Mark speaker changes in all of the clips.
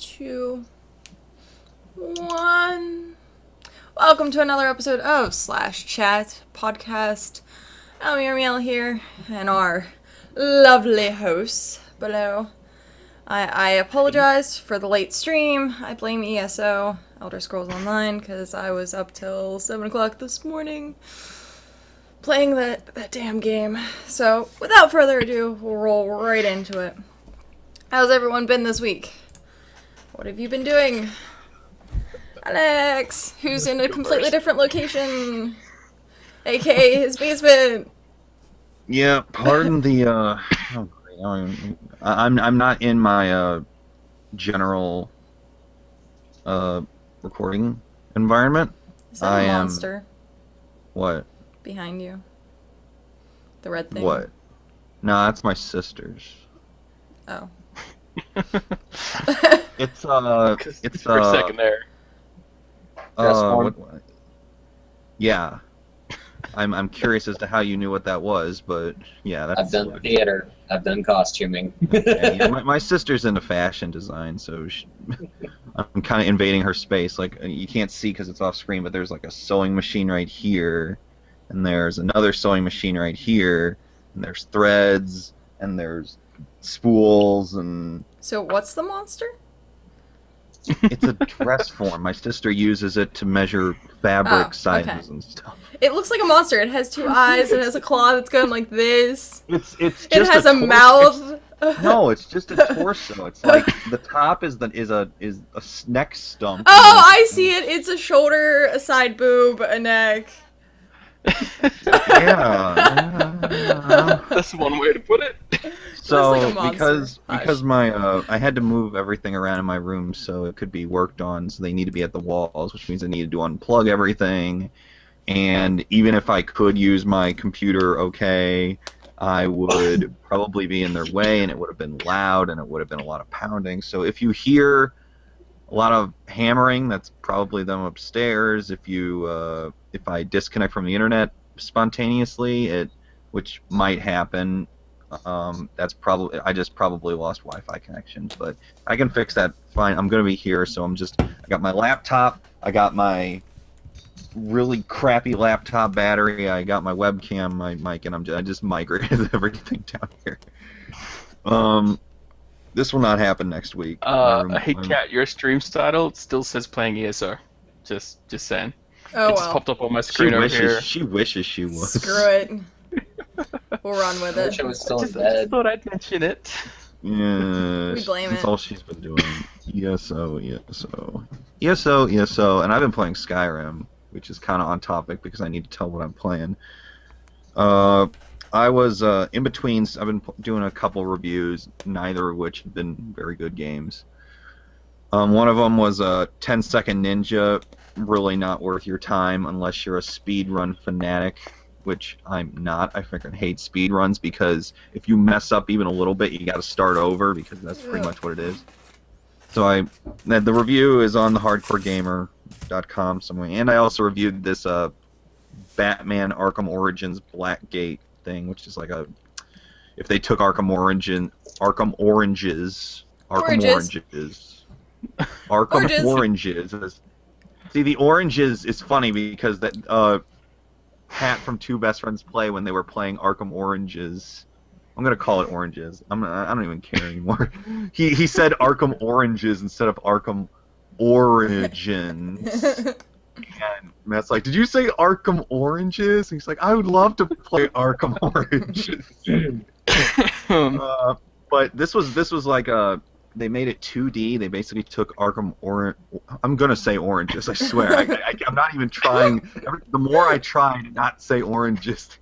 Speaker 1: 2, 1. Welcome to another episode of Slash Chat Podcast. I'm Yamiel here, and our lovely hosts below. I apologize for the late stream. I blame ESO, Elder Scrolls Online, because I was up till 7 o'clock this morning playing that damn game. So, without further ado, we'll roll right into it. How's everyone been this week? What have you been doing? Alex, who's in a completely different location, aka his basement.
Speaker 2: Yeah, pardon the, I'm not in my, general, recording environment.
Speaker 1: Is that a monster?
Speaker 2: What?
Speaker 1: Behind you. The red thing.
Speaker 2: What? No, that's my sister's.
Speaker 1: Oh.
Speaker 2: It's,
Speaker 3: for a second there.
Speaker 2: What? Yeah. I'm curious as to how you knew what that was, but yeah, that's...
Speaker 4: I've done theater. I've done costuming.
Speaker 2: Okay, yeah, my sister's into fashion design, so I'm kind of invading her space. Like, you can't see because it's off screen, but there's like a sewing machine right here, and there's another sewing machine right here, and there's threads, and there's spools, and...
Speaker 1: So what's the monster?
Speaker 2: It's a dress form. My sister uses it to measure fabric sizes and stuff.
Speaker 1: It looks like a monster. It has 2 eyes. It has a claw that's going like this.
Speaker 2: It's just
Speaker 1: it has a mouth.
Speaker 2: No, it's just a torso. It's like the top is a neck stump.
Speaker 1: Oh, I see it. It's a shoulder, a side boob, a neck.
Speaker 2: Yeah.
Speaker 3: That's one way to put it.
Speaker 2: So
Speaker 1: like
Speaker 2: because my I had to move everything around in my room so it could be worked on, so they need to be at the walls, which means I needed to unplug everything. And even if I could use my computer, okay, I would probably be in their way, and it would have been loud, and it would have been a lot of pounding. So if you hear a lot of hammering, that's probably them upstairs. If I disconnect from the internet spontaneously, which might happen, that's probably I just probably lost Wi-Fi connection. But I can fix that fine. I'm gonna be here, so I got my laptop, I got my really crappy laptop battery, I got my webcam, my mic, and I just migrated everything down here. This will not happen next week.
Speaker 3: Hey Kat, your stream's title still says playing ESR. Just saying.
Speaker 1: Oh,
Speaker 3: it just popped up on my screen over here.
Speaker 2: She wishes she was.
Speaker 1: Screw it. We'll run with
Speaker 4: I
Speaker 1: it.
Speaker 4: wish I was still in
Speaker 3: I just
Speaker 4: bed.
Speaker 3: thought I'd mention it.
Speaker 2: Yeah,
Speaker 1: We blame
Speaker 2: that's
Speaker 1: it.
Speaker 2: all she's been doing. ESO, and I've been playing Skyrim, which is kind of on topic because I need to tell what I'm playing. I was in between. I've been doing a couple reviews, neither of which have been very good games. One of them was a 10-second Ninja, really not worth your time unless you're a speedrun fanatic, which I'm not. I freaking hate speedruns because if you mess up even a little bit, you got to start over because that's pretty much what it is. So the review is on thehardcoregamer.com somewhere, and I also reviewed this Batman Arkham Origins Blackgate thing, which is like if they took Arkham Oranges. See, the oranges is funny because that Pat from Two Best Friends Play, when they were playing Arkham Oranges, I'm gonna call it Oranges. I don't even care anymore. He said Arkham Oranges instead of Arkham Origins. And Matt's like, "Did you say Arkham Oranges?" And he's like, "I would love to play Arkham Oranges." But this was like they made it 2D. They basically took Arkham I'm gonna say Oranges. I swear. I'm not even trying. The more I try to not say Oranges.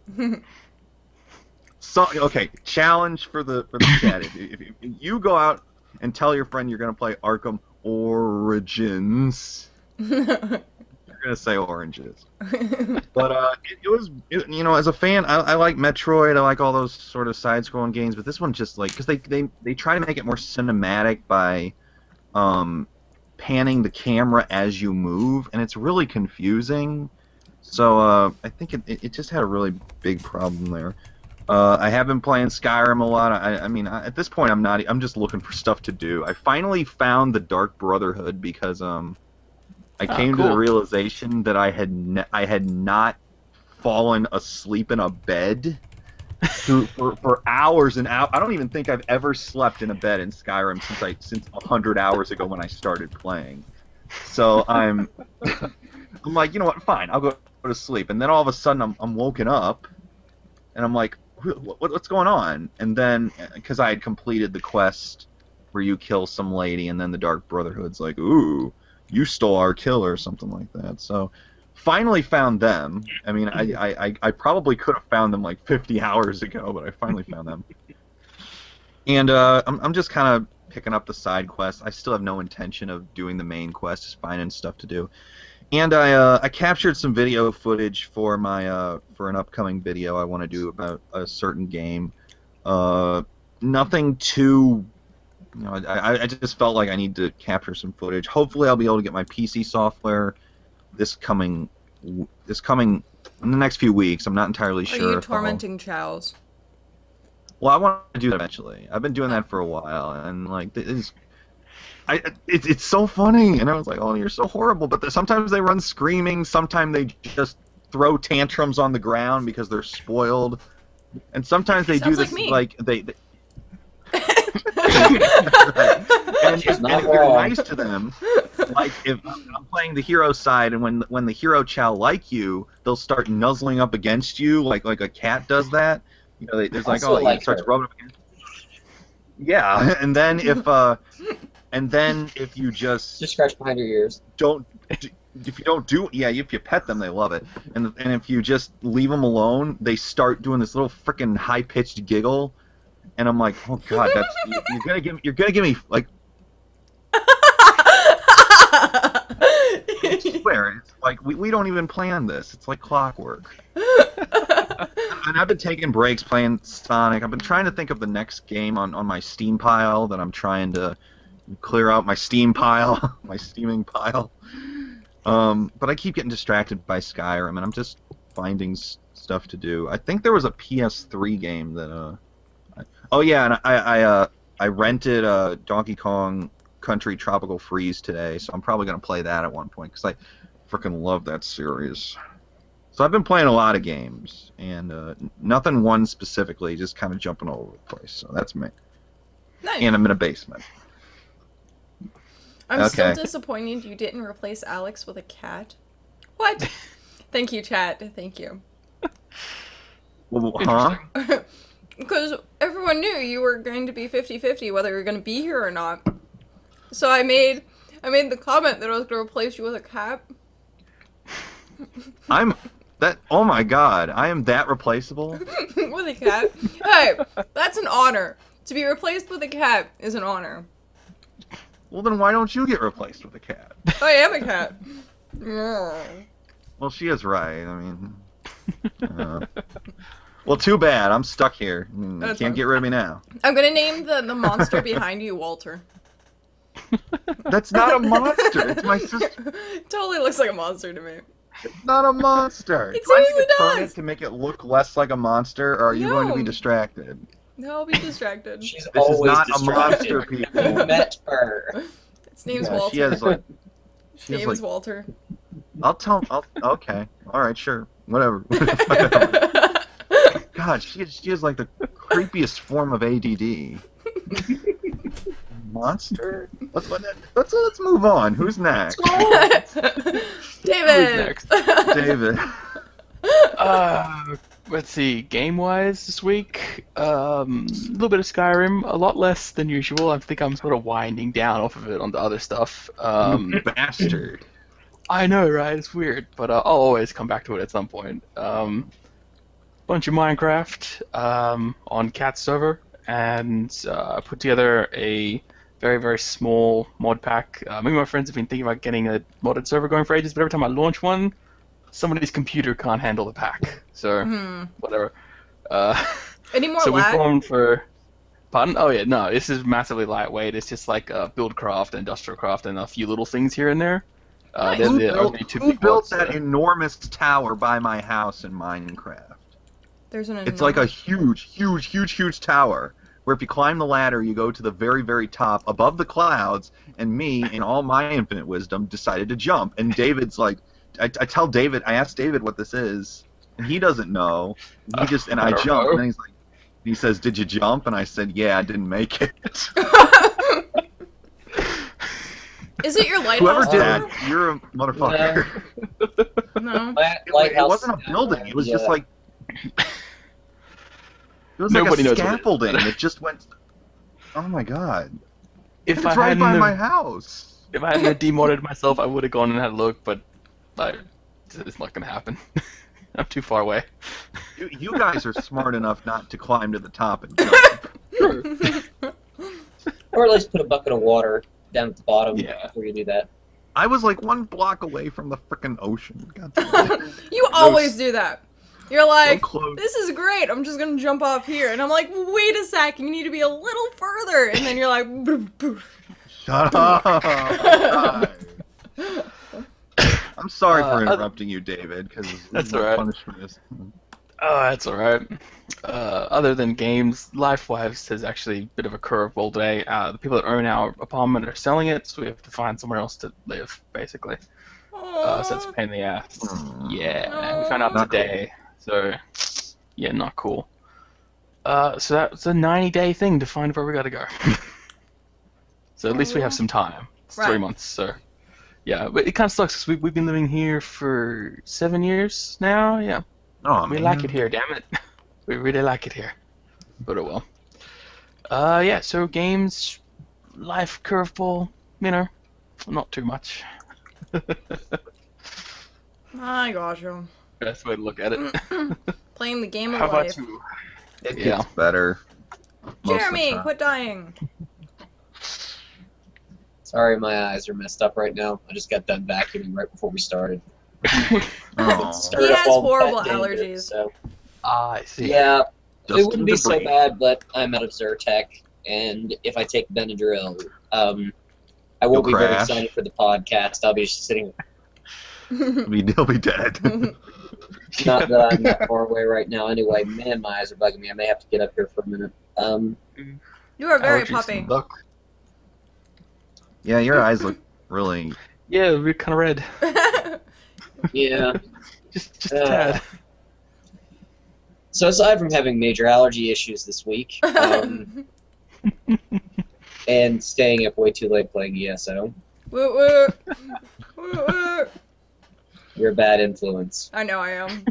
Speaker 2: So okay, challenge for the chat. If you go out and tell your friend you're gonna play Arkham Origins, you're gonna say Oranges. But you know, as a fan, I like Metroid. I like all those sort of side-scrolling games. But this one just like because they try to make it more cinematic by panning the camera as you move, and it's really confusing. So I think it just had a really big problem there. I have been playing Skyrim a lot. I mean, at this point, I'm just looking for stuff to do. I finally found the Dark Brotherhood because I came to the realization that I had not fallen asleep in a bed for hours and hours. I don't even think I've ever slept in a bed in Skyrim since 100 hours ago when I started playing. So I'm like, you know what? Fine, I'll go to sleep. And then all of a sudden, I'm woken up, and I'm like, what's going on? And then, because I had completed the quest where you kill some lady, and then the Dark Brotherhood's like, ooh, you stole our kill or something like that. So finally found them. I mean, I probably could have found them like 50 hours ago, but I finally found them. And I'm just kind of picking up the side quests. I still have no intention of doing the main quest, just finding stuff to do. And I captured some video footage for my for an upcoming video I want to do about a certain game. Nothing too, you know. I just felt like I need to capture some footage. Hopefully, I'll be able to get my PC software this coming in the next few weeks. I'm not entirely sure.
Speaker 1: Are you tormenting Chows?
Speaker 2: Well, I want to do that eventually. I've been doing that for a while, and like it's so funny, and I was like, oh, you're so horrible. But sometimes they run screaming, sometimes they just throw tantrums on the ground because they're spoiled, and sometimes they do this like they and if you're nice to them, like if I'm playing the hero side, and when the hero Chow like you, they'll start nuzzling up against you like a cat does that. You know, there's like, oh, he starts rubbing up against. Yeah, and then if you just
Speaker 4: scratch behind your ears.
Speaker 2: If you pet them, they love it. And if you just leave them alone, they start doing this little freaking high pitched giggle, and I'm like, oh god, you're gonna give me like. I swear, it's like we don't even plan this. It's like clockwork. And I've been taking breaks playing Sonic. I've been trying to think of the next game on my Steam pile that I'm trying to clear out my Steam pile, my steaming pile. But I keep getting distracted by Skyrim, and I'm just finding stuff to do. I think there was a PS3 game that oh yeah, and I rented Donkey Kong Country Tropical Freeze today, so I'm probably gonna play that at one point because I freaking love that series. So I've been playing a lot of games, and nothing one specifically, just kind of jumping all over the place. So that's me.
Speaker 1: Nice.
Speaker 2: And I'm in a basement.
Speaker 1: I'm still disappointed you didn't replace Alex with a cat. What? Thank you, chat. Thank you.
Speaker 2: Well, huh?
Speaker 1: Because everyone knew you were going to be 50-50 whether you were going to be here or not. So I made the comment that I was going to replace you with a cat.
Speaker 2: Oh my god, I am that replaceable?
Speaker 1: With a cat? Hey, that's an honor. To be replaced with a cat is an honor.
Speaker 2: Well, then why don't you get replaced with a cat?
Speaker 1: I am a cat.
Speaker 2: Well, she is right. I mean, well, too bad. I'm stuck here. You can't get rid of me now.
Speaker 1: I'm gonna name the monster behind you Walter.
Speaker 2: That's not a monster. It's my sister.
Speaker 1: Totally looks like a monster to me.
Speaker 2: It's not a monster.
Speaker 1: It
Speaker 2: Do I need
Speaker 1: seriously
Speaker 2: to turn
Speaker 1: does.
Speaker 2: it to make it look less like a monster, or are you going to be distracted?
Speaker 1: No, I'll be distracted.
Speaker 4: She's
Speaker 2: This is
Speaker 4: always
Speaker 2: not
Speaker 4: distracted.
Speaker 2: a monster, people.
Speaker 4: You met her.
Speaker 1: Its name's
Speaker 2: Yeah,
Speaker 1: Walter.
Speaker 2: she has like.
Speaker 1: Its name is Walter.
Speaker 2: Okay. All right. Sure. Whatever. God, she has like the creepiest form of ADD. Monster. Let's move on. Who's next?
Speaker 1: David.
Speaker 3: Who's next?
Speaker 2: David.
Speaker 3: Let's see. Game-wise this week, a little bit of Skyrim, a lot less than usual. I think I'm sort of winding down off of it onto other stuff.
Speaker 2: You bastard.
Speaker 3: I know, right? It's weird, but I'll always come back to it at some point. Bunch of Minecraft on Cat's server, and put together a very, very small mod pack. Me and my friends have been thinking about getting a modded server going for ages, but every time I launch one, somebody's computer can't handle the pack. So, whatever.
Speaker 1: Any more
Speaker 3: so
Speaker 1: lag?
Speaker 3: we've gone for... Pardon? Oh yeah, no, this is massively lightweight. It's just like Buildcraft, Industrial Craft, and a few little things here and there.
Speaker 1: Nice.
Speaker 3: They're the only two
Speaker 2: Who
Speaker 3: big
Speaker 2: built
Speaker 3: mods,
Speaker 2: that enormous tower by my house in Minecraft?
Speaker 1: There's an.
Speaker 2: It's like a huge tower. Where if you climb the ladder, you go to the very, very top, above the clouds. And me, in all my infinite wisdom, decided to jump. And David's like, I asked David what this is, and he doesn't know. I jumped, and then he's like, he says, "Did you jump?" And I said, "Yeah, I didn't make it."
Speaker 1: Is it your lighthouse?
Speaker 2: Whoever did that, you're a motherfucker.
Speaker 1: No.
Speaker 2: It wasn't a building. It was just like. It was
Speaker 3: Nobody
Speaker 2: like
Speaker 3: knows
Speaker 2: a
Speaker 3: what it is.
Speaker 2: scaffolding. It just went. Oh my god!
Speaker 3: If
Speaker 2: It's
Speaker 3: I
Speaker 2: right
Speaker 3: hadn't
Speaker 2: by
Speaker 3: have-
Speaker 2: my house.
Speaker 3: If I hadn't demodded myself, I would have gone and had a look, but it's not gonna happen. I'm too far away.
Speaker 2: You guys are smart enough not to climb to the top and jump.
Speaker 4: Or at least put a bucket of water down at the bottom
Speaker 3: Yeah.
Speaker 4: before you do that.
Speaker 2: I was like 1 block away from the frickin' ocean. God damn it.
Speaker 1: You always do that. You're like,
Speaker 2: close.
Speaker 1: this is great. I'm just gonna jump off here, and I'm like, wait a second, you need to be a little further, and then you're like, boop, boop.
Speaker 2: Shut up! God. I'm sorry for interrupting you, David, because
Speaker 3: That's all right.
Speaker 2: punishment is.
Speaker 3: Oh, that's alright. Other than games, life-wise is actually a bit of a curveball today. The people that own our apartment are selling it, so we have to find somewhere else to live, basically. So it's a pain in the ass. Yeah, we found out
Speaker 2: Not
Speaker 3: today. So, yeah, not cool. So that's a 90-day thing to find where we gotta go. So at least we have some time. It's 3
Speaker 1: Right.
Speaker 3: months, so... Yeah, but it kind of sucks because we've been living here for 7 years now, yeah.
Speaker 2: Oh,
Speaker 3: We
Speaker 2: man.
Speaker 3: like it here, damn it. We really like it here. But oh well. Yeah, so games, life curveball, not too much.
Speaker 1: I got you.
Speaker 3: Best way to look at it.
Speaker 1: Playing the game of
Speaker 3: How
Speaker 1: life.
Speaker 3: about you?
Speaker 2: It
Speaker 3: Yeah.
Speaker 2: gets better. most of the
Speaker 1: Jeremy,
Speaker 2: time.
Speaker 1: quit dying.
Speaker 4: Sorry, my eyes are messed up right now. I just got done vacuuming right before we started.
Speaker 2: Oh.
Speaker 4: Stirred
Speaker 1: He
Speaker 4: up
Speaker 1: has
Speaker 4: all
Speaker 1: horrible
Speaker 4: that danger,
Speaker 1: allergies.
Speaker 4: So,
Speaker 3: I see.
Speaker 4: yeah,
Speaker 2: Just
Speaker 4: it wouldn't be so
Speaker 2: debris.
Speaker 4: bad, but I'm out of Zyrtec, and if I take Benadryl, I
Speaker 2: You'll
Speaker 4: won't be very
Speaker 2: crash.
Speaker 4: excited for the podcast. I'll be just sitting,
Speaker 2: He'll be dead.
Speaker 4: not that I'm that far away right now. Anyway, man, my eyes are bugging me. I may have to get up here for a minute.
Speaker 1: You are very
Speaker 3: Allergies
Speaker 1: puffy.
Speaker 3: suck.
Speaker 2: Yeah, your eyes look really.
Speaker 3: Yeah, we're kind of red.
Speaker 4: Yeah.
Speaker 3: Just a tad.
Speaker 4: So aside from having major allergy issues this week, and staying up way too late playing ESO,
Speaker 1: Woo woo. Woo woo.
Speaker 4: you're a bad influence.
Speaker 1: I know I am.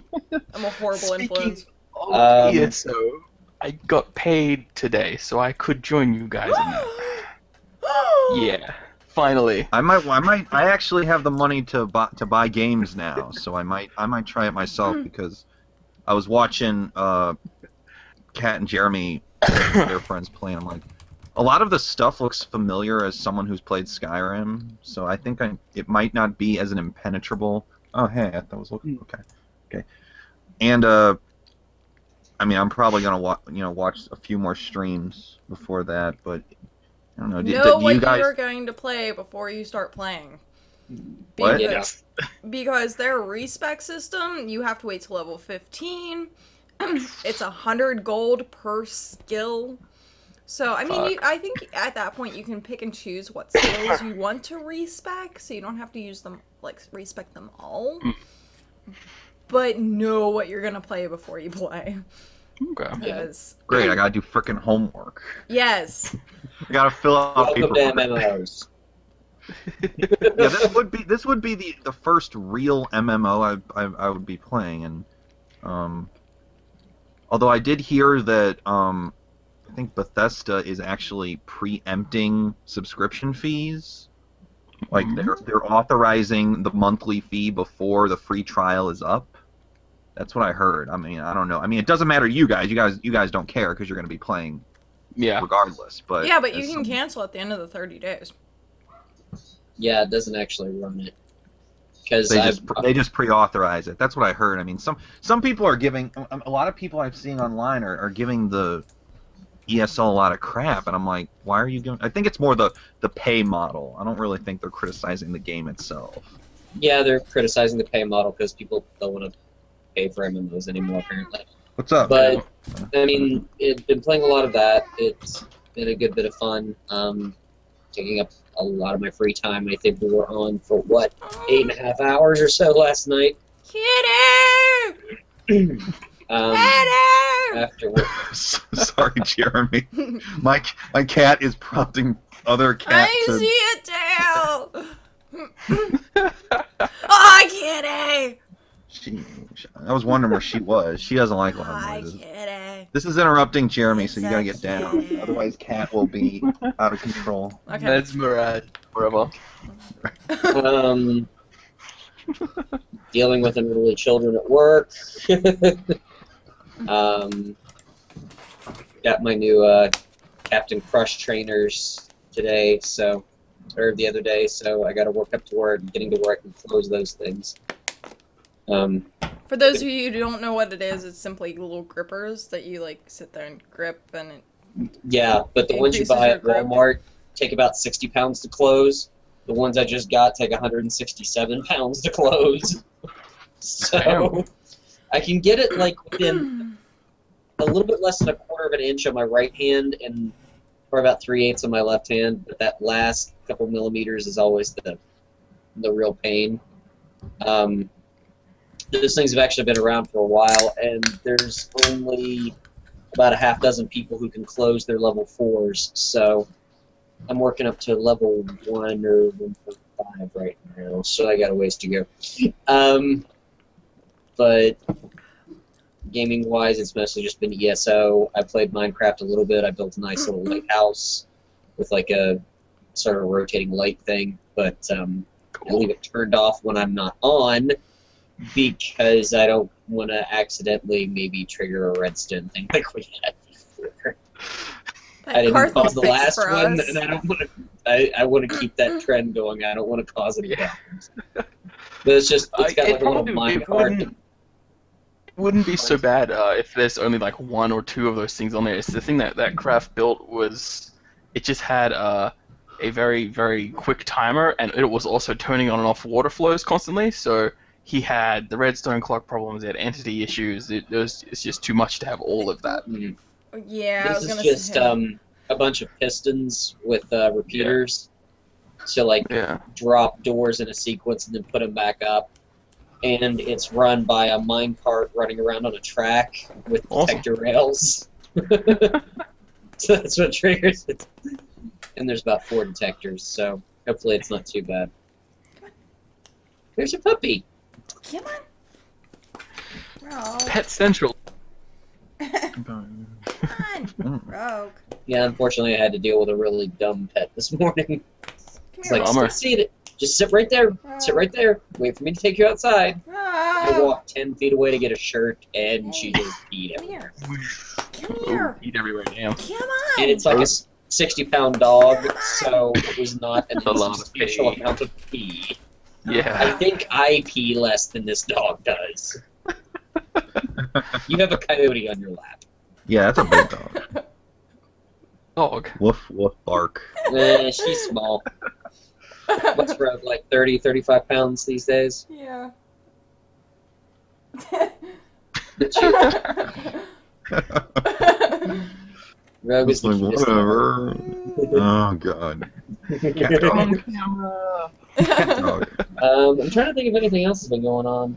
Speaker 1: I'm a horrible influence.
Speaker 3: ESO, I got paid today, so I could join you guys in that. Yeah, finally.
Speaker 2: I actually have the money to buy games now, so I might try it myself because I was watching Kat and Jeremy, their friends playing. I'm like, a lot of the stuff looks familiar as someone who's played Skyrim, so I think it might not be as an impenetrable. Oh hey, I thought it was looking okay. And I mean, I'm probably gonna watch a few more streams before that, but I don't know.
Speaker 1: Know
Speaker 2: Do
Speaker 1: what
Speaker 2: you guys?
Speaker 1: you're going to play before you start playing.
Speaker 2: What?
Speaker 1: Because, because their respec system, you have to wait till level 15. It's 100 gold per skill. So, I mean, I think at that point you can pick and choose what skills you want to respec, so you don't have to use them, like, respec them all. But know what you're gonna play before you play.
Speaker 3: Okay.
Speaker 1: Because,
Speaker 2: Great, I gotta do frickin' homework.
Speaker 1: yes.
Speaker 2: I gotta fill out
Speaker 4: Welcome to
Speaker 2: paperwork.
Speaker 4: MMOs.
Speaker 2: Yeah, this would be the first real MMO I would be playing, and although I did hear that I think Bethesda is actually preempting subscription fees, like they're authorizing the monthly fee before the free trial is up. That's what I heard. I mean, I don't know. I mean, it doesn't matter to you guys. You guys don't care because you're going to be playing
Speaker 3: Yeah.
Speaker 2: regardless. But
Speaker 1: Yeah, but you
Speaker 2: as
Speaker 1: can cancel at the end of the 30 days.
Speaker 4: Yeah, it doesn't actually run it. Because
Speaker 2: They just pre-authorize it. That's what I heard. I mean, some people are giving a lot of people I've seen online are giving the ESO a lot of crap, and I'm like, why are you giving? I think it's more the pay model. I don't really think they're criticizing the game itself.
Speaker 4: Yeah, they're criticizing the pay model because people don't want to pay for MMOs anymore, apparently.
Speaker 2: What's up?
Speaker 4: But I mean, it's been playing a lot of that. It's been a good bit of fun. Taking up a lot of my free time. I think we were on for what 8.5 hours or so last night.
Speaker 1: Kitteh!
Speaker 4: After work.
Speaker 2: Sorry, Jeremy. My cat is prompting other cats to...
Speaker 1: I see a tail! Oh, Kitteh!
Speaker 2: I was wondering where she was. She doesn't like loud
Speaker 1: Hi,
Speaker 2: noises.
Speaker 1: Kitteh.
Speaker 2: This is interrupting Jeremy, so you
Speaker 1: It's
Speaker 2: gotta
Speaker 1: a
Speaker 2: get down.
Speaker 1: kitty.
Speaker 2: Otherwise, cat will be out of control.
Speaker 1: Okay.
Speaker 3: Mesmerized forever.
Speaker 4: Dealing with unruly children at work. Got my new Captain Crush trainers today, or the other day, so I got to work up to where getting to where I can close those things.
Speaker 1: For those of you who don't know what it is, it's simply little grippers that you like sit there and grip, and it
Speaker 4: Yeah, but the ones you
Speaker 1: increases
Speaker 4: buy
Speaker 1: your
Speaker 4: at
Speaker 1: grip.
Speaker 4: Walmart take about 60 pounds to close. The ones I just got take 167 pounds to close. So
Speaker 3: Damn.
Speaker 4: I can get it like within a little bit less than 1/4 of an inch on my right hand and for about 3/8 on my left hand, but that last couple millimeters is always the real pain. Those things have actually been around for a while, and there's only about 6 people who can close their level 4s, so I'm working up to level 1 or 1.5 right now, so I got a ways to go. But gaming-wise, it's mostly just been ESO. I played Minecraft a little bit. I built a nice little lighthouse with like a sort of rotating light thing, but I leave it turned off when I'm not on because I don't want to accidentally maybe trigger a redstone thing like we had before. I didn't cause the last one, and I don't want to. I want to keep that trend going. I don't want to cause any problems. But it's got like a little minecart.
Speaker 3: It wouldn't be so bad if there's only like 1 or 2 of those things on there. It's the thing that Craft built was it just had a very, very quick timer, and it was also turning on and off water flows constantly. So he had the redstone clock problems, he had entity issues. It's just too much to have all of that.
Speaker 4: Mm.
Speaker 1: Yeah, I was
Speaker 4: This
Speaker 1: gonna
Speaker 4: is just
Speaker 1: say.
Speaker 4: a bunch of pistons with repeaters to like
Speaker 3: Yeah.
Speaker 4: drop doors in a sequence and then put them back up. And it's run by a minecart running around on a track with detector rails. So that's what triggers it. And there's about 4 detectors, so hopefully it's not too bad. There's a puppy.
Speaker 1: Come on. Rogue.
Speaker 3: Pet Central.
Speaker 1: Come on. Rogue.
Speaker 4: Yeah, unfortunately I had to deal with a really dumb pet this morning. It's
Speaker 1: Come
Speaker 4: like,
Speaker 1: here.
Speaker 3: Bummer.
Speaker 4: just sit right there. Sit right there. Wait for me to take you outside. I
Speaker 1: Rogue.
Speaker 4: walked 10 feet away to get a shirt, and she just peed
Speaker 1: Come
Speaker 4: everywhere.
Speaker 1: here. Come here.
Speaker 3: Eat everywhere, damn.
Speaker 1: Come on.
Speaker 4: And it's like a 60-pound dog, so it was not an
Speaker 3: A lot of
Speaker 4: substantial
Speaker 3: pee.
Speaker 4: amount of pee. I
Speaker 3: Yeah.
Speaker 4: think I pee less than this dog does. You have a coyote on your lap.
Speaker 2: Yeah, that's a big dog.
Speaker 3: Dog.
Speaker 2: Woof, woof, bark.
Speaker 4: She's small. What's Rogue, like 30, 35 pounds these days?
Speaker 1: Yeah.
Speaker 4: Rogue is the
Speaker 2: Like,
Speaker 4: cutest
Speaker 2: whatever. Oh, God. Cat dog.
Speaker 3: On camera.
Speaker 2: Cat dog.
Speaker 4: I'm trying to think if anything else has been going on.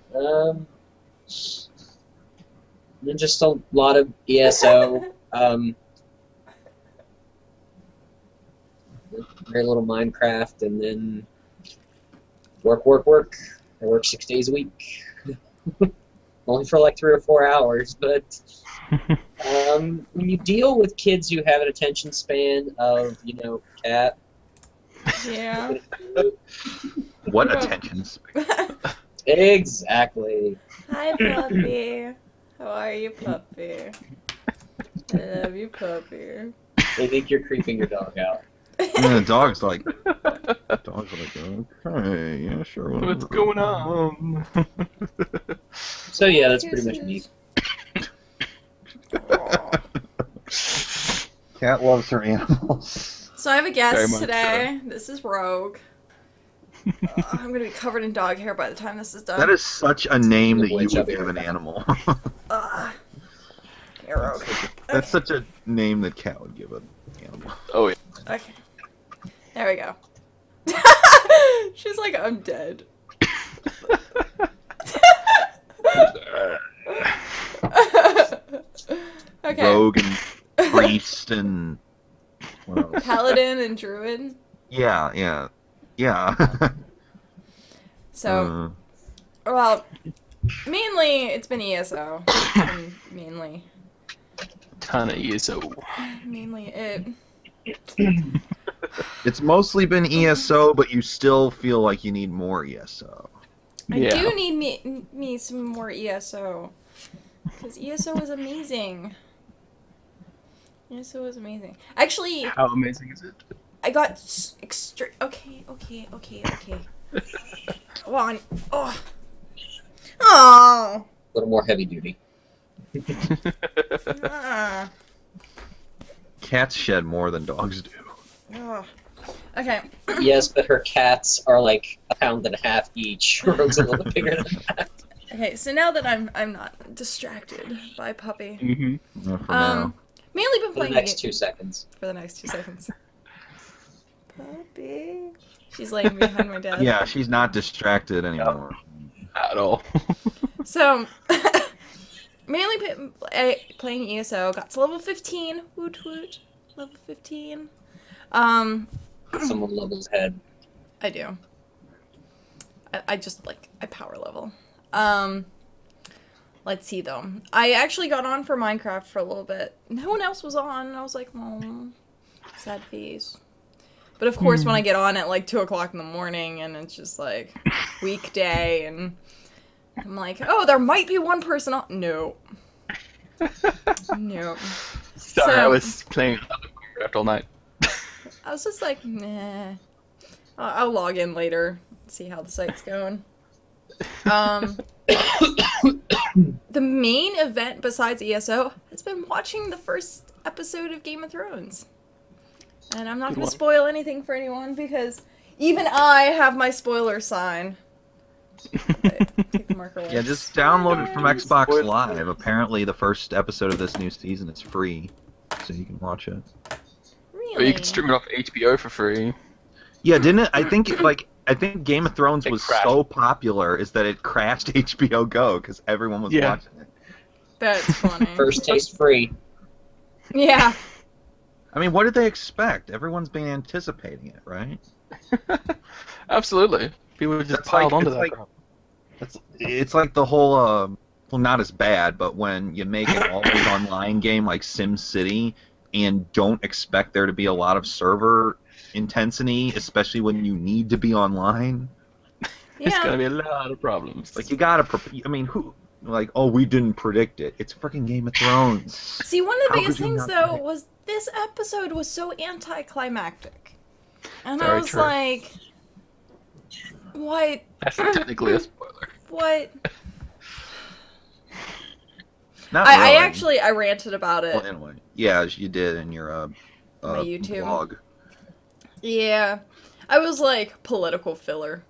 Speaker 4: Then just a lot of ESO. Very little Minecraft, and then work. I work 6 days a week. Only for like 3 or 4 hours, but when you deal with kids who have an attention span of, cat.
Speaker 1: Yeah.
Speaker 2: What attention span.
Speaker 4: Exactly.
Speaker 1: Hi, puppy. How are you, puppy? I love you, puppy.
Speaker 4: They think you're creeping your dog out.
Speaker 2: Yeah, the dog's like, okay, yeah, sure.
Speaker 3: What's going on?
Speaker 4: So yeah, that's pretty much me.
Speaker 2: Cat loves her animals.
Speaker 1: So I have a
Speaker 3: Very
Speaker 1: guest
Speaker 3: much
Speaker 1: today. This is Rogue. I'm gonna be covered in dog hair by the time this is done.
Speaker 2: That is such a name that you
Speaker 4: Which
Speaker 2: would
Speaker 4: I'll be
Speaker 2: give
Speaker 4: right
Speaker 2: an
Speaker 4: back.
Speaker 2: animal.
Speaker 1: You're okay.
Speaker 2: That's such a name that Cat would give an animal.
Speaker 3: Oh yeah.
Speaker 1: Okay. There we go. She's like, I'm dead. Okay.
Speaker 2: Rogue and priest and what else?
Speaker 1: Paladin and druid.
Speaker 2: Yeah.
Speaker 1: So, well, mainly it's been ESO. It's been mainly
Speaker 3: Ton of ESO.
Speaker 1: mainly it.
Speaker 2: It's mostly been ESO, but you still feel like you need more ESO.
Speaker 1: I
Speaker 3: Yeah.
Speaker 1: do need me some more ESO. Because ESO was amazing. ESO was amazing. Actually,
Speaker 3: How amazing is it?
Speaker 1: I got extra. Okay. Come on. Oh. Oh.
Speaker 4: A little more heavy duty.
Speaker 1: Ah.
Speaker 2: Cats shed more than dogs do.
Speaker 1: Oh. Okay.
Speaker 4: Yes, but her cats are like 1.5 pounds each. Rogue's a little bigger than that.
Speaker 1: Okay. So now that I'm not distracted by puppy.
Speaker 3: Mm-hmm.
Speaker 2: For now.
Speaker 1: Mainly been
Speaker 4: For the
Speaker 1: playing
Speaker 4: next 2 seconds.
Speaker 1: for the next 2 seconds. Puppy. She's laying behind my desk.
Speaker 2: Yeah, she's not distracted anymore.
Speaker 3: At all.
Speaker 1: So, mainly playing ESO. Got to level 15. Woot woot. Level 15.
Speaker 4: Someone levels head.
Speaker 1: I do. I just, like, I power level. Let's see, though. I actually got on for Minecraft for a little bit. No one else was on, and I was like, oh, sad face. But, of course, when I get on at, like, 2 o'clock in the morning, and it's just, like, weekday, and I'm like, oh, there might be one person on. No. No.
Speaker 3: Sorry,
Speaker 1: So-
Speaker 3: I was playing Minecraft all night.
Speaker 1: I was just like, nah. I'll log in later, see how the site's going. The main event besides ESO has been watching the first episode of Game of Thrones. And I'm not
Speaker 3: Good
Speaker 1: going to
Speaker 3: one.
Speaker 1: spoil anything for anyone because even I have my spoiler sign. Okay, take the marker away.
Speaker 2: Yeah, just download it from Xbox
Speaker 3: Spoilers.
Speaker 2: Live. Apparently, the first episode of this new season is free, so you can watch it.
Speaker 3: Or
Speaker 1: Really?
Speaker 3: you can stream it off HBO for free.
Speaker 2: Yeah, didn't it? I think Game of Thrones
Speaker 3: It
Speaker 2: was
Speaker 3: crashed.
Speaker 2: so popular is that it crashed HBO Go because everyone was
Speaker 3: Yeah.
Speaker 2: watching it.
Speaker 1: That's funny.
Speaker 4: First taste free.
Speaker 1: Yeah.
Speaker 2: I mean, what did they expect? Everyone's been anticipating it, right?
Speaker 3: Absolutely. People just
Speaker 2: That's
Speaker 3: piled
Speaker 2: like-
Speaker 3: onto
Speaker 2: it's
Speaker 3: that.
Speaker 2: like-
Speaker 3: crap.
Speaker 2: It's like the whole, well, not as bad, but when you make an always online game like SimCity and don't expect there to be a lot of server intensity, especially when you need to be online.
Speaker 3: It's
Speaker 1: Yeah.
Speaker 3: gonna be a lot of problems.
Speaker 2: Like, you gotta, I mean, oh, we didn't predict it. It's freaking Game of Thrones.
Speaker 1: See, one of the
Speaker 2: How
Speaker 1: biggest
Speaker 2: could you
Speaker 1: things,
Speaker 2: not
Speaker 1: though,
Speaker 2: predict- was
Speaker 1: was this episode was so anticlimactic. And I
Speaker 3: Very
Speaker 1: was
Speaker 3: true.
Speaker 1: like, what?
Speaker 3: That's technically a spoiler.
Speaker 1: What?
Speaker 2: Not
Speaker 1: I
Speaker 2: really.
Speaker 1: actually, I ranted about it.
Speaker 2: Well, anyway, yeah, you did in your
Speaker 1: My YouTube.
Speaker 2: blog.
Speaker 1: Yeah. I was like, political filler.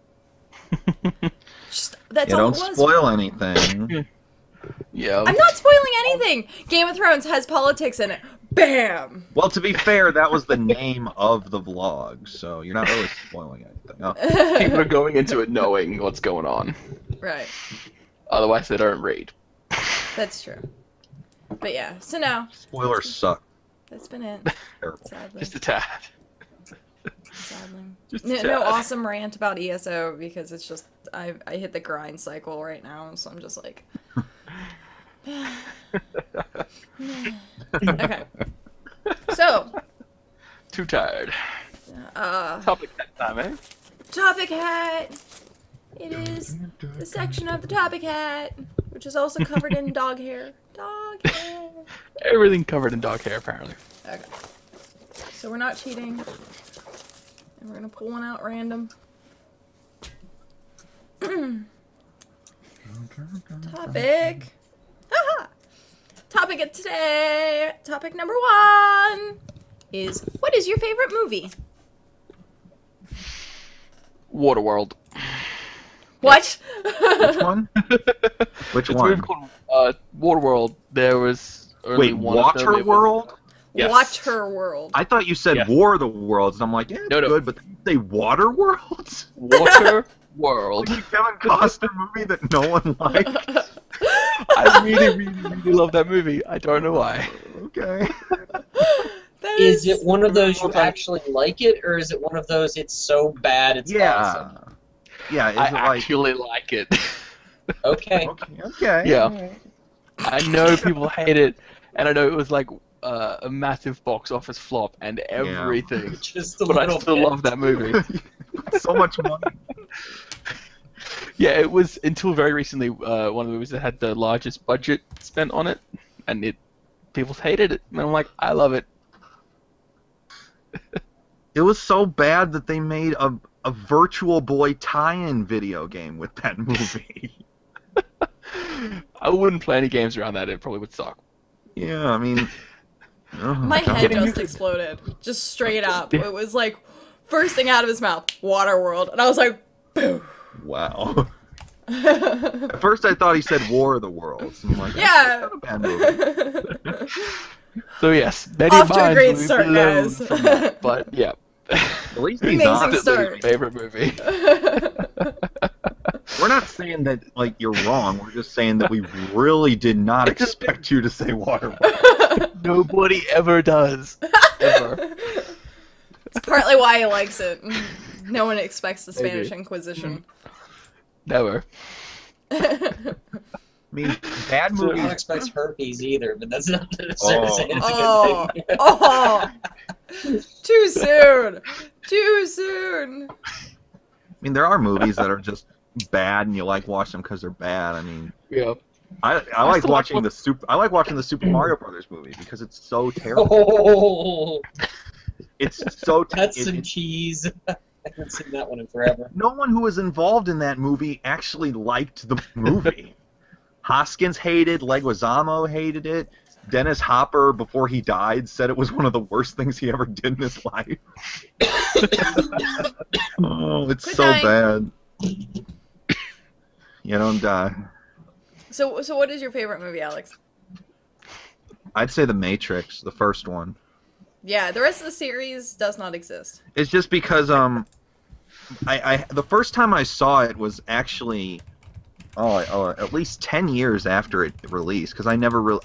Speaker 1: Just, that's
Speaker 2: Yeah,
Speaker 1: all
Speaker 2: don't
Speaker 1: it was.
Speaker 2: spoil anything.
Speaker 3: Yeah.
Speaker 1: I'm not spoiling anything. Game of Thrones has politics in it. Bam!
Speaker 2: Well, to be fair, that was the name of the vlog, so you're not really spoiling anything. Oh,
Speaker 3: People are going into it knowing what's going on.
Speaker 1: Right.
Speaker 3: Otherwise, they don't read.
Speaker 1: That's true. But yeah, so now,
Speaker 2: spoilers suck.
Speaker 1: that's been it.
Speaker 2: Terrible.
Speaker 1: Sadly.
Speaker 3: Just a tad.
Speaker 1: Sadly.
Speaker 3: Just a
Speaker 1: No,
Speaker 3: tad.
Speaker 1: no awesome rant about ESO because it's just I hit the grind cycle right now, so I'm just like. Okay. So,
Speaker 3: Too tired. Topic that time, eh?
Speaker 1: topic hat. It is the section of the topic hat, which is also covered in dog hair. Dog hair.
Speaker 3: Everything covered in dog hair, apparently.
Speaker 1: Okay. So we're not cheating. And we're gonna pull one out random. Topic. Haha. Topic of today. Topic number 1 is what is your favorite movie?
Speaker 3: Waterworld.
Speaker 1: What?
Speaker 2: Which one? Which
Speaker 3: It's a
Speaker 2: one?
Speaker 3: movie called Waterworld. There was only
Speaker 2: Wait,
Speaker 3: one of them, it was-
Speaker 2: Waterworld?
Speaker 3: Yes.
Speaker 1: Water World.
Speaker 2: I thought you said
Speaker 3: Yes.
Speaker 2: War of the Worlds, and I'm like, yeah, it's
Speaker 3: No.
Speaker 2: good, but they Waterworld?
Speaker 3: Water World.
Speaker 2: Like the Kevin Costner movie that no one liked?
Speaker 3: I really love that movie. I don't know why.
Speaker 2: Okay.
Speaker 1: That
Speaker 4: Is it one of those you
Speaker 3: Okay.
Speaker 4: actually like it, or is it one of those it's so bad it's awesome?
Speaker 2: Yeah, is
Speaker 3: I
Speaker 2: it like...
Speaker 3: actually like it.
Speaker 4: Okay.
Speaker 2: Okay.
Speaker 3: Yeah.
Speaker 2: alright.
Speaker 3: I know people hate it, and I know it was like a massive box office flop and everything.
Speaker 4: Just a
Speaker 3: But I
Speaker 4: little
Speaker 3: still
Speaker 4: bit.
Speaker 3: love that movie.
Speaker 2: So much money.
Speaker 3: Yeah, it was until very recently one of the movies that had the largest budget spent on it, and people hated it. And I'm like, I love it.
Speaker 2: It was so bad that they made a Virtual Boy tie-in video game with that movie.
Speaker 3: I wouldn't play any games around that. It probably would suck.
Speaker 2: Yeah, I mean... oh,
Speaker 1: My
Speaker 2: God.
Speaker 1: head just exploded. Just straight up. It was like, first thing out of his mouth, Waterworld. And I was like, boom.
Speaker 2: Wow. At first I thought he said War of the Worlds. I'm like,
Speaker 1: Yeah.
Speaker 2: that's not a bad movie.
Speaker 3: So yes, many
Speaker 1: Off to a
Speaker 3: minds
Speaker 1: great
Speaker 3: will be
Speaker 1: start,
Speaker 3: blown
Speaker 1: guys.
Speaker 3: from that, but yeah.
Speaker 2: At least he's
Speaker 1: Amazing
Speaker 2: honest.
Speaker 1: start.
Speaker 3: Favorite movie.
Speaker 2: We're not saying that like you're wrong. We're just saying that we really did not expect you to say Waterworld.
Speaker 3: Nobody ever does. Ever.
Speaker 1: It's partly why he likes it. No one expects the
Speaker 3: Maybe.
Speaker 1: Spanish Inquisition.
Speaker 3: Never.
Speaker 2: I mean, bad
Speaker 4: No one
Speaker 2: movies.
Speaker 4: expects herpes either, but that's not necessarily
Speaker 2: Oh.
Speaker 4: saying it's a
Speaker 1: Oh,
Speaker 4: good thing.
Speaker 1: oh, too soon, too soon.
Speaker 2: I mean, there are movies that are just bad, and you like watching them because they're bad. I mean,
Speaker 3: Yeah.
Speaker 2: I like
Speaker 3: still like
Speaker 2: watching the Super Mario Brothers movie because it's so terrible.
Speaker 4: Oh,
Speaker 2: It's so
Speaker 4: that's some cheese. I haven't seen that one in forever.
Speaker 2: No one who was involved in that movie actually liked the movie. Hoskins hated, Leguizamo hated it. Dennis Hopper, before he died, said it was one of the worst things he ever did in his life. Oh, it's
Speaker 1: Good
Speaker 2: so
Speaker 1: night.
Speaker 2: bad. You don't die.
Speaker 1: So what is your favorite movie, Alex?
Speaker 2: I'd say The Matrix, the first one.
Speaker 1: Yeah, the rest of the series does not exist.
Speaker 2: It's just because I the first time I saw it was actually at least 10 years after it released, because I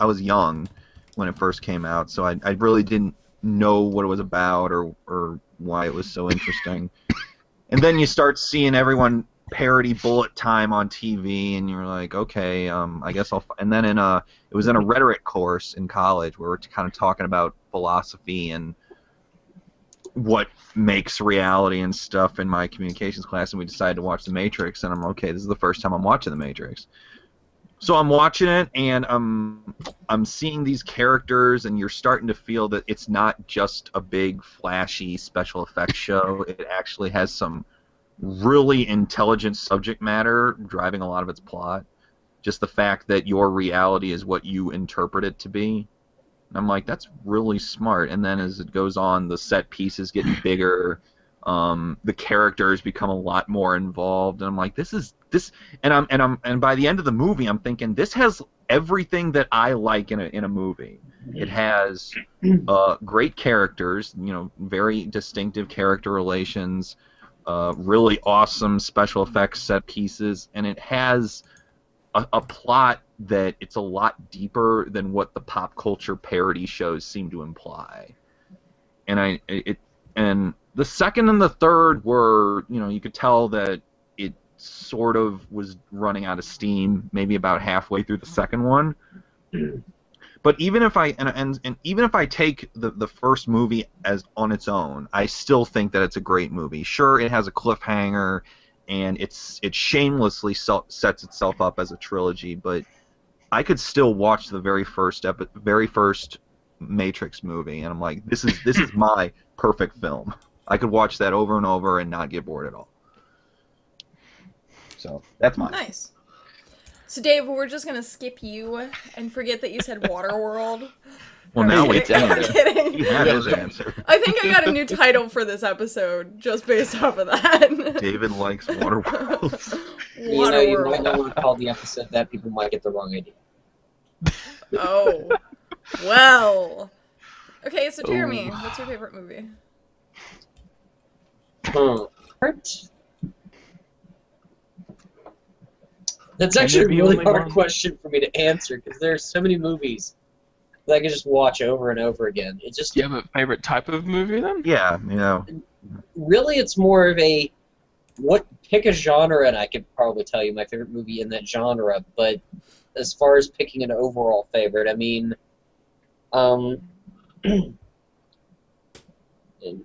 Speaker 2: was young when it first came out, so I really didn't know what it was about or why it was so interesting. And then you start seeing everyone parody Bullet Time on TV, and you're like, okay, I guess and then it was in a rhetoric course in college where we're kind of talking about philosophy and what makes reality and stuff in my communications class, and we decided to watch The Matrix, and I'm okay, this is the first time I'm watching The Matrix. So I'm watching it, and I'm seeing these characters, and you're starting to feel that it's not just a big, flashy special effects show. It actually has some really intelligent subject matter driving a lot of its plot. Just the fact that your reality is what you interpret it to be. And I'm like, that's really smart. And then as it goes on, the set pieces get bigger. The characters become a lot more involved. And I'm like, this. And by the end of the movie, I'm thinking this has everything that I like in a movie. It has great characters, very distinctive character relations, really awesome special effects set pieces, and it has a plot that it's a lot deeper than what the pop culture parody shows seem to imply. And and the second and the third were, you could tell that it sort of was running out of steam, maybe about halfway through the second one. But even if I even if I take the first movie as on its own, I still think that it's a great movie. Sure, it has a cliffhanger, and it shamelessly sets itself up as a trilogy, but I could still watch the very first Matrix movie, and I'm like, this is my perfect film. I could watch that over and over and not get bored at all. So that's mine.
Speaker 1: Nice. So Dave, we're just gonna skip you and forget that you said Waterworld.
Speaker 2: Well,
Speaker 1: I'm
Speaker 2: now
Speaker 1: kidding.
Speaker 2: it's
Speaker 1: I'm kidding.
Speaker 2: He had his answer.
Speaker 1: I think I got a new title for this episode just based off of that.
Speaker 2: David likes Waterworld.
Speaker 4: You might
Speaker 1: Waterworld.
Speaker 4: not want to call the episode that. People might get the wrong idea.
Speaker 1: Oh. Well. Okay, so Jeremy, what's your favorite movie?
Speaker 4: Art? That's actually a really hard question for me to answer because there are so many movies that I can just watch over and over again. It just
Speaker 3: Do you have a favorite type of movie then?
Speaker 2: Yeah, you know.
Speaker 4: really it's more of a pick a genre and I could probably tell you my favorite movie in that genre. But as far as picking an overall favorite, I mean, and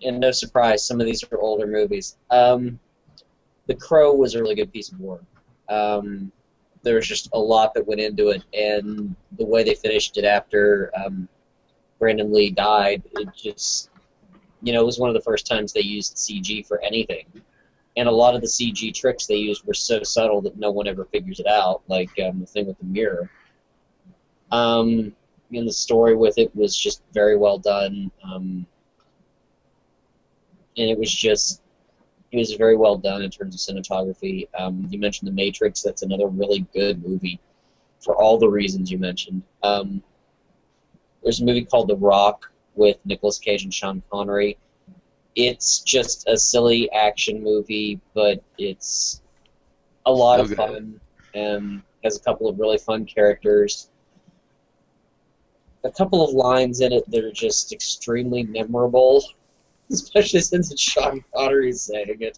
Speaker 4: no surprise, some of these are older movies. The Crow was a really good piece of work. There was just a lot that went into it, and the way they finished it after Brandon Lee died, it just, it was one of the first times they used CG for anything. And a lot of the CG tricks they used were so subtle that no one ever figures it out, like the thing with the mirror. And the story with it was just very well done, and it was very well done in terms of cinematography. You mentioned The Matrix. That's another really good movie for all the reasons you mentioned. There's a movie called The Rock with Nicolas Cage and Sean Connery. It's just a silly action movie, but it's a lot of fun and has a couple of really fun characters. A couple of lines in it that are just extremely memorable. Especially since it's Sean Connery saying it.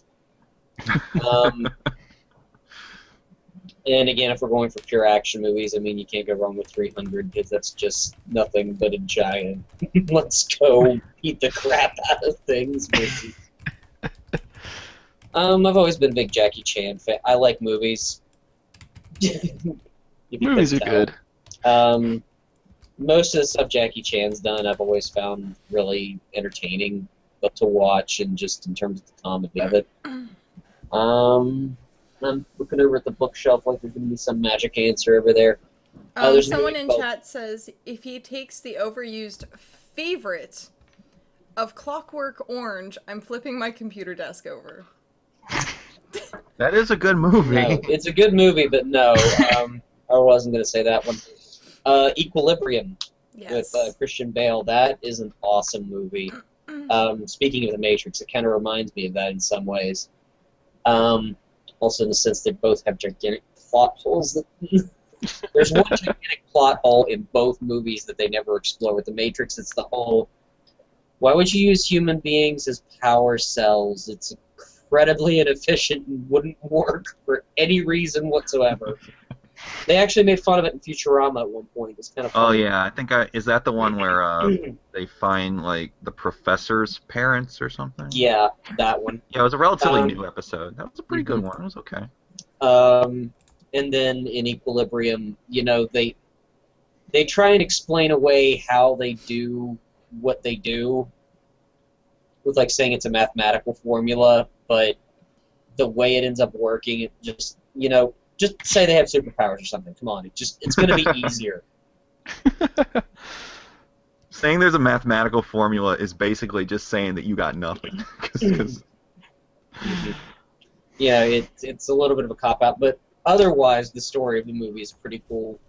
Speaker 4: And again, if we're going for pure action movies, I mean, you can't go wrong with 300 because that's just nothing but a giant let's go beat the crap out of things movie. I've always been a big Jackie Chan fan. I like movies.
Speaker 3: Movies are good.
Speaker 4: Most of the stuff Jackie Chan's done, I've always found really entertaining to watch, and just in terms of the comedy of it. I'm looking over at the bookshelf like there's going to be some magic answer over there.
Speaker 1: Someone in chat says, if he takes the overused favorite of Clockwork Orange, I'm flipping my computer desk over.
Speaker 2: That is a good movie.
Speaker 4: No, it's a good movie, but no, I wasn't going to say that one. Equilibrium with Christian Bale. That is an awesome movie. Speaking of The Matrix, it kind of reminds me of that in some ways. Also in the sense they both have gigantic plot holes. There's one gigantic plot hole in both movies that they never explore. With The Matrix, it's the whole, why would you use human beings as power cells? It's incredibly inefficient and wouldn't work for any reason whatsoever. They actually made fun of it in Futurama at one point. It's kind of funny.
Speaker 2: Oh yeah, I think is that the one where they find like the professor's parents or something?
Speaker 4: Yeah, that one.
Speaker 2: Yeah, it was a relatively new episode. That was a pretty good one. It was okay.
Speaker 4: And then in Equilibrium, they try and explain away how they do what they do with like saying it's a mathematical formula, but the way it ends up working, it just just say they have superpowers or something. Come on, it's going to be easier.
Speaker 2: Saying there's a mathematical formula is basically just saying that you got nothing.
Speaker 4: Yeah, it's a little bit of a cop-out, but otherwise the story of the movie is pretty cool.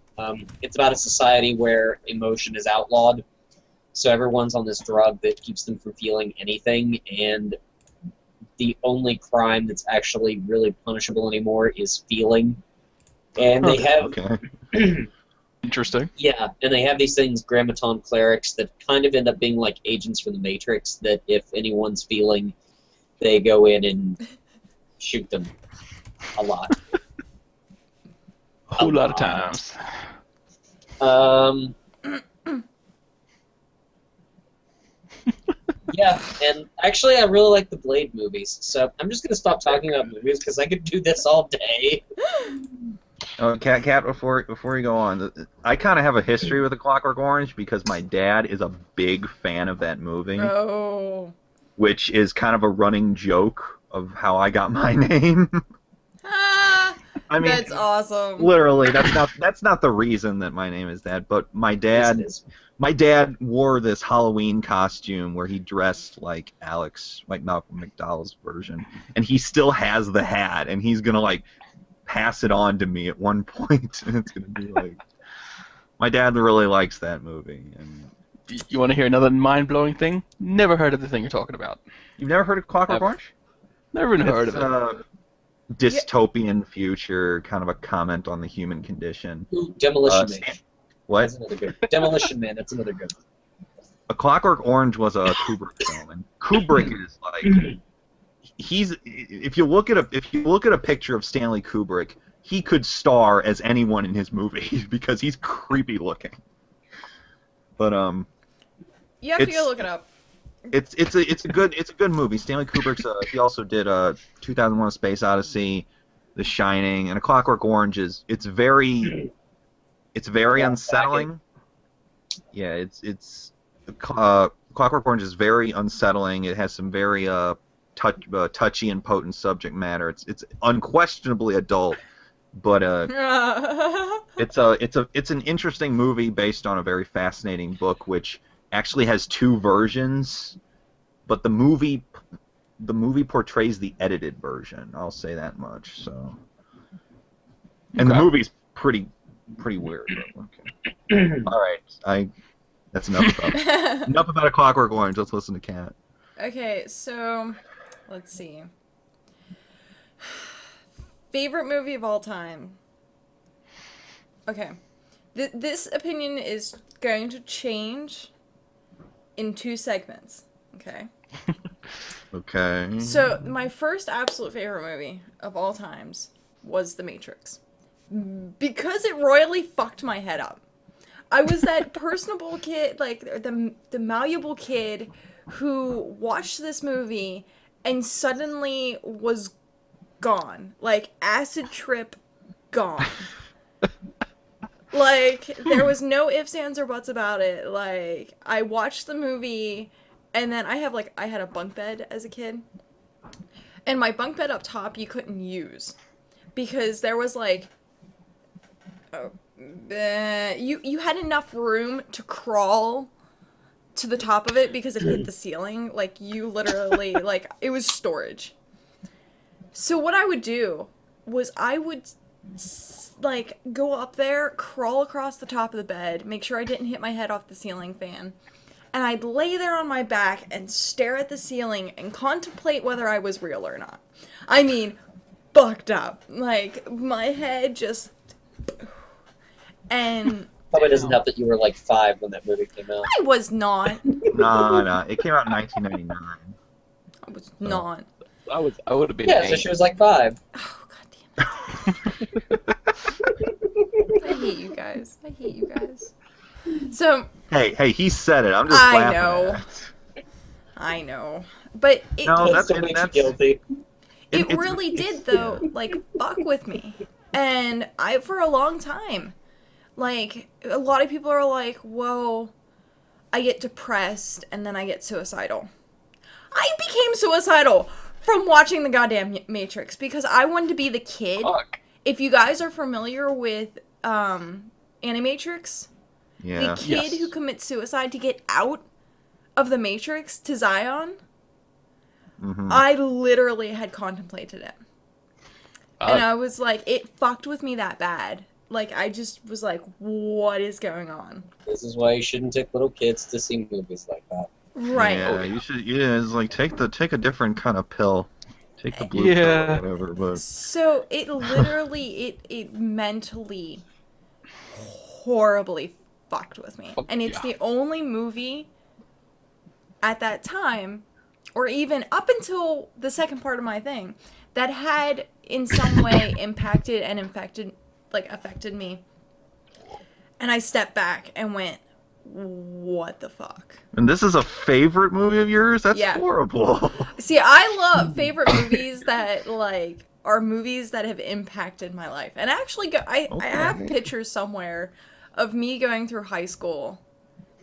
Speaker 4: It's about a society where emotion is outlawed, so everyone's on this drug that keeps them from feeling anything, and the only crime that's actually really punishable anymore is feeling. And they have...
Speaker 2: Okay.
Speaker 3: Interesting.
Speaker 4: Yeah, and they have these things, grammaton clerics, that kind of end up being like agents from the Matrix, that if anyone's feeling, they go in and shoot them a lot.
Speaker 3: A whole lot of times.
Speaker 4: Yeah, and actually I really like the Blade movies, so I'm just going to stop talking about movies because I could do this all day.
Speaker 2: Oh, Kat, before you go on, I kind of have a history with The Clockwork Orange because my dad is a big fan of that movie.
Speaker 1: Oh.
Speaker 2: Which is kind of a running joke of how I got my name. I mean,
Speaker 1: that's awesome.
Speaker 2: Literally, that's not the reason that my name is that, but my dad wore this Halloween costume where he dressed like Alex, like Malcolm McDowell's version, and he still has the hat, and he's gonna like pass it on to me at one point, and it's gonna be like, My dad really likes that movie. And
Speaker 3: You want to hear another mind-blowing thing? Never heard of the thing you're talking about.
Speaker 2: you've never heard of Clockwork
Speaker 4: Never.
Speaker 2: Orange?
Speaker 3: Never even heard
Speaker 2: It's
Speaker 3: of it.
Speaker 2: a dystopian future, kind of a comment on the human condition.
Speaker 4: Ooh, Demolition
Speaker 2: Stan-
Speaker 4: Man.
Speaker 2: What?
Speaker 4: That's another good. Demolition Man. That's another good one.
Speaker 2: A Clockwork Orange was a Kubrick film, and Kubrick is like if you look at a picture of Stanley Kubrick, he could star as anyone in his movie because he's creepy looking. But
Speaker 1: You have to
Speaker 2: It's-
Speaker 1: go look it up.
Speaker 2: it's a good movie. Stanley Kubrick's he also did 2001: A Space Odyssey, The Shining, and A Clockwork Orange it's very unsettling. Yeah, it's Clockwork Orange is very unsettling. It has some very touchy and potent subject matter. It's unquestionably adult, but it's an interesting movie based on a very fascinating book, which actually has two versions, but the movie portrays the edited version. I'll say that much. So, and the
Speaker 3: Okay.
Speaker 2: movie's pretty weird. But okay. All right, that's enough about A Clockwork Orange. Let's listen to Kat.
Speaker 1: Okay, so let's see. Favorite movie of all time. Okay. This opinion is going to change in 2 segments. Okay.
Speaker 2: Okay.
Speaker 1: So, my first absolute favorite movie of all times was The Matrix. Because it royally fucked my head up. I was that personable kid, like the malleable kid who watched this movie and suddenly was gone. Like, acid trip gone. Like, there was no ifs, ands, or buts about it. Like, I watched the movie, and then I had a bunk bed as a kid. And my bunk bed up top you couldn't use. Because there was, like... you had enough room to crawl to the top of it because it hit the ceiling. Like, you literally, like, it was storage. So what I would do was I would, like, go up there, crawl across the top of the bed, make sure I didn't hit my head off the ceiling fan, and I'd lay there on my back and stare at the ceiling and contemplate whether I was real or not. I mean, fucked up. Like, my head just... And...
Speaker 4: Probably doesn't help that you were like 5 when that movie came out.
Speaker 1: I was not.
Speaker 2: No. It came out in 1999.
Speaker 1: I was not.
Speaker 3: I would have been.
Speaker 4: Yeah, so
Speaker 3: 8.
Speaker 4: she was like 5.
Speaker 1: Oh, god damn it. I hate you guys. So,
Speaker 2: Hey, he said it. I'm just
Speaker 1: I
Speaker 2: laughing
Speaker 1: know.
Speaker 2: at it.
Speaker 1: I know. But it,
Speaker 2: No,
Speaker 4: That still makes you guilty.
Speaker 1: it
Speaker 2: it's-
Speaker 1: really
Speaker 2: it's-
Speaker 1: did, though, like, fuck with me. And for a long time, like, a lot of people are like, whoa, I get depressed and then I get suicidal. I became suicidal from watching the goddamn Matrix because I wanted to be the kid.
Speaker 3: Fuck.
Speaker 1: If you guys are familiar with Animatrix,
Speaker 2: Yeah.
Speaker 1: the kid
Speaker 3: Yes.
Speaker 1: who commits suicide to get out of the Matrix to Zion,
Speaker 2: Mhm.
Speaker 1: I literally had contemplated it. And I was like, it fucked with me that bad. Like, I just was like, what is going on?
Speaker 4: This is why you shouldn't take little kids to see movies like that.
Speaker 1: Right.
Speaker 2: Yeah, you should. Yeah, it's like take a different kind of pill. Take the blue
Speaker 3: Yeah.
Speaker 2: pill or whatever. But
Speaker 1: So it literally, it mentally horribly fucked with me.
Speaker 3: Fuck
Speaker 1: And it's
Speaker 3: yeah.
Speaker 1: the only movie at that time, or even up until the second part of my thing, that had in some way impacted and affected me. And I stepped back and went, what the fuck?
Speaker 2: and this is a favorite movie of yours? That's
Speaker 1: Yeah.
Speaker 2: horrible.
Speaker 1: See, I love favorite movies that, like, are movies that have impacted my life. And actually, I have pictures somewhere of me going through high school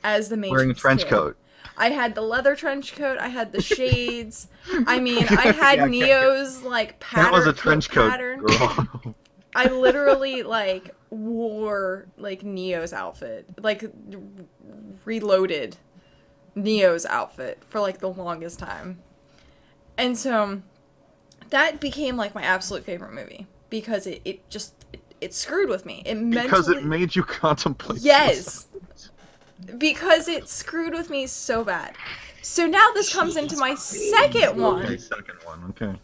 Speaker 1: as the Matrix
Speaker 2: Wearing a trench
Speaker 1: kid.
Speaker 2: coat.
Speaker 1: I had the leather trench coat. I had the shades. I mean, I had
Speaker 2: Yeah,
Speaker 1: Neo's, like, pattern.
Speaker 2: That was a trench coat,
Speaker 1: pattern.
Speaker 2: girl.
Speaker 1: I literally, like, wore, like, Neo's outfit. Like, reloaded Neo's outfit for, like, the longest time. And so, that became, like, my absolute favorite movie. Because it it screwed with me.
Speaker 2: Because it made you contemplate.
Speaker 1: Yes. Because it screwed with me so bad. So now this comes into my second one.
Speaker 2: Okay, second one, okay.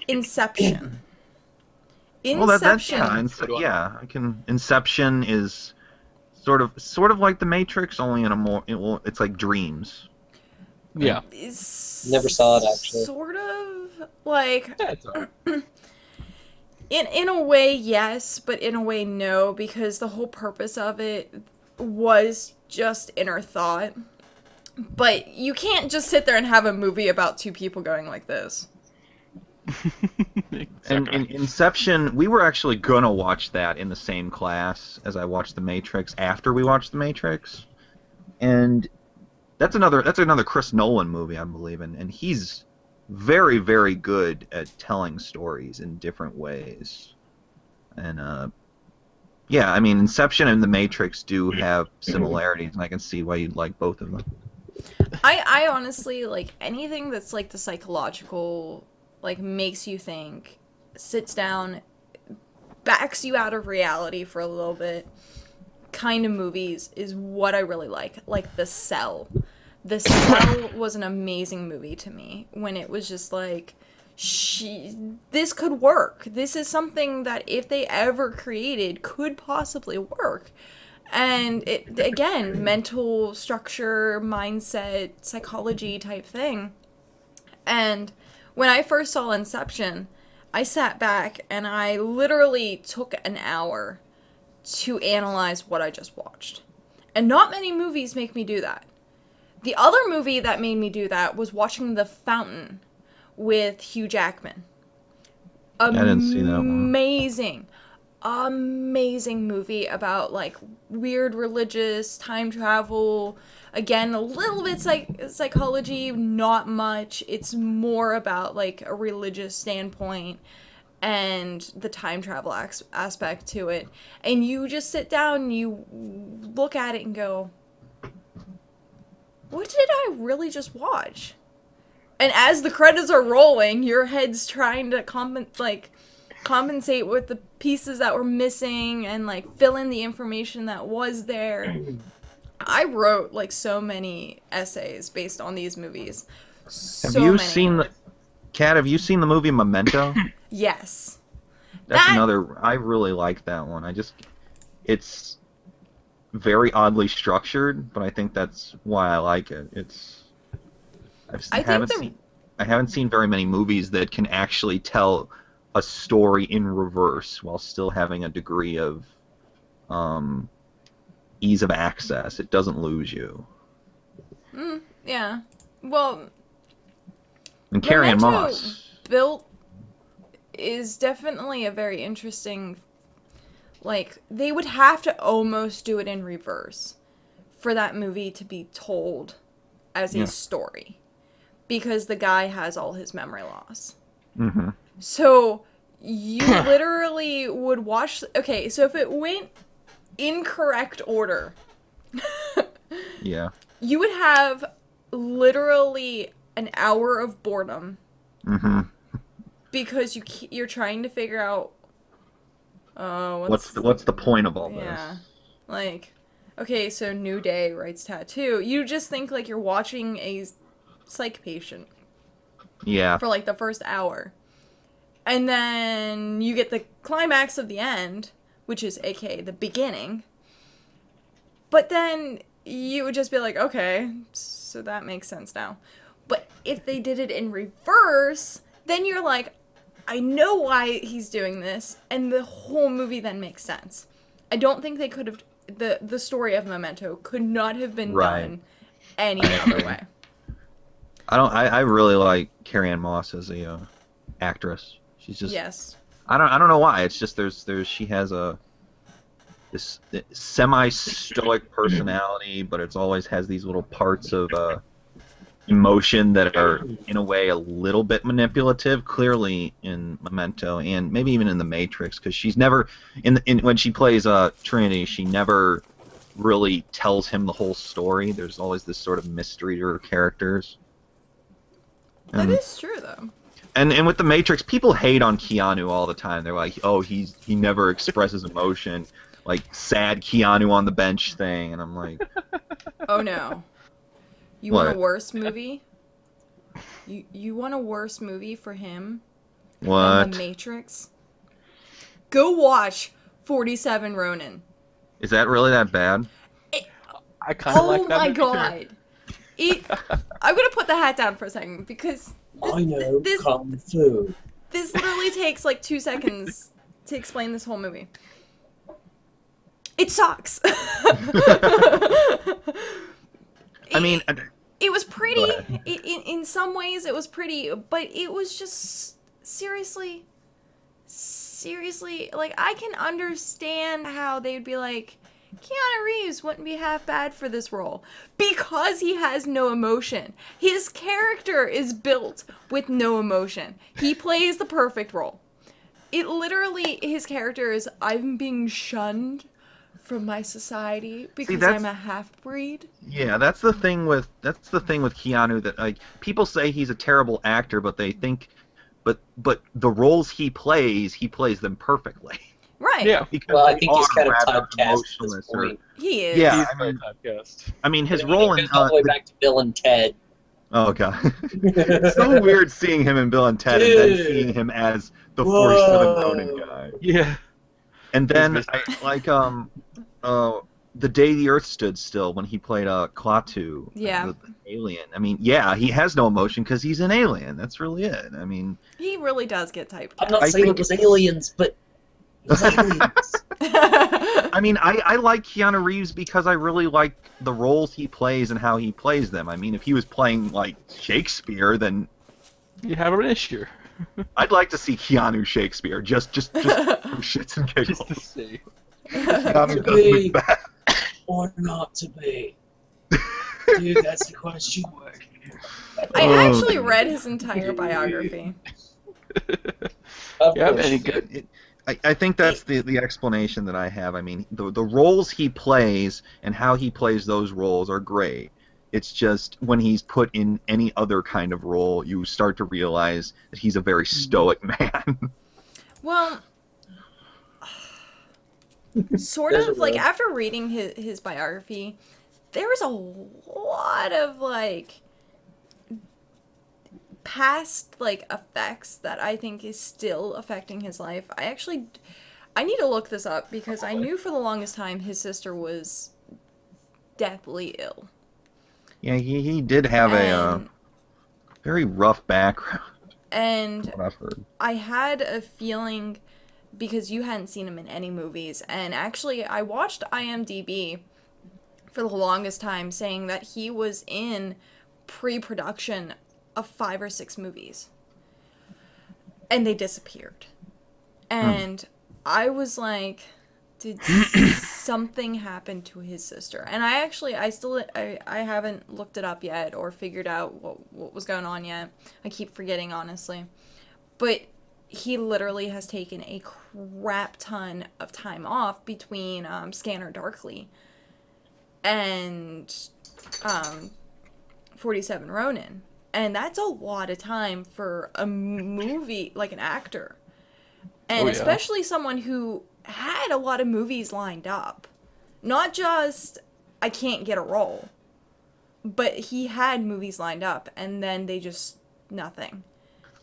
Speaker 1: Inception.
Speaker 2: Well, that's
Speaker 1: Inception.
Speaker 2: yeah. Inception is sort of like The Matrix, only in a more. It's like dreams.
Speaker 3: Yeah.
Speaker 4: Never saw it, actually.
Speaker 1: Sort of like.
Speaker 3: Yeah, it's alright.
Speaker 1: In a way, yes, but in a way, no, because the whole purpose of it was just inner thought. But you can't just sit there and have a movie about two people going like this.
Speaker 2: And in Inception, we were actually gonna watch that in the same class as I watched The Matrix after we watched The Matrix, and that's another Chris Nolan movie, I believe, and he's very, very good at telling stories in different ways. And yeah, I mean, Inception and The Matrix do have similarities, and I can see why you'd like both of them.
Speaker 1: I honestly like anything that's like the psychological, like makes you think, sits down, backs you out of reality for a little bit kind of movies is what I really like. Like The Cell. The Cell was an amazing movie to me when it was just like, this could work. This is something that if they ever created could possibly work. And it, again, mental structure, mindset, psychology type thing. And when I first saw Inception, I sat back and I literally took an hour to analyze what I just watched. And not many movies make me do that. The other movie that made me do that was watching The Fountain with Hugh Jackman.
Speaker 2: I didn't see that one.
Speaker 1: Amazing movie about like weird religious time travel. Again, a little bit psychology, not much. It's more about like a religious standpoint and the time travel aspect to it. And you just sit down and you look at it and go, what did I really just watch? And as the credits are rolling, your head's trying to compensate with the pieces that were missing and like fill in the information that was there. I wrote like so many essays based on these movies.
Speaker 2: Have you seen the movie Memento?
Speaker 1: Yes.
Speaker 2: That's another. I really like that one. It's very oddly structured, but I think that's why I like it. I haven't seen very many movies that can actually tell a story in reverse while still having a degree of ease of access. It doesn't lose you.
Speaker 1: Yeah. Well,
Speaker 2: and Carrie-Anne Moss
Speaker 1: built is definitely a very interesting. Like, they would have to almost do it in reverse for that movie to be told as a story, because the guy has all his memory loss.
Speaker 2: Mm-hmm.
Speaker 1: So you literally would watch. Okay, so if it went incorrect order,
Speaker 2: yeah,
Speaker 1: you would have literally an hour of boredom.
Speaker 2: Mm-hmm.
Speaker 1: Because you're trying to figure out.
Speaker 2: What's the point of all this?
Speaker 1: Yeah, like, okay, so New Day writes tattoo. You just think like you're watching a psych patient.
Speaker 2: Yeah.
Speaker 1: For like the first hour. And then you get the climax of the end, which is aka the beginning. But then you would just be like, okay, so that makes sense now. But if they did it in reverse, then you're like, I know why he's doing this, and the whole movie then makes sense. I don't think they could have, the story of Memento could not have been done any other way.
Speaker 2: I really like Carrie-Anne Moss as a actress. She's just I don't know why. It's just she has this semi-stoic personality, but it's always has these little parts of emotion that are in a way a little bit manipulative. Clearly in Memento and maybe even in The Matrix, because she's never when she plays Trinity, she never really tells him the whole story. There's always this sort of mystery to her characters.
Speaker 1: That is true, though.
Speaker 2: And with the Matrix, people hate on Keanu all the time. They're like, oh, he never expresses emotion, like sad Keanu on the bench thing, and I'm like,
Speaker 1: Oh no. You
Speaker 2: What?
Speaker 1: want a worse movie? You want a worse movie for him than
Speaker 2: what?
Speaker 1: The Matrix? Go watch 47 Ronin.
Speaker 2: Is that really that bad?
Speaker 3: I kind of
Speaker 1: Oh
Speaker 3: like that
Speaker 1: my
Speaker 3: movie,
Speaker 1: god. I'm gonna put the hat down for a second because
Speaker 4: I know
Speaker 1: this-
Speaker 4: Kung Fu.
Speaker 1: this literally takes like 2 seconds to explain this whole movie. It sucks.
Speaker 2: I mean,
Speaker 1: It was pretty.
Speaker 2: Go ahead.
Speaker 1: In some ways, it was pretty, but it was just seriously, like, I can understand how they'd be like, Keanu Reeves wouldn't be half bad for this role because he has no emotion. His character is built with no emotion. He plays the perfect role. It literally, his character is, I'm being shunned from my society because
Speaker 2: that's-
Speaker 1: I'm a half-breed.
Speaker 2: yeah, that's the thing with Keanu, that like people say he's a terrible actor, but they think, but the roles he plays them perfectly.
Speaker 1: Right.
Speaker 3: Yeah,
Speaker 2: Because
Speaker 4: Well, I
Speaker 2: they
Speaker 4: think he's
Speaker 2: are
Speaker 4: kind of
Speaker 2: rather
Speaker 4: typecast at
Speaker 2: emotionless
Speaker 4: this
Speaker 2: or-
Speaker 4: point.
Speaker 1: He is.
Speaker 2: Yeah,
Speaker 3: he's
Speaker 2: I
Speaker 3: very
Speaker 2: mean-
Speaker 3: typecast.
Speaker 2: I mean, his
Speaker 4: It
Speaker 2: role in
Speaker 4: goes all the way back to Bill and Ted.
Speaker 2: oh god, it's so weird seeing him in Bill and Ted, and then
Speaker 4: Dude.
Speaker 2: seeing him as the 47
Speaker 4: Whoa.
Speaker 2: Ronin guy.
Speaker 3: Yeah.
Speaker 2: And then
Speaker 3: He's
Speaker 2: I like The Day the Earth Stood Still, when he played Klaatu,
Speaker 1: Yeah.
Speaker 2: the alien. I mean, yeah, he has no emotion because he's an alien. That's really it. I mean,
Speaker 1: He really does get typecast.
Speaker 4: I'm not
Speaker 2: I
Speaker 4: saying
Speaker 2: think-
Speaker 4: it was aliens, but it was aliens.
Speaker 2: I mean, I like Keanu Reeves because I really like the roles he plays and how he plays them. I mean, if he was playing like Shakespeare, then
Speaker 3: You have an issue.
Speaker 2: I'd like to see Keanu Shakespeare just for shits and giggles.
Speaker 3: Just to see.
Speaker 2: Keanu
Speaker 4: To
Speaker 2: does
Speaker 4: be.
Speaker 2: Macbeth.
Speaker 4: Or not to be. Dude, that's the question.
Speaker 1: I
Speaker 2: Oh,
Speaker 1: actually
Speaker 2: dude.
Speaker 1: read his entire biography.
Speaker 4: Of
Speaker 3: Yeah,
Speaker 4: course.
Speaker 3: any good.
Speaker 2: I think that's the explanation that I have. I mean, the roles he plays and how he plays those roles are great. It's just when he's put in any other kind of role, you start to realize that he's a very stoic man.
Speaker 1: Well, sort
Speaker 4: There's
Speaker 1: of
Speaker 4: a
Speaker 1: like
Speaker 4: road.
Speaker 1: after reading his biography, there was a lot of like past like effects that I think is still affecting his life. I need to look this up because I knew for the longest time his sister was deathly ill.
Speaker 2: Yeah, he did have a
Speaker 1: And-
Speaker 2: very rough background.
Speaker 1: And
Speaker 2: What I've heard.
Speaker 1: I had a feeling because you hadn't seen him in any movies, and actually I watched IMDb for the longest time saying that he was in pre-production of 5 or 6 movies. And they disappeared. And I was like, did something happen to his sister? And I haven't looked it up yet or figured out what was going on yet. I keep forgetting, honestly. But he literally has taken a crap ton of time off between Scanner Darkly and 47 Ronin. And that's a lot of time for a movie, like an actor. And
Speaker 3: Oh, yeah.
Speaker 1: especially someone who had a lot of movies lined up. Not just, I can't get a role. But he had movies lined up, and then they just, nothing.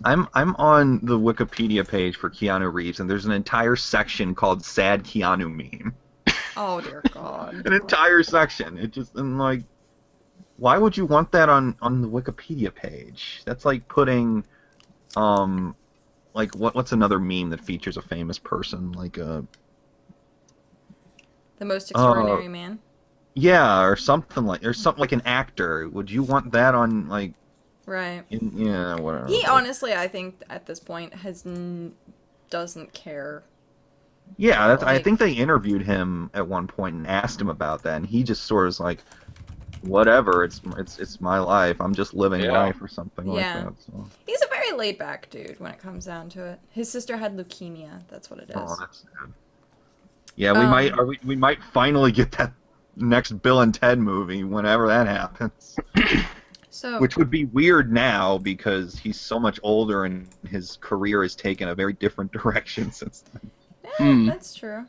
Speaker 2: I'm on the Wikipedia page for Keanu Reeves, and there's an entire section called "Sad Keanu Meme."
Speaker 1: Oh, dear God.
Speaker 2: An entire section. It just and like, why would you want that on the Wikipedia page? That's like putting, like what's another meme that features a famous person like
Speaker 1: The Most Extraordinary Man.
Speaker 2: yeah, or something like an actor. Would you want that on like
Speaker 1: Right.
Speaker 2: yeah, whatever.
Speaker 1: He honestly, I think, at this point, doesn't care.
Speaker 2: Yeah, I
Speaker 1: like-
Speaker 2: think they interviewed him at one point and asked him about that, and he just sort of was like, "Whatever, it's my life. I'm just living
Speaker 3: Yeah.
Speaker 2: life or something
Speaker 1: Yeah.
Speaker 2: like that." So.
Speaker 1: He's a very laid-back dude when it comes down to it. His sister had leukemia. That's what it is.
Speaker 2: Oh, that's sad. Yeah, we might finally get that next Bill and Ted movie whenever that happens.
Speaker 1: So,
Speaker 2: Which would be weird now because he's so much older and his career has taken a very different direction since then.
Speaker 1: that's true.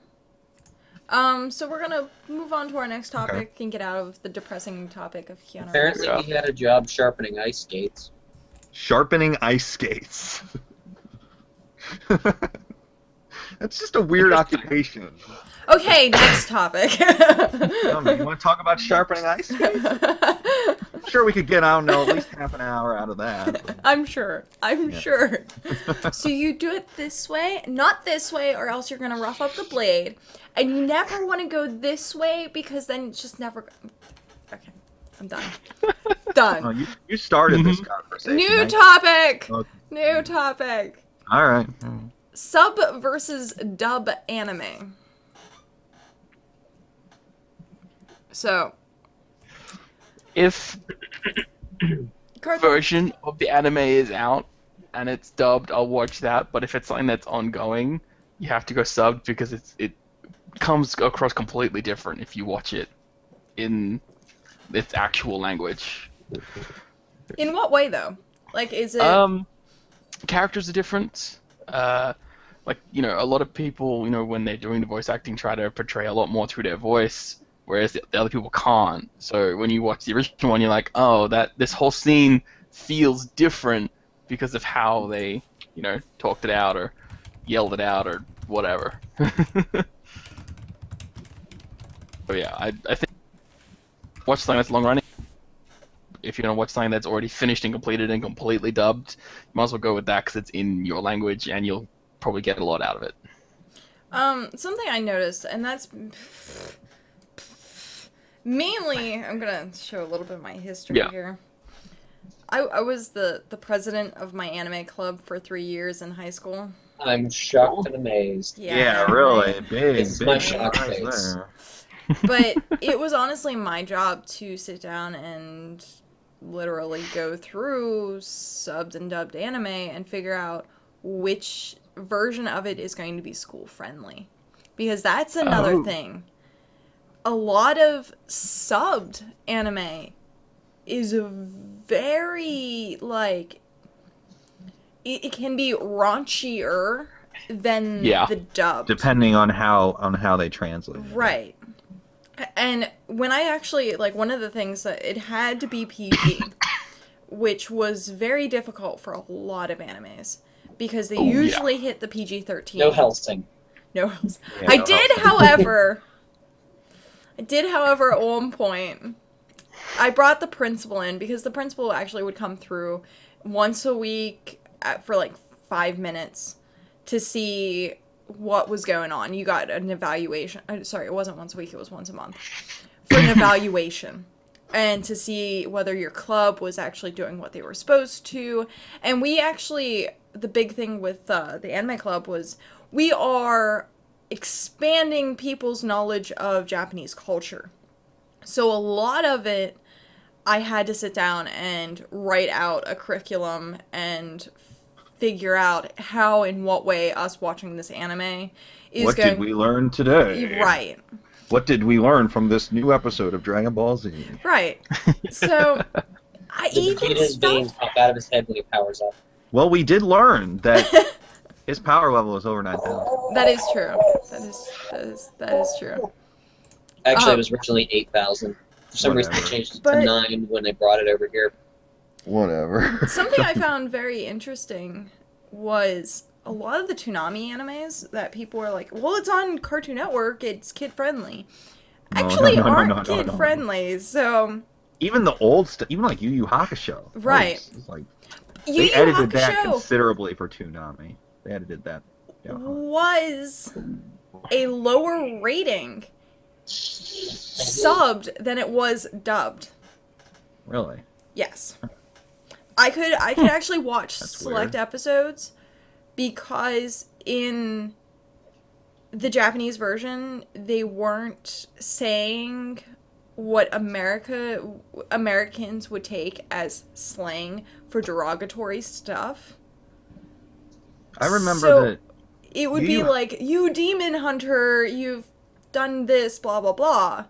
Speaker 1: So we're gonna move on to our next topic and get out of the depressing topic of Keanu Reeves.
Speaker 4: Apparently, he had a job sharpening ice skates.
Speaker 2: Sharpening ice skates. That's just a weird occupation.
Speaker 1: Okay, next topic.
Speaker 2: You want to talk about sharpening ice skates? I'm sure we could get, I don't know, at least half an hour out of that.
Speaker 1: I'm sure. Sure. So you do it this way, not this way, or else you're gonna rough up the blade. And you never want to go this way because then it's just never. Okay, I'm done. Done.
Speaker 2: Oh, you started this conversation.
Speaker 1: New topic.
Speaker 2: Okay.
Speaker 1: New topic.
Speaker 2: All right.
Speaker 1: Sub versus dub anime. So,
Speaker 3: If version of the anime is out and it's dubbed, I'll watch that. But if it's something that's ongoing, you have to go subbed because it comes across completely different if you watch it in its actual language.
Speaker 1: in what way though? Like, is it?
Speaker 3: Characters are different. Like, a lot of people, when they're doing the voice acting, try to portray a lot more through their voice, whereas the other people can't. So when you watch the original one, you're like, oh, this whole scene feels different because of how they, talked it out or yelled it out or whatever. But yeah, I think watch something that's long running. If you're gonna watch something that's already finished and completed and completely dubbed, you might as well go with that because it's in your language and you'll probably get a lot out of it.
Speaker 1: Something I noticed, and that's mainly, I'm gonna show a little bit of my history here. I was the president of my anime club for 3 years in high school.
Speaker 4: I'm shocked and amazed.
Speaker 2: Yeah, really. Big,
Speaker 4: It's
Speaker 2: big
Speaker 4: my shock
Speaker 2: surprise
Speaker 4: face.
Speaker 2: there.
Speaker 1: But it was honestly my job to sit down and literally go through subbed and dubbed anime and figure out which version of it is going to be school friendly. Because that's another thing. A lot of subbed anime is very, like, it can be raunchier than the dubbed.
Speaker 2: Depending on how they translate it.
Speaker 1: Right. And when I actually, like, one of the things that it had to be PG, which was very difficult for a lot of animes, because they usually hit the PG-13.
Speaker 4: No Helsing.
Speaker 1: No Helsing.
Speaker 2: Yeah,
Speaker 1: I
Speaker 2: no
Speaker 1: did, however, at one point, I brought the principal in, because the principal actually would come through once a week for, like, 5 minutes to see what was going on. You got an evaluation. Sorry, it wasn't once a week, it was once a month. For an evaluation. And to see whether your club was actually doing what they were supposed to. And we actually, the big thing with the anime club was we are expanding people's knowledge of Japanese culture. So a lot of it, I had to sit down and write out a curriculum and figure out how, in what way, us watching this anime is
Speaker 2: What did we learn today?
Speaker 1: Right.
Speaker 2: What did we learn from this new episode of Dragon Ball Z?
Speaker 1: Right. So, I even
Speaker 4: His veins pop out of his head when he powers up.
Speaker 2: Well, we did learn that his power level is over 9,000.
Speaker 1: That is true. That is true.
Speaker 4: Actually, it was originally 8,000. For some reason, they
Speaker 2: Whatever.
Speaker 4: changed it
Speaker 1: But-
Speaker 4: to 9 when they brought it over here.
Speaker 2: Whatever.
Speaker 1: Something I found very interesting was a lot of the Toonami animes that people were like, well, it's on Cartoon Network, it's kid-friendly. Actually aren't kid-friendly, so...
Speaker 2: Even the old stuff, even like Yu Yu Hakusho.
Speaker 1: Right.
Speaker 2: It's like,
Speaker 1: Yu
Speaker 2: they
Speaker 1: Yu
Speaker 2: edited that
Speaker 1: Hakusho
Speaker 2: considerably for Toonami. They edited that.
Speaker 1: was a lower rating subbed than it was dubbed.
Speaker 2: Really?
Speaker 1: Yes. I could actually watch
Speaker 2: That's
Speaker 1: select
Speaker 2: weird.
Speaker 1: episodes because in the Japanese version they weren't saying what Americans would take as slang for derogatory stuff.
Speaker 2: I remember
Speaker 1: So,
Speaker 2: that.
Speaker 1: It would
Speaker 2: Yu
Speaker 1: be
Speaker 2: Yu-
Speaker 1: like, you demon hunter, you've done this, blah blah blah.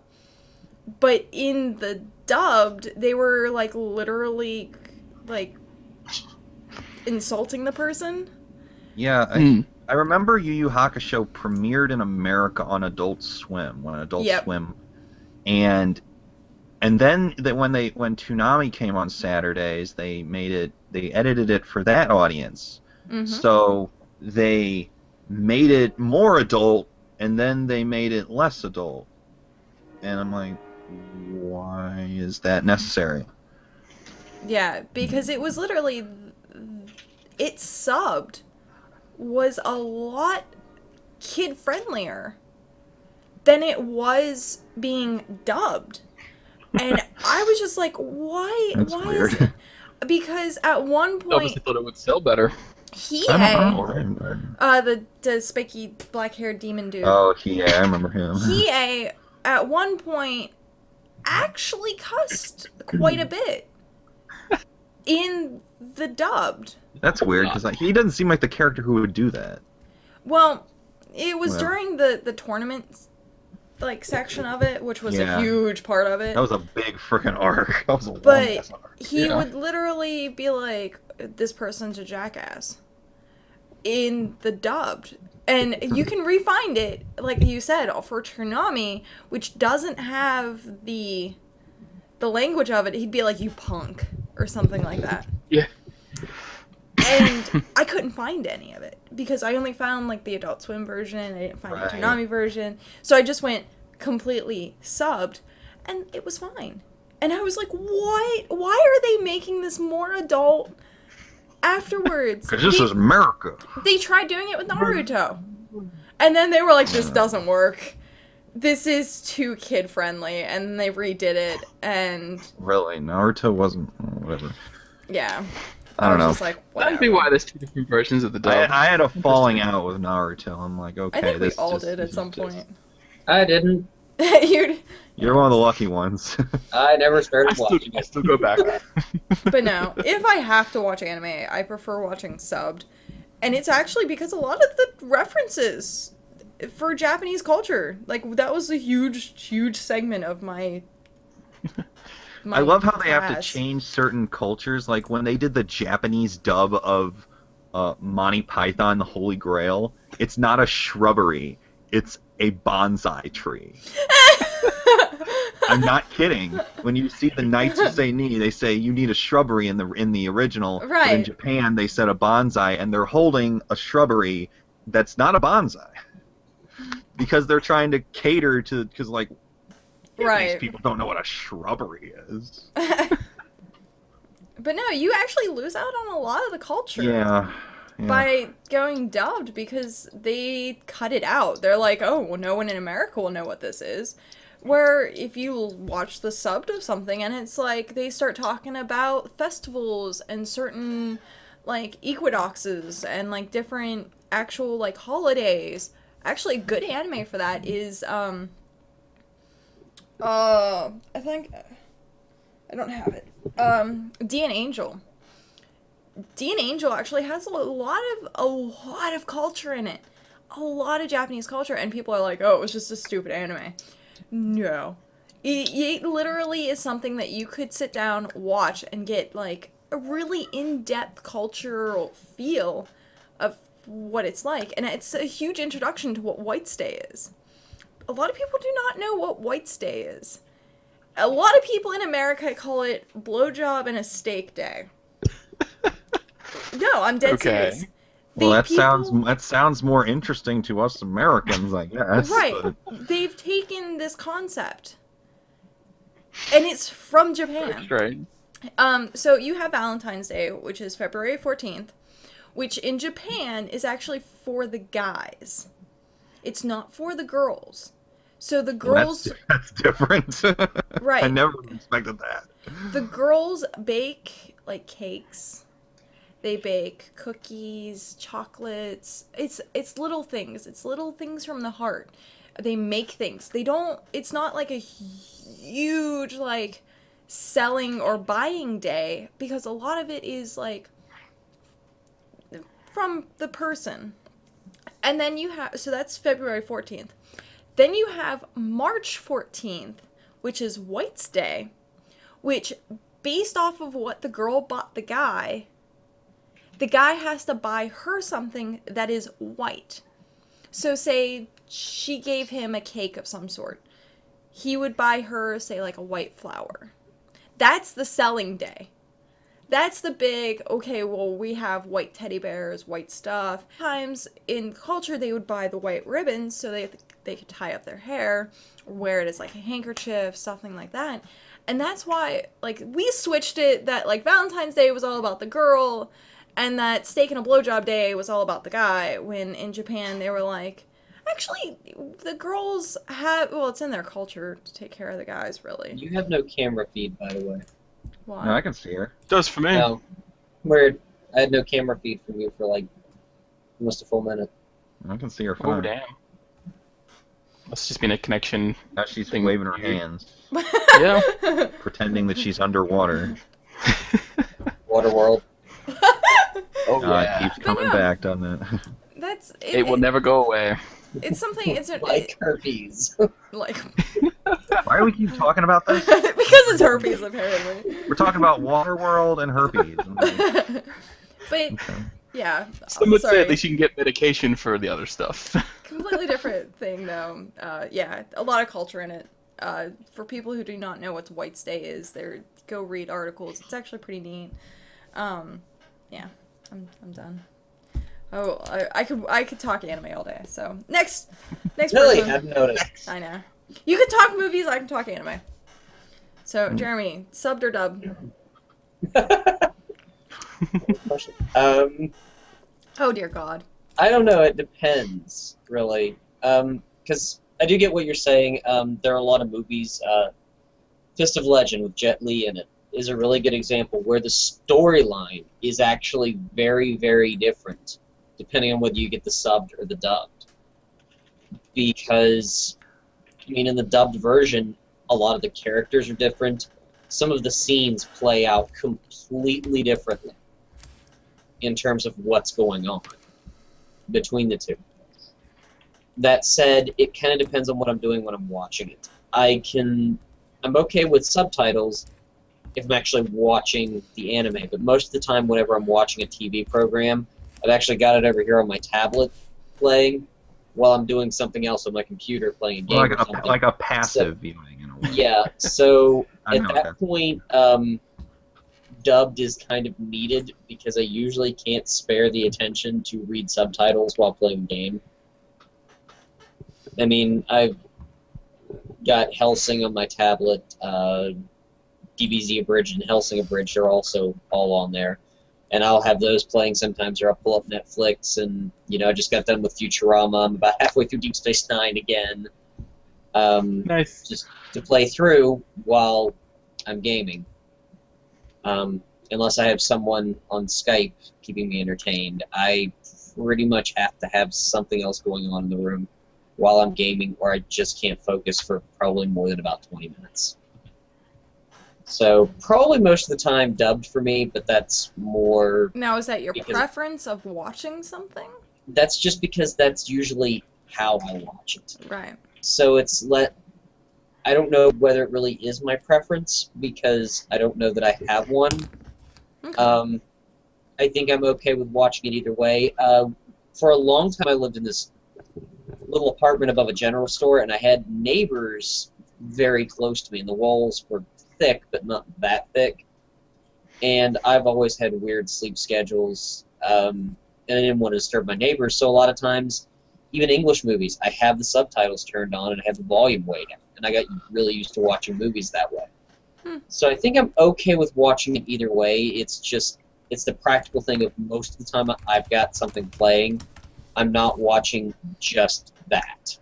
Speaker 1: But in the dubbed, they were, like, literally, like, insulting the person.
Speaker 2: Yeah, I remember Yu Yu Hakusho premiered in America on Adult Swim, when Adult Swim, and then when Toonami came on Saturdays, they edited it for that audience. So they made it more adult, and then they made it less adult. And I'm like, why is that necessary?
Speaker 1: Yeah, because it was literally, it subbed was a lot kid-friendlier than it was being dubbed. And I was just like, why?
Speaker 2: That's
Speaker 1: why
Speaker 2: weird.
Speaker 1: is it? Because at one point,
Speaker 3: Obviously thought it would sell better.
Speaker 1: the spiky black-haired demon dude.
Speaker 2: Oh, I remember him.
Speaker 1: At one point, actually cussed quite a bit in the dubbed.
Speaker 2: That's weird, because he doesn't seem like the character who would do that.
Speaker 1: Well, it was during the tournament, like, section of it, which was a huge part of it.
Speaker 2: That was a big freaking arc. That was a
Speaker 1: But he would literally be like, this person's a jackass in the dubbed. And you can re-find it, like you said, for Toonami, which doesn't have the language of it. He'd be like, you punk, or something like that.
Speaker 3: Yeah.
Speaker 1: And I couldn't find any of it, because I only found, like, the Adult Swim version, I didn't find the Toonami version. So I just went completely subbed, and it was fine. And I was like, why are they making this more adult afterwards?
Speaker 2: Because this is America.
Speaker 1: They tried doing it with Naruto. And then they were like, this doesn't work. This is too kid-friendly. And then they redid it, and...
Speaker 2: Really? Naruto wasn't... whatever.
Speaker 1: Yeah.
Speaker 2: I don't know.
Speaker 1: Was like,
Speaker 3: That'd be why there's two different versions of the dub.
Speaker 2: I had a falling out with Naruto. I'm like, okay,
Speaker 1: I think we
Speaker 2: this
Speaker 1: all
Speaker 2: just,
Speaker 1: did at
Speaker 2: this
Speaker 1: some
Speaker 2: is just-
Speaker 1: point.
Speaker 4: I didn't.
Speaker 2: You're one of the lucky ones.
Speaker 4: I never started watching
Speaker 3: I
Speaker 4: it.
Speaker 3: still go back.
Speaker 1: But no, if I have to watch anime, I prefer watching subbed. And it's actually because a lot of the references for Japanese culture, like, that was a huge segment of my
Speaker 2: I love how they have to
Speaker 1: class.
Speaker 2: change certain cultures. Like when they did the Japanese dub of Monty Python, the Holy Grail, it's not a shrubbery, it's a bonsai tree. I'm not kidding. When you see the Knights Who Say Ni, they say you need a shrubbery in the original. But in
Speaker 1: Right.
Speaker 2: Japan, they said a bonsai, and they're holding a shrubbery that's not a bonsai. Because they're trying to cater to, because like, these
Speaker 1: Right.
Speaker 2: people don't know what a shrubbery is.
Speaker 1: But no, you actually lose out on a lot of the culture.
Speaker 2: Yeah.
Speaker 1: By going dubbed, because they cut it out. They're like, oh, well, no one in America will know what this is. Where if you watch the subbed of something and it's like they start talking about festivals and certain, like, equinoxes and, like, different actual, like, holidays. Actually, a good anime for that is, I think, I don't have it. D and Angel. D and Angel actually has a lot of culture in it. A lot of Japanese culture, and people are like, oh, it was just a stupid anime. No. It literally is something that you could sit down, watch, and get, like, a really in-depth cultural feel of what it's like. And it's a huge introduction to what White's Day is. A lot of people do not know what White's Day is. A lot of people in America call it blowjob and a steak day. No, I'm dead serious.
Speaker 2: Well, that sounds more interesting to us Americans, I guess.
Speaker 1: Right.
Speaker 2: But...
Speaker 1: They've taken this concept, and it's from Japan.
Speaker 3: Right.
Speaker 1: So you have Valentine's Day, which is February 14th, which in Japan is actually for the guys. It's not for the girls. So the girls...
Speaker 2: Well, that's different.
Speaker 1: Right.
Speaker 2: I never expected that.
Speaker 1: The girls bake, like, cakes. They bake cookies, chocolates. It's little things. It's little things from the heart. They make things. They don't... It's not like a huge, like, selling or buying day, because a lot of it is, like, from the person. And then you have... So that's February 14th. Then you have March 14th, which is White's Day, which, based off of what the girl bought the guy has to buy her something that is white. So say she gave him a cake of some sort. He would buy her, say, like a white flower. That's the selling day. That's the big, okay, well, we have white teddy bears, white stuff. Sometimes in culture, they would buy the white ribbons so they could tie up their hair, or wear it as like a handkerchief, something like that. And that's why, like, we switched it that, like, Valentine's Day was all about the girl, and that steak and a blowjob day was all about the guy, when in Japan they were like, actually, the girls have, well, it's in their culture to take care of the guys, really.
Speaker 4: You have no camera feed, by the way.
Speaker 1: Why?
Speaker 2: No, I can see her.
Speaker 3: Does for me.
Speaker 4: No. Weird. I had no camera feed from you for like almost a full minute.
Speaker 2: I can see her
Speaker 3: Oh,
Speaker 2: fine.
Speaker 3: damn. Must just been a connection.
Speaker 2: Now she's
Speaker 3: thing
Speaker 2: waving her
Speaker 3: with you.
Speaker 2: hands,
Speaker 3: Yeah.
Speaker 2: pretending that she's underwater.
Speaker 4: Waterworld.
Speaker 3: Oh,
Speaker 2: It
Speaker 3: yeah.
Speaker 2: keeps coming back, doesn't it?
Speaker 1: That's
Speaker 3: It will never go away.
Speaker 1: It's something. It's
Speaker 4: Like herpes.
Speaker 1: like
Speaker 2: Why do we keep talking about this?
Speaker 1: because it's herpes, apparently.
Speaker 2: We're talking about Waterworld and herpes.
Speaker 1: But
Speaker 2: Okay.
Speaker 1: yeah,
Speaker 3: Some
Speaker 1: I'm
Speaker 3: would say
Speaker 1: sorry.
Speaker 3: at least you can get medication for the other stuff.
Speaker 1: Completely different thing, though. Yeah, a lot of culture in it. For people who do not know what White Stay is, go read articles. It's actually pretty neat. Yeah, I'm done. Oh, I could talk anime all day. So next
Speaker 4: Really?
Speaker 1: person.
Speaker 4: I've noticed.
Speaker 1: I know. You can talk movies. I can talk anime. So Jeremy, subbed or dubbed? Oh dear God.
Speaker 4: I don't know. It depends, really. Because I do get what you're saying. There are a lot of movies. Fist of Legend with Jet Li in it is a really good example where the storyline is actually very, very different, depending on whether you get the subbed or the dubbed. Because, I mean, in the dubbed version, a lot of the characters are different. Some of the scenes play out completely differently in terms of what's going on between the two. That said, it kind of depends on what I'm doing when I'm watching it. I'm okay with subtitles if I'm actually watching the anime, but most of the time whenever I'm watching a TV program, I've actually got it over here on my tablet playing while I'm doing something else on my computer playing a game or something.
Speaker 2: Like a passive viewing in a way.
Speaker 4: Yeah, so
Speaker 2: I
Speaker 4: at
Speaker 2: know
Speaker 4: that
Speaker 2: that.
Speaker 4: point, dubbed is kind of needed because I usually can't spare the attention to read subtitles while playing a game. I mean, I've got Hellsing on my tablet, DBZ Abridged and Hellsing Abridged are also all on there. And I'll have those playing sometimes, or I'll pull up Netflix, and, you know, I just got done with Futurama. I'm about halfway through Deep Space Nine again.
Speaker 3: Nice.
Speaker 4: Just to play through while I'm gaming. Unless I have someone on Skype keeping me entertained, I pretty much have to have something else going on in the room while I'm gaming, or I just can't focus for probably more than about 20 minutes. So probably most of the time dubbed for me, but that's more...
Speaker 1: Now, is that your
Speaker 4: Because-
Speaker 1: preference of watching something?
Speaker 4: That's just because that's usually how I watch it.
Speaker 1: Right.
Speaker 4: So I don't know whether it really is my preference, because I don't know that I have one.
Speaker 1: Okay.
Speaker 4: I think I'm okay with watching it either way. For a long time, I lived in this little apartment above a general store, and I had neighbors very close to me, and the walls were thick, but not that thick. And I've always had weird sleep schedules, and I didn't want to disturb my neighbors, so a lot of times, even English movies, I have the subtitles turned on and I have the volume way down, and I got really used to watching movies that way. So I think I'm okay with watching it either way. It's the practical thing of most of the time I've got something playing, I'm not watching just that,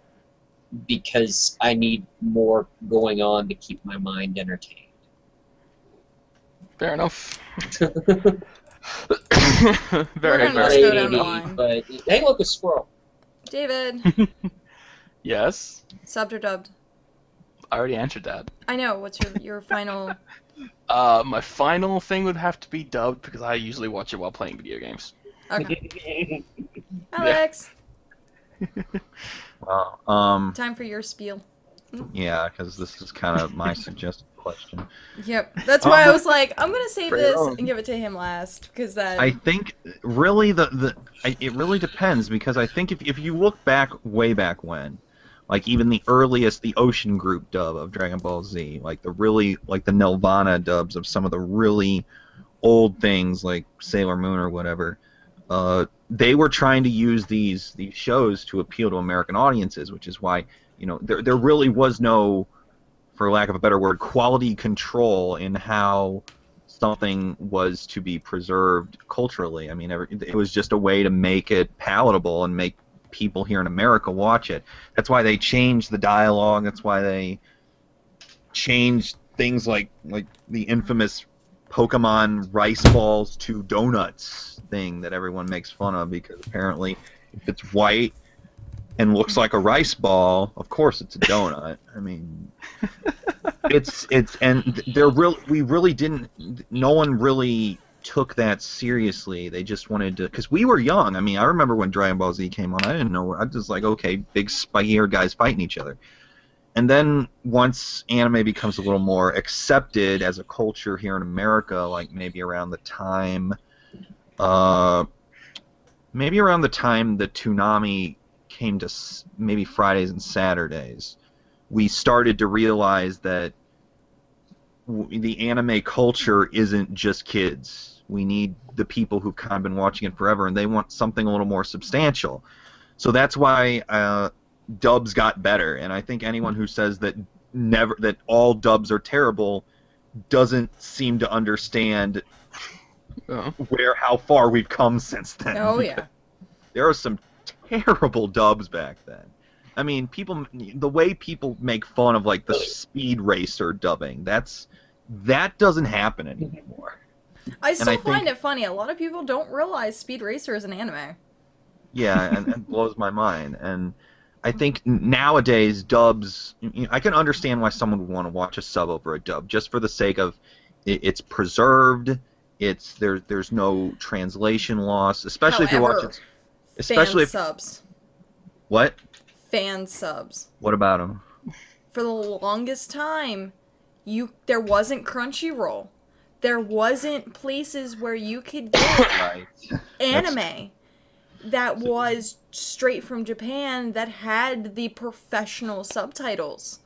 Speaker 4: because I need more going on to keep my mind entertained.
Speaker 3: Fair enough.
Speaker 1: We're
Speaker 3: Very,
Speaker 1: gonna
Speaker 4: Not
Speaker 1: just
Speaker 3: very
Speaker 1: go down
Speaker 4: ADD,
Speaker 1: the line.
Speaker 4: but hey, look, a squirrel.
Speaker 1: David,
Speaker 3: Yes.
Speaker 1: subbed or dubbed?
Speaker 3: I already answered that.
Speaker 1: I know. What's your final?
Speaker 3: My final thing would have to be dubbed because I usually watch it while playing video games.
Speaker 1: Okay. Alex,
Speaker 2: Well,
Speaker 1: time for your spiel.
Speaker 2: Yeah, because this is kind of my suggested question.
Speaker 1: Yep. That's why I was like, I'm gonna save
Speaker 3: Bring it
Speaker 1: this
Speaker 3: on.
Speaker 1: and give it to him last because that.
Speaker 2: I think really it really depends, because I think if you look back way back when, like even the earliest, the Ocean Group dub of Dragon Ball Z, like the Nelvana dubs of some of the really old things like Sailor Moon or whatever, they were trying to use these shows to appeal to American audiences, which is why, you know, there really was no, for lack of a better word, quality control in how something was to be preserved culturally. I mean, it was just a way to make it palatable and make people here in America watch it. That's why they changed the dialogue. That's why they changed things like the infamous Pokemon rice balls to donuts thing that everyone makes fun of, because apparently if it's white and looks like a rice ball, of course it's a donut. I mean, we really didn't, no one really took that seriously. They just wanted to, because we were young. I mean, I remember when Dragon Ball Z came on, I didn't know, I was just like, okay, big spiky-haired guys fighting each other. And then once anime becomes a little more accepted as a culture here in America, like maybe around the time the Toonami came to maybe Fridays and Saturdays, we started to realize that the anime culture isn't just kids. We need the people who've kind of been watching it forever, and they want something a little more substantial. So that's why dubs got better, and I think anyone who says that all dubs are terrible doesn't seem to understand how far we've come since then.
Speaker 1: Oh yeah.
Speaker 2: There are some terrible dubs back then. I mean, the way people make fun of like the Speed Racer dubbing, that doesn't happen anymore.
Speaker 1: I still find it funny. A lot of people don't realize Speed Racer is an anime.
Speaker 2: Yeah, and it blows my mind. And I think nowadays dubs, I can understand why someone would want to watch a sub over a dub, just for the sake of it's preserved. There's no translation loss, especially if you're watching. Especially
Speaker 1: subs.
Speaker 2: What?
Speaker 1: Fan subs.
Speaker 2: What about them?
Speaker 1: For the longest time, there wasn't Crunchyroll. There wasn't places where you could get anime that was straight from Japan that had the professional subtitles.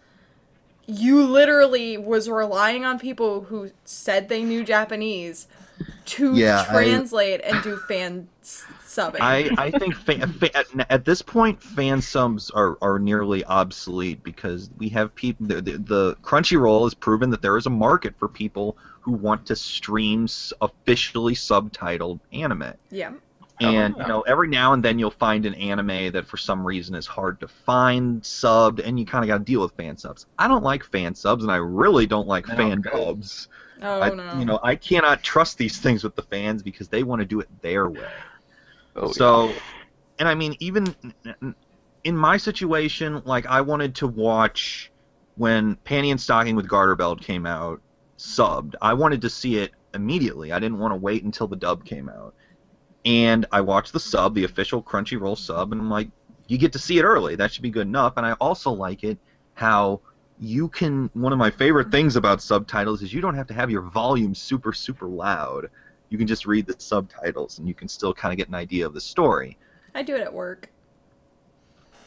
Speaker 1: You literally was relying on people who said they knew Japanese to translate and do fan subbing.
Speaker 2: I think at this point, fan subs are nearly obsolete, because we have people. The Crunchyroll has proven that there is a market for people who want to stream officially subtitled anime.
Speaker 1: Yeah.
Speaker 2: And you know, every now and then you'll find an anime that for some reason is hard to find subbed, and you kind of got to deal with fan subs. I don't like fan subs, and I really don't like fan dubs.
Speaker 1: Oh no.
Speaker 2: You know, I cannot trust these things with the fans because they want to do it their way. And I mean, even in my situation, like I wanted to watch when Panty and Stocking with Garter Belt came out subbed. I wanted to see it immediately. I didn't want to wait until the dub came out. And I watched the sub, the official Crunchyroll sub, and I'm like, you get to see it early. That should be good enough. And I also like it how you can, one of my favorite things about subtitles is you don't have to have your volume super, super loud. You can just read the subtitles, and you can still kind of get an idea of the story.
Speaker 1: I do it at work.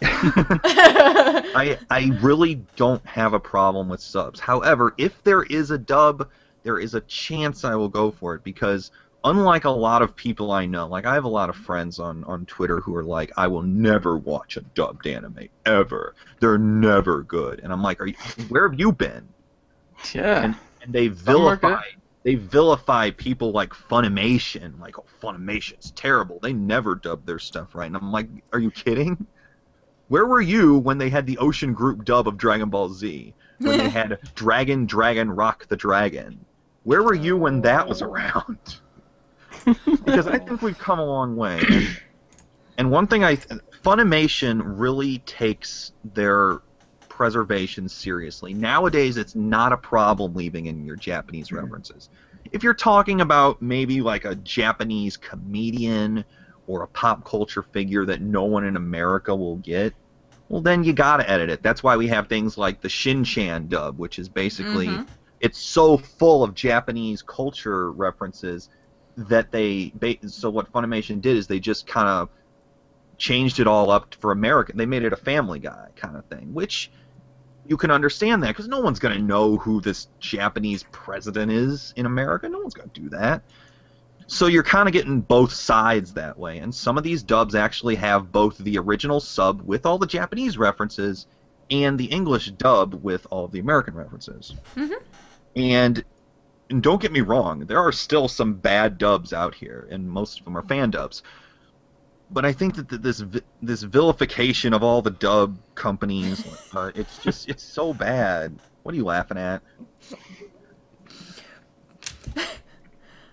Speaker 2: I really don't have a problem with subs. However, if there is a dub, there is a chance I will go for it, because unlike a lot of people I know, like I have a lot of friends on Twitter who are like, I will never watch a dubbed anime, ever. They're never good. And I'm like, where have you been?
Speaker 3: Yeah.
Speaker 2: And they vilify people like Funimation. Like, oh, Funimation's terrible. They never dub their stuff right. And I'm like, are you kidding? Where were you when they had the Ocean Group dub of Dragon Ball Z? When they had Dragon Rock the Dragon? Where were you when that was around? Because I think we've come a long way. And one thing Funimation really takes their preservation seriously. Nowadays, it's not a problem leaving in your Japanese references. If you're talking about maybe like a Japanese comedian or a pop culture figure that no one in America will get, well, then you gotta edit it. That's why we have things like the Shin-Chan dub, which is basically, it's so full of Japanese culture references that so what Funimation did is they just kind of changed it all up for American. They made it a Family Guy kind of thing, which you can understand that because no one's gonna know who this Japanese president is in America. No one's gonna do that. So you're kind of getting both sides that way, and some of these dubs actually have both the original sub with all the Japanese references and the English dub with all of the American references. And don't get me wrong, there are still some bad dubs out here, and most of them are fan dubs. But I think that this vilification of all the dub companies, it's so bad. What are you laughing at?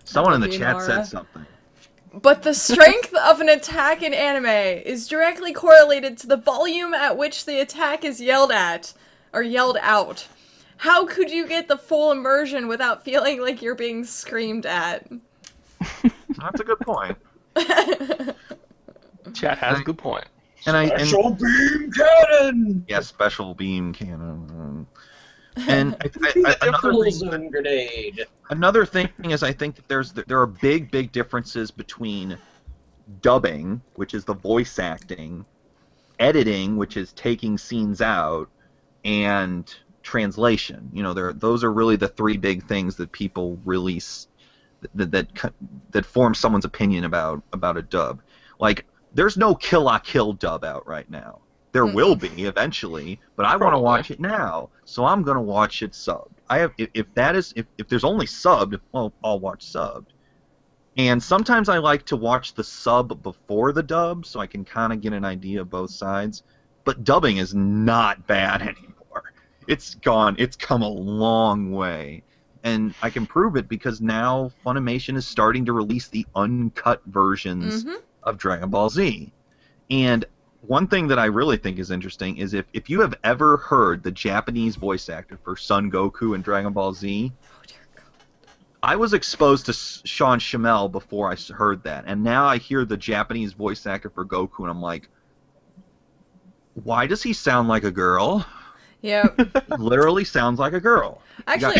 Speaker 2: Someone in the chat said something.
Speaker 1: But the strength of an attack in anime is directly correlated to the volume at which the attack is yelled at, or yelled out. How could you get the full immersion without feeling like you're being screamed at?
Speaker 2: That's a good point.
Speaker 3: Chat has a good point.
Speaker 2: Special beam cannon! Yeah, special beam cannon. And another thing is I think that there are big differences between dubbing, which is the voice acting, editing, which is taking scenes out, and translation. You know, those are really the three big things that people really that form someone's opinion about a dub. Like, there's no Kill la Kill dub out right now. There will be eventually, but I want to watch it now, so I'm gonna watch it subbed. If there's only subbed, well, I'll watch subbed. And sometimes I like to watch the sub before the dub, so I can kind of get an idea of both sides. But dubbing is not bad anymore. It's come a long way, and I can prove it because now Funimation is starting to release the uncut versions of Dragon Ball Z, and one thing that I really think is interesting is if you have ever heard the Japanese voice actor for Son Goku in Dragon Ball Z, I was exposed to Sean Schemmel before I heard that, and now I hear the Japanese voice actor for Goku, and I'm like, why does he sound like a girl?
Speaker 1: Yep.
Speaker 2: Literally sounds like a girl.
Speaker 1: Actually,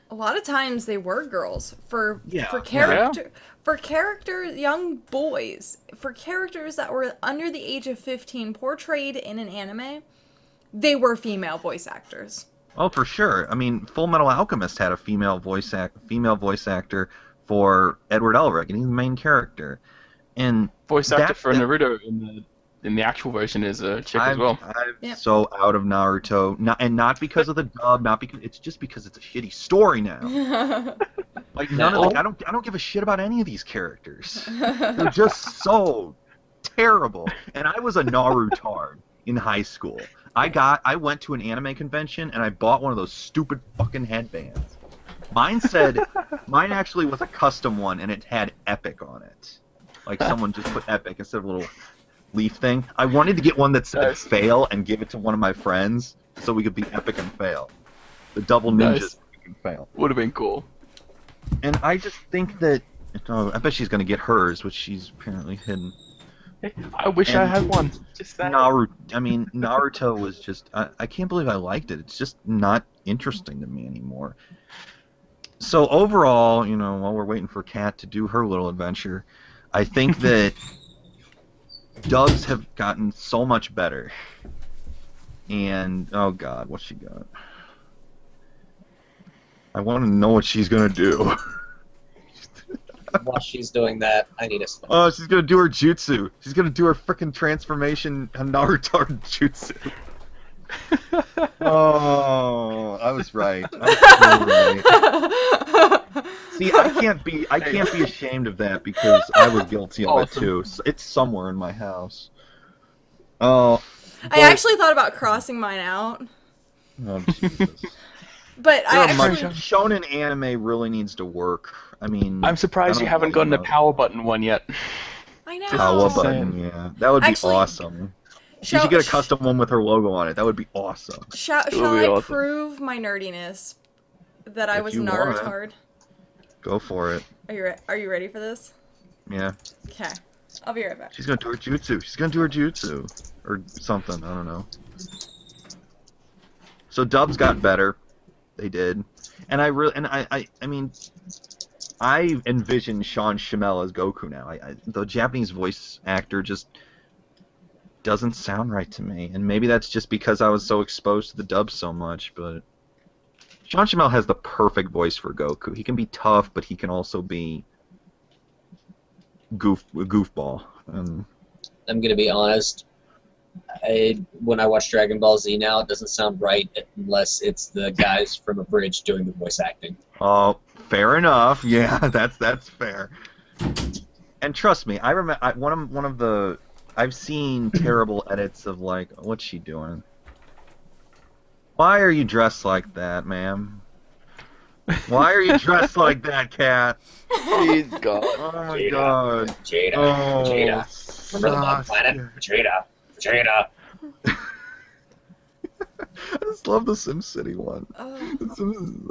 Speaker 1: a lot of times they were girls for characters, young boys, for characters that were under the age of 15 portrayed in an anime, they were female voice actors.
Speaker 2: Oh, for sure. I mean, Full Metal Alchemist had a female voice actor for Edward Elric, and he's the main character. And
Speaker 3: voice actor for Naruto in the actual version is a chick as well.
Speaker 2: I'm so out of Naruto, not because of the dub, it's just because it's a shitty story now. Like I don't give a shit about any of these characters. They're just so terrible. And I was a Narutard in high school. I went to an anime convention and I bought one of those stupid fucking headbands. Mine actually was a custom one and it had Epic on it. Like someone just put Epic instead of a little leaf thing. I wanted to get one that said fail and give it to one of my friends so we could be epic and fail. The double ninjas and fail.
Speaker 3: Would have been cool.
Speaker 2: And I just think that I bet she's gonna get hers, which she's apparently hidden.
Speaker 3: I wish I had one. Just that.
Speaker 2: Naruto was just I can't believe I liked it. It's just not interesting to me anymore. So overall, while we're waiting for Kat to do her little adventure, I think that dubs have gotten so much better. And oh god, what's she got? I want to know what she's gonna do.
Speaker 4: While she's doing that, I need a spell.
Speaker 2: Oh, she's gonna do her jutsu. She's gonna do her frickin' transformation Naruto jutsu. Oh, I was right. See, I can't be ashamed of that because I was guilty of it too. It's somewhere in my house. Oh.
Speaker 1: I actually thought about crossing mine out.
Speaker 2: Oh, Jesus.
Speaker 1: But
Speaker 2: shonen anime really needs to work. I mean,
Speaker 3: I'm surprised you haven't gotten a power button one yet.
Speaker 1: I know.
Speaker 2: Power button, yeah, that would be awesome. You should get a custom one with her logo on it. That would be awesome.
Speaker 1: Shall I prove my nerdiness that I was Narutard?
Speaker 2: Go for it.
Speaker 1: Are you ready for this?
Speaker 2: Yeah.
Speaker 1: Okay. I'll be right back.
Speaker 2: She's gonna do her jutsu. or something. I don't know. So dubs got better. They did, and I mean, I envision Sean Schemmel as Goku now. The Japanese voice actor just doesn't sound right to me, and maybe that's just because I was so exposed to the dub so much. But Sean Schemmel has the perfect voice for Goku. He can be tough, but he can also be goofball.
Speaker 4: I'm gonna be honest. When I watch Dragon Ball Z now, it doesn't sound right unless it's the guys from Abridged doing the voice acting.
Speaker 2: Oh, fair enough. Yeah, that's fair. And trust me, I remember one of the I've seen terrible edits of like, what's she doing? Why are you dressed like that, ma'am? Why are you dressed like that, cat?
Speaker 3: He's gone.
Speaker 2: Oh my god.
Speaker 4: Vegeta.
Speaker 2: Oh,
Speaker 4: Vegeta. Remember the Mud Planet? Vegeta. Vegeta.
Speaker 2: I just love the SimCity one.
Speaker 1: Oh.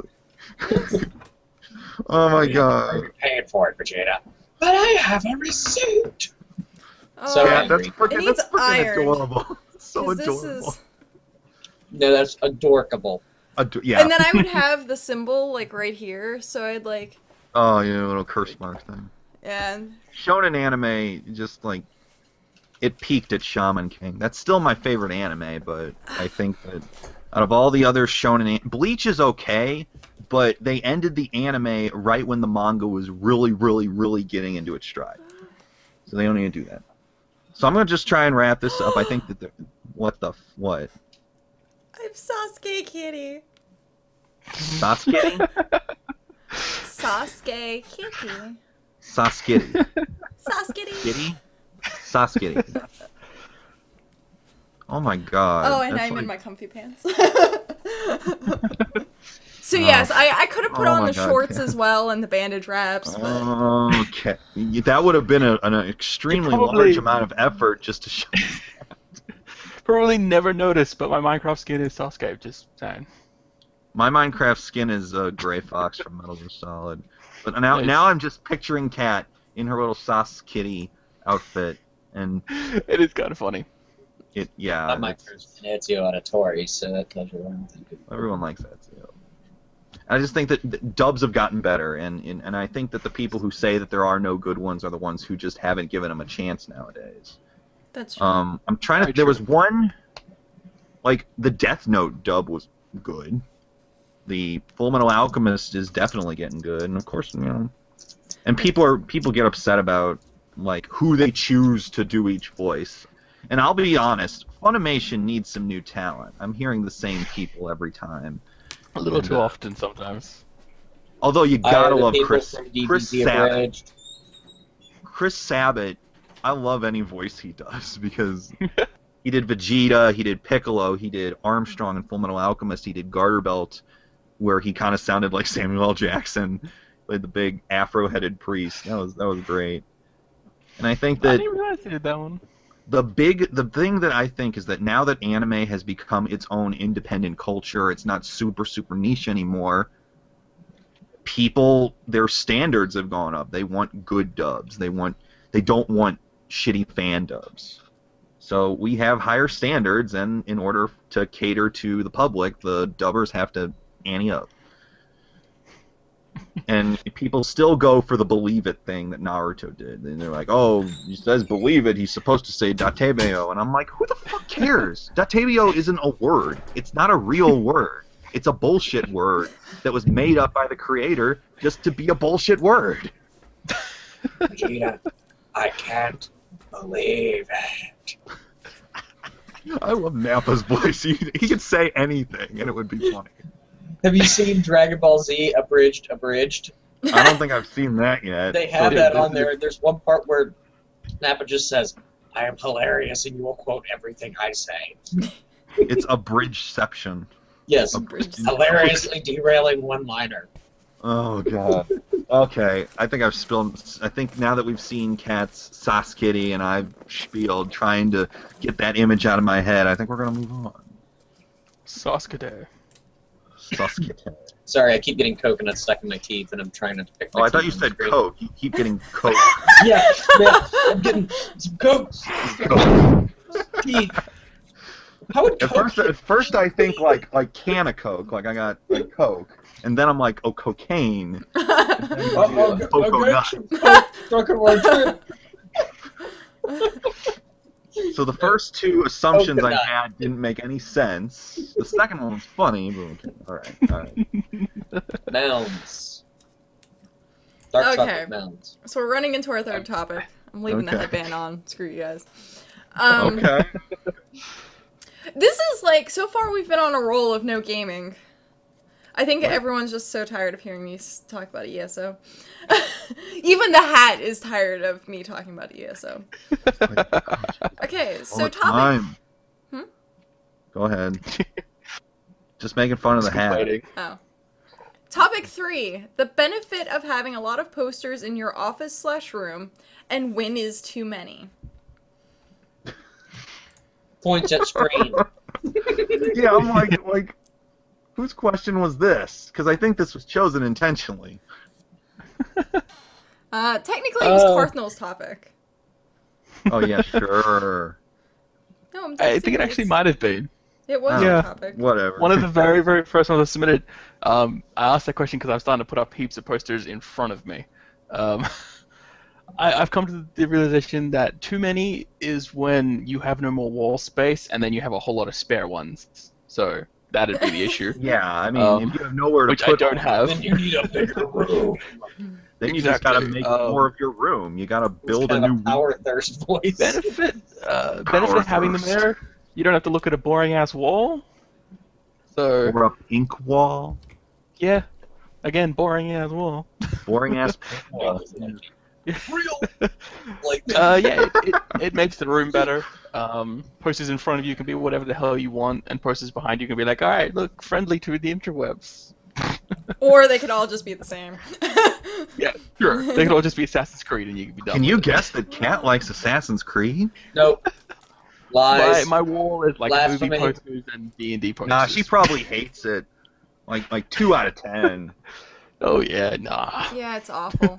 Speaker 2: Oh my god.
Speaker 4: You're paying for it, Vegeta. But I have a receipt.
Speaker 1: Oh,
Speaker 4: So
Speaker 2: Yeah,
Speaker 4: angry.
Speaker 2: that's
Speaker 1: needs
Speaker 2: freaking
Speaker 1: iron.
Speaker 2: adorable. It's so
Speaker 1: 'Cause this
Speaker 2: adorable.
Speaker 1: is-
Speaker 4: No, that's adorkable.
Speaker 2: Yeah.
Speaker 1: And then I would have the symbol like right here, so I'd like,
Speaker 2: Oh, yeah, a little curse mark thing.
Speaker 1: and
Speaker 2: Shonen anime, just like, it peaked at Shaman King. That's still my favorite anime, but I think that out of all the other shonen, Bleach is okay, but they ended the anime right when the manga was really, really, really getting into its stride. So they don't need to do that. So I'm gonna just try and wrap this up. I think that what?
Speaker 1: I'm Sasuke Kitty.
Speaker 2: Sasuke?
Speaker 1: Sasuke Kitty.
Speaker 2: Sasuke.
Speaker 1: Sasuke.
Speaker 2: Kitty? Sasuke. Oh my god.
Speaker 1: Oh, and
Speaker 2: That's
Speaker 1: I'm in
Speaker 2: like-
Speaker 1: my comfy pants. So yes, I could have put
Speaker 2: Oh
Speaker 1: on
Speaker 2: my
Speaker 1: the
Speaker 2: God,
Speaker 1: shorts
Speaker 2: Kat.
Speaker 1: as well and the bandage wraps, but
Speaker 2: Okay. That would have been an extremely
Speaker 3: probably-
Speaker 2: large amount of effort just to show.
Speaker 3: Probably never noticed, but my Minecraft skin is Sasuke. Just saying.
Speaker 2: My Minecraft skin is Gray Fox from Metal Gear Solid. But now,
Speaker 3: Nice.
Speaker 2: now I'm just picturing Kat in her little Sauce Kitty outfit, and
Speaker 3: It is kind of funny.
Speaker 2: yeah,
Speaker 4: I'm my first Ezio Auditore, so that tells you what I'm thinking.
Speaker 2: everyone likes that too. I just think that dubs have gotten better, and I think that the people who say that there are no good ones are the ones who just haven't given them a chance nowadays.
Speaker 1: that's true.
Speaker 2: I'm trying to.
Speaker 3: Very
Speaker 2: There
Speaker 3: true.
Speaker 2: was one, like the Death Note dub was good. The Full Metal Alchemist is definitely getting good, and of course, and people get upset about like who they choose to do each voice. And I'll be honest, Funimation needs some new talent. I'm hearing the same people every time.
Speaker 3: A little
Speaker 2: And,
Speaker 3: too often sometimes.
Speaker 2: Although you gotta love Chris
Speaker 4: Chris
Speaker 2: Sabat.
Speaker 4: Abridged.
Speaker 2: Chris Sabat, I love any voice he does because he did Vegeta, he did Piccolo, he did Armstrong in Full Metal Alchemist, he did Garter Belt, where he kind of sounded like Samuel L. Jackson, played the big afro-headed priest. That was great. And I think
Speaker 3: I
Speaker 2: that
Speaker 3: didn't realize they did that one.
Speaker 2: the thing that I think is that now that anime has become its own independent culture, it's not super niche anymore. People, their standards have gone up. They want good dubs. They don't want shitty fan dubs. So we have higher standards, and in order to cater to the public, the dubbers have to ante up. And people still go for the believe it thing that Naruto did. And they're like, oh, he says believe it, he's supposed to say Datebeo. And I'm like, who the fuck cares? Datebeo isn't a word. It's not a real word. It's a bullshit word that was made up by the creator just to be a bullshit word.
Speaker 4: Vegeta, I can't believe it.
Speaker 2: I love Nappa's voice. He could say anything and it would be funny.
Speaker 4: Have you seen Dragon Ball Z Abridged?
Speaker 2: I don't think I've seen that yet.
Speaker 4: They have
Speaker 2: So,
Speaker 4: that on there. There's one part where Nappa just says, I am hilarious and you will quote everything I say.
Speaker 2: It's a bridgeception.
Speaker 4: Yes,
Speaker 1: Abridged.
Speaker 4: hilariously derailing one-liner.
Speaker 2: Oh god. Okay, I think now that we've seen Kat's Sauce Kitty and I've spieled trying to get that image out of my head, I think we're gonna move on.
Speaker 3: Sasuke.
Speaker 2: Sauce Kitty.
Speaker 4: Sorry, I keep getting coconut stuck in my teeth and I'm trying not to pick my
Speaker 2: Oh, I thought you
Speaker 4: teeth on the
Speaker 2: said
Speaker 4: screen.
Speaker 2: Coke. You keep getting Coke.
Speaker 4: Yeah, man, I'm getting some Coke.
Speaker 2: Coke.
Speaker 4: be. How would
Speaker 2: At first I think like can of Coke, like I got like Coke, and then I'm like, oh, cocaine.
Speaker 4: I'll
Speaker 2: Cocoa
Speaker 4: get
Speaker 2: nut.
Speaker 4: some Coke stuck in my drink.
Speaker 2: So the first two assumptions I
Speaker 4: Coconut.
Speaker 2: had didn't make any sense. The second one was funny, but all right.
Speaker 4: Mounds. Dark
Speaker 1: Okay.
Speaker 4: chocolate mounds.
Speaker 1: So we're running into our third topic. I'm leaving the
Speaker 2: Okay.
Speaker 1: headband on. Screw you guys.
Speaker 2: Okay.
Speaker 1: This is like, so far we've been on a roll of no gaming. I think everyone's just so tired of hearing me talk about ESO. Even the hat is tired of me talking about ESO. Okay,
Speaker 2: All
Speaker 1: so
Speaker 2: the
Speaker 1: topic.
Speaker 2: time.
Speaker 1: Hmm?
Speaker 2: Go ahead. Just making fun of the hat.
Speaker 3: Complaining.
Speaker 1: Oh. Topic 3. The benefit of having a lot of posters in your office/room, and when is too many.
Speaker 4: Points at screen.
Speaker 2: Yeah, I'm like, whose question was this? Because I think this was chosen intentionally.
Speaker 1: Technically, it was Carthnell's topic.
Speaker 2: Oh yeah, sure.
Speaker 1: No, I'm dead
Speaker 3: I think it
Speaker 1: serious.
Speaker 3: actually might have been.
Speaker 1: It was
Speaker 3: Yeah.
Speaker 1: your topic.
Speaker 2: Whatever.
Speaker 3: One of the very, very first ones I submitted. I asked that question because I was starting to put up heaps of posters in front of me. I've come to the realization that too many is when you have no more wall space and then you have a whole lot of spare ones. So that'd be the issue.
Speaker 2: Yeah, I mean, if you have nowhere to
Speaker 3: Which
Speaker 2: put
Speaker 3: I don't have.
Speaker 4: Then you need a bigger room.
Speaker 2: then you just gotta
Speaker 3: Exactly.
Speaker 2: make more of your room. You gotta build
Speaker 4: Kind
Speaker 2: a
Speaker 4: of
Speaker 2: new
Speaker 4: power thirst voice.
Speaker 3: Benefit of having them
Speaker 2: first.
Speaker 3: there, you don't have to look at a boring ass wall. So
Speaker 2: or a pink wall,
Speaker 3: yeah, again, boring ass wall.
Speaker 2: boring ass pink wall.
Speaker 4: Real. Like
Speaker 3: Yeah, it makes the room better. Posters in front of you can be whatever the hell you want, and posters behind you can be like, all right, look, friendly to the interwebs.
Speaker 1: Or they could all just be the same.
Speaker 3: Yeah, sure. They could all just be Assassin's Creed, and you could be done.
Speaker 2: Can
Speaker 3: with
Speaker 2: you
Speaker 3: it.
Speaker 2: guess that Cat likes Assassin's Creed?
Speaker 4: Nope. Lies.
Speaker 3: My wall is like movie
Speaker 4: Blasphemy.
Speaker 3: posters and D&D posters.
Speaker 2: Nah, she probably hates it. Like 2 out of 10.
Speaker 3: Oh yeah, nah.
Speaker 1: Yeah, it's awful.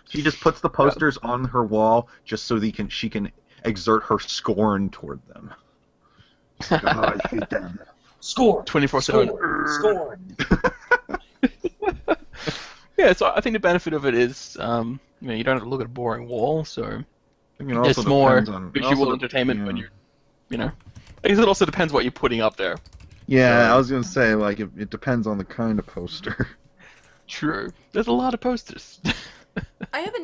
Speaker 2: She just puts the posters on her wall just so she can exert her scorn toward them. God, I hate them.
Speaker 4: Score.
Speaker 3: 24/7.
Speaker 4: Score.
Speaker 3: Yeah, so I think the benefit of it is, you don't have to look at a boring wall, so
Speaker 2: I think it also
Speaker 3: it's more
Speaker 2: depends on-
Speaker 3: visual
Speaker 2: also-
Speaker 3: entertainment
Speaker 2: yeah.
Speaker 3: when you're, I guess it also depends what you're putting up there.
Speaker 2: Yeah, I was gonna say like it depends on the kind of poster.
Speaker 3: True. There's a lot of posters.
Speaker 1: I have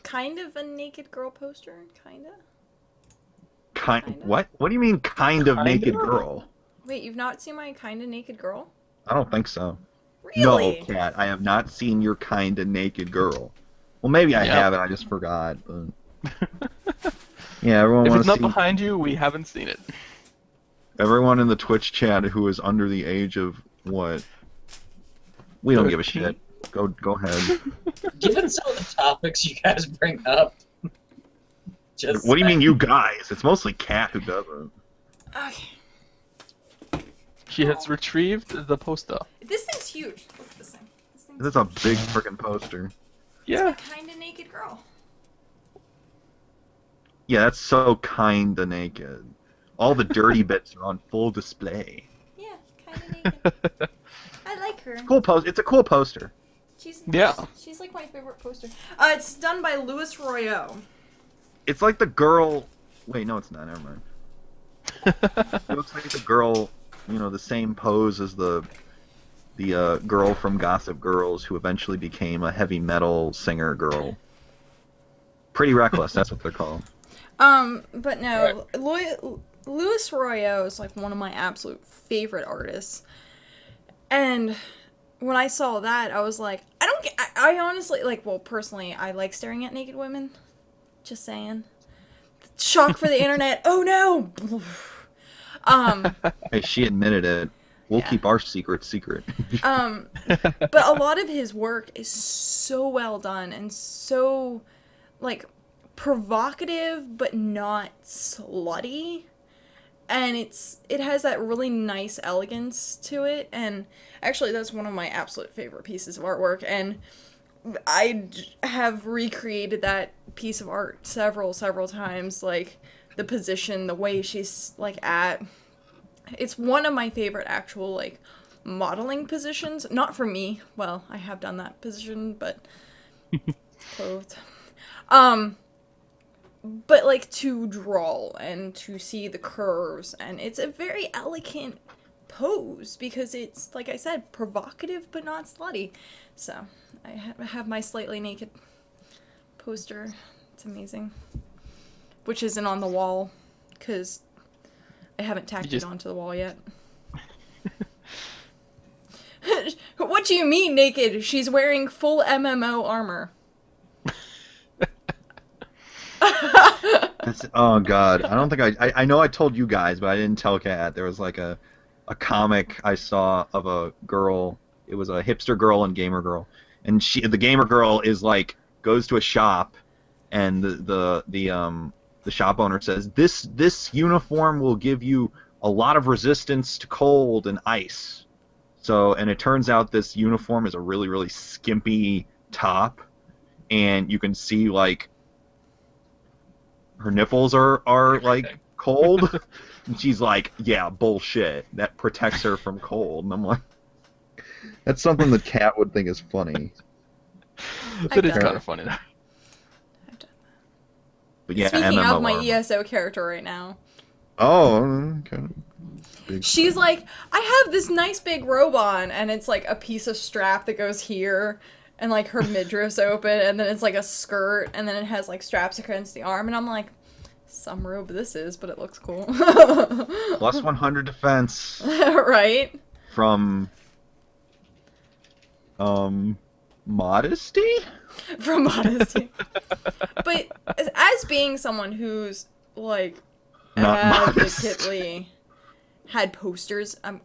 Speaker 1: kind of a naked girl poster, kinda. Kinda?
Speaker 2: What? What do you mean kind of
Speaker 3: Kinda?
Speaker 2: naked girl?
Speaker 1: Wait, you've not seen my kinda naked girl?
Speaker 2: I don't think so.
Speaker 1: Really?
Speaker 2: No, Cat, I have not seen your kind of naked girl. Well, maybe I
Speaker 3: Yeah.
Speaker 2: have it. I just forgot. But yeah, everyone
Speaker 3: If
Speaker 2: wants
Speaker 3: it's
Speaker 2: to
Speaker 3: not
Speaker 2: see.
Speaker 3: behind you, we haven't seen it.
Speaker 2: Everyone in the Twitch chat who is under the age of what? We don't give a
Speaker 3: 13.
Speaker 2: shit. Go ahead.
Speaker 4: Given some of the topics you guys bring up, just
Speaker 2: What do you mean, you guys? It's mostly Cat who does it.
Speaker 1: Okay.
Speaker 3: She has retrieved the poster.
Speaker 1: This thing's huge. Look at this thing. This thing's
Speaker 2: This is a big freaking poster.
Speaker 3: Yeah.
Speaker 1: kinda naked girl.
Speaker 2: Yeah, that's so kinda naked. All the dirty bits are on full display.
Speaker 1: Yeah, kinda naked. I like her.
Speaker 2: Cool post. It's a cool poster.
Speaker 3: Yeah.
Speaker 1: She's like my favorite poster. It's done by Louis Royo.
Speaker 2: It's like the girl. Wait, no, it's not. Never mind. It looks like the girl, the same pose as the girl from Gossip Girls who eventually became a heavy metal singer girl. Pretty Reckless, that's what they're called.
Speaker 1: But no, Louis Royo is like one of my absolute favorite artists. And when I saw that, I was like, I honestly, personally, I like staring at naked women. Just saying. Shock for the internet. Oh no!
Speaker 2: Hey, she admitted it. We'll
Speaker 1: Yeah.
Speaker 2: keep our secret secret.
Speaker 1: But a lot of his work is so well done and so, provocative but not slutty. And it has that really nice elegance to it, and actually that's one of my absolute favorite pieces of artwork, and I have recreated that piece of art several times, the position, the way she's like at. It's one of my favorite actual like modeling positions. Not for me. Well, I have done that position, but clothed. But like to draw and to see the curves, and it's a very elegant pose because it's, like I said, provocative but not slutty. So I have my slightly naked poster. It's amazing. Which isn't on the wall because I haven't tacked it onto the wall yet. What do you mean naked? She's wearing full MMO armor.
Speaker 2: Oh god, I don't think I know I told you guys, but I didn't tell Kat. There was like a comic I saw of a girl. It was a hipster girl and gamer girl, and the gamer girl is like goes to a shop, and the shop owner says this uniform will give you a lot of resistance to cold and ice. So, and it turns out this uniform is a really, really skimpy top, and you can see like her nipples are like cold. And she's like, yeah, bullshit. That protects her from cold. And I'm like, that's something that Kat would think is funny.
Speaker 3: That is kind of funny.
Speaker 1: I've done that.
Speaker 2: But yeah,
Speaker 1: Speaking
Speaker 2: MMO
Speaker 1: of my
Speaker 2: armor.
Speaker 1: ESO character right now.
Speaker 2: Oh, okay.
Speaker 1: She's like, I have this nice big robe on, and it's like a piece of strap that goes here, and like her midriff's open, and then it's like a skirt, and then it has like straps against the arm, and I'm like, some robe this is, but it looks cool.
Speaker 2: Plus 100 defense.
Speaker 1: Right?
Speaker 2: From modesty?
Speaker 1: From modesty. But as being someone who's like
Speaker 2: Not modest.
Speaker 1: admittedly had posters, I'm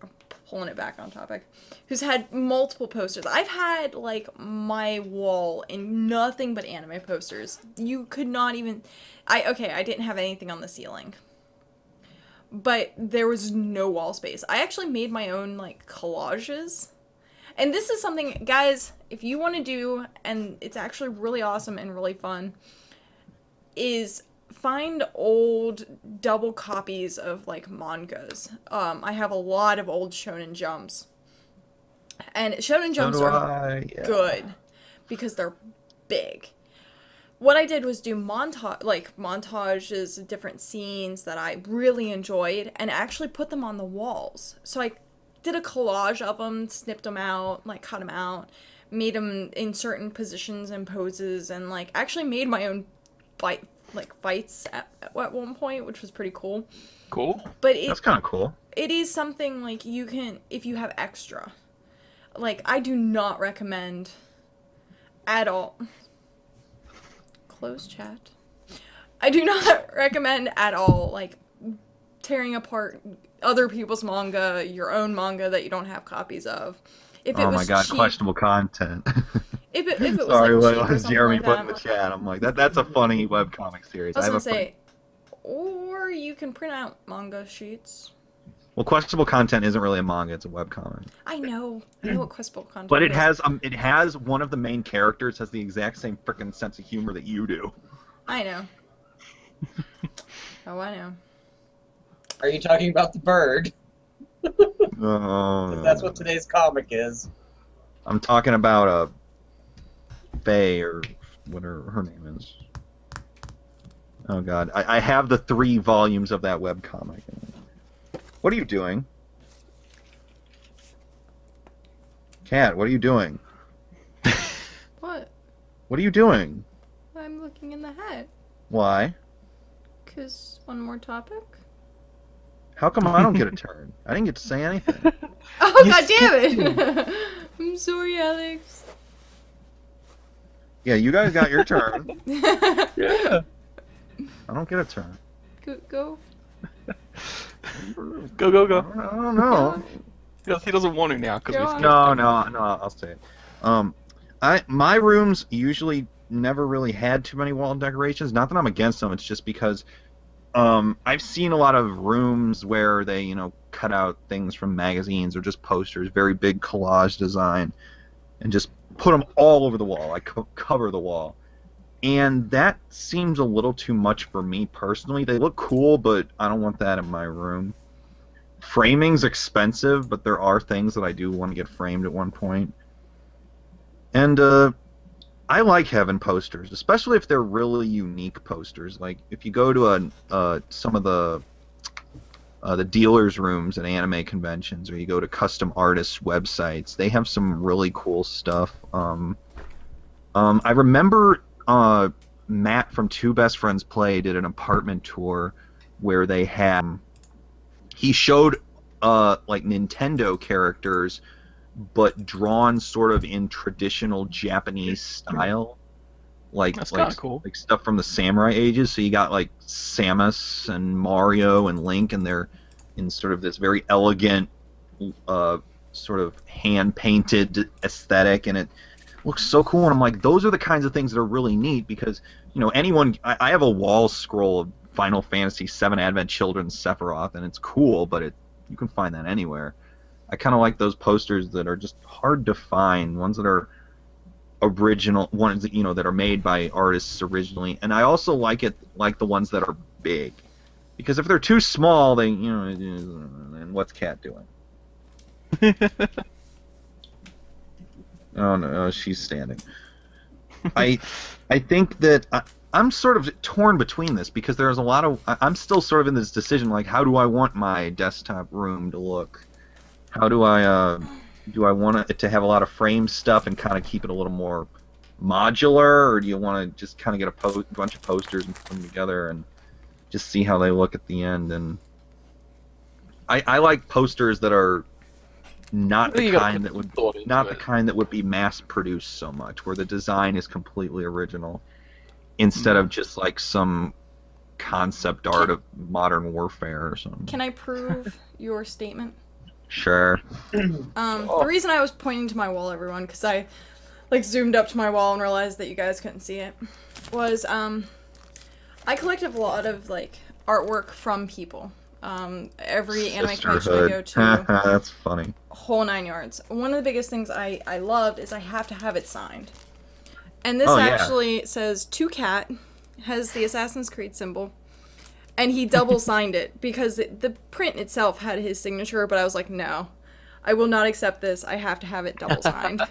Speaker 1: pulling it back on topic, who's had multiple posters. I've had like my wall in nothing but anime posters. You could not even I didn't have anything on the ceiling. But there was no wall space. I actually made my own like collages. And this is something, guys, if you want to do, and it's actually really awesome and really fun, is find old double copies of like mangas. I have a lot of old Shonen Jumps. And Shonen Jumps are good because they're big. What I did was do montages of different scenes that I really enjoyed and actually put them on the walls. So I did a collage of them, snipped them out, like cut them out, made them in certain positions and poses, and like actually made my own fights at one point, which was pretty cool.
Speaker 3: Cool.
Speaker 1: But
Speaker 2: That's kind of cool.
Speaker 1: It is something like you can, if you have extra. Like, I do not recommend at all. Close chat. I do not recommend at all, like, tearing apart other people's manga, your own manga that you don't have copies of. If it
Speaker 2: Oh
Speaker 1: was
Speaker 2: my god,
Speaker 1: cheap,
Speaker 2: questionable content.
Speaker 1: if it was
Speaker 2: Sorry,
Speaker 1: like cheap
Speaker 2: what
Speaker 1: or
Speaker 2: was
Speaker 1: something
Speaker 2: Jeremy
Speaker 1: like
Speaker 2: put in the
Speaker 1: that.
Speaker 2: chat? I'm like, that's a funny webcomic series.
Speaker 1: I was
Speaker 2: have
Speaker 1: gonna
Speaker 2: a
Speaker 1: say, or you can print out manga sheets.
Speaker 2: Well, questionable content isn't really a manga; it's a webcomic.
Speaker 1: I know what questionable content
Speaker 2: But
Speaker 1: is.
Speaker 2: it has one of the main characters has the exact same freaking sense of humor that you do.
Speaker 1: I know. Oh, I know.
Speaker 4: Are you talking about the bird?
Speaker 2: Oh,
Speaker 4: That's what today's comic is.
Speaker 2: I'm talking about Faye or whatever her name is. Oh god, I have the 3 volumes of that webcomic. What are you doing? Kat, what are you doing?
Speaker 1: What?
Speaker 2: What are you doing?
Speaker 1: I'm looking in the hat.
Speaker 2: Why?
Speaker 1: 'Cause one more topic?
Speaker 2: How come I don't get a turn? I didn't get to say anything.
Speaker 1: Oh, god damn it! I'm sorry, Alex.
Speaker 2: Yeah, you guys got your turn.
Speaker 3: Yeah.
Speaker 2: I don't get a turn.
Speaker 1: Go.
Speaker 3: Go.
Speaker 2: I don't know.
Speaker 3: He doesn't want to now because
Speaker 1: Go
Speaker 3: we
Speaker 1: on.
Speaker 3: skipped
Speaker 2: No, I'll say it. My rooms usually never really had too many wall decorations. Not that I'm against them. It's just because I've seen a lot of rooms where they, cut out things from magazines or just posters, very big collage design, and just put them all over the wall. I cover the wall. And that seems a little too much for me personally. They look cool, but I don't want that in my room. Framing's expensive, but there are things that I do want to get framed at one point. And I like having posters, especially if they're really unique posters. Like if you go to some of the dealers' rooms at anime conventions, or you go to custom artists' websites, they have some really cool stuff. I remember Matt from Two Best Friends Play did an apartment tour where they had he showed like Nintendo characters, but drawn sort of in traditional Japanese style,
Speaker 3: That's kind of cool.
Speaker 2: like stuff from the samurai ages. So you got like Samus and Mario and Link, and they're in sort of this very elegant, sort of hand painted aesthetic, and it looks so cool. And I'm like, those are the kinds of things that are really neat, because anyone. I have a wall scroll of Final Fantasy VII Advent Children's Sephiroth, and it's cool, but you can find that anywhere. I kind of like those posters that are just hard to find, ones that are original, ones that that are made by artists originally, and I also like the ones that are big, because if they're too small, they and what's Cat doing? Oh no, she's standing. I think that I'm sort of torn between this, because there's a lot of I'm still sort of in this decision, like, how do I want my desktop room to look? How do I want it to have a lot of frame stuff and kind of keep it a little more modular, or do you want to just kind of get a bunch of posters and put them together and just see how they look at the end? And I like posters that are not the kind that would be mass produced so much, where the design is completely original, instead of just like some concept art of Modern Warfare or something.
Speaker 1: Can I prove your statement?
Speaker 2: Sure.
Speaker 1: The reason I was pointing to my wall, everyone, because I zoomed up to my wall and realized that you guys couldn't see it, was I collect a lot of artwork from people. Every anime convention I go to,
Speaker 2: that's funny.
Speaker 1: Whole 9 yards. One of the biggest things I loved is I have to have it signed. And this actually says to Cat, has the Assassin's Creed symbol. And he double signed it, because the print itself had his signature, but I was like, no, I will not accept this. I have to have it double signed.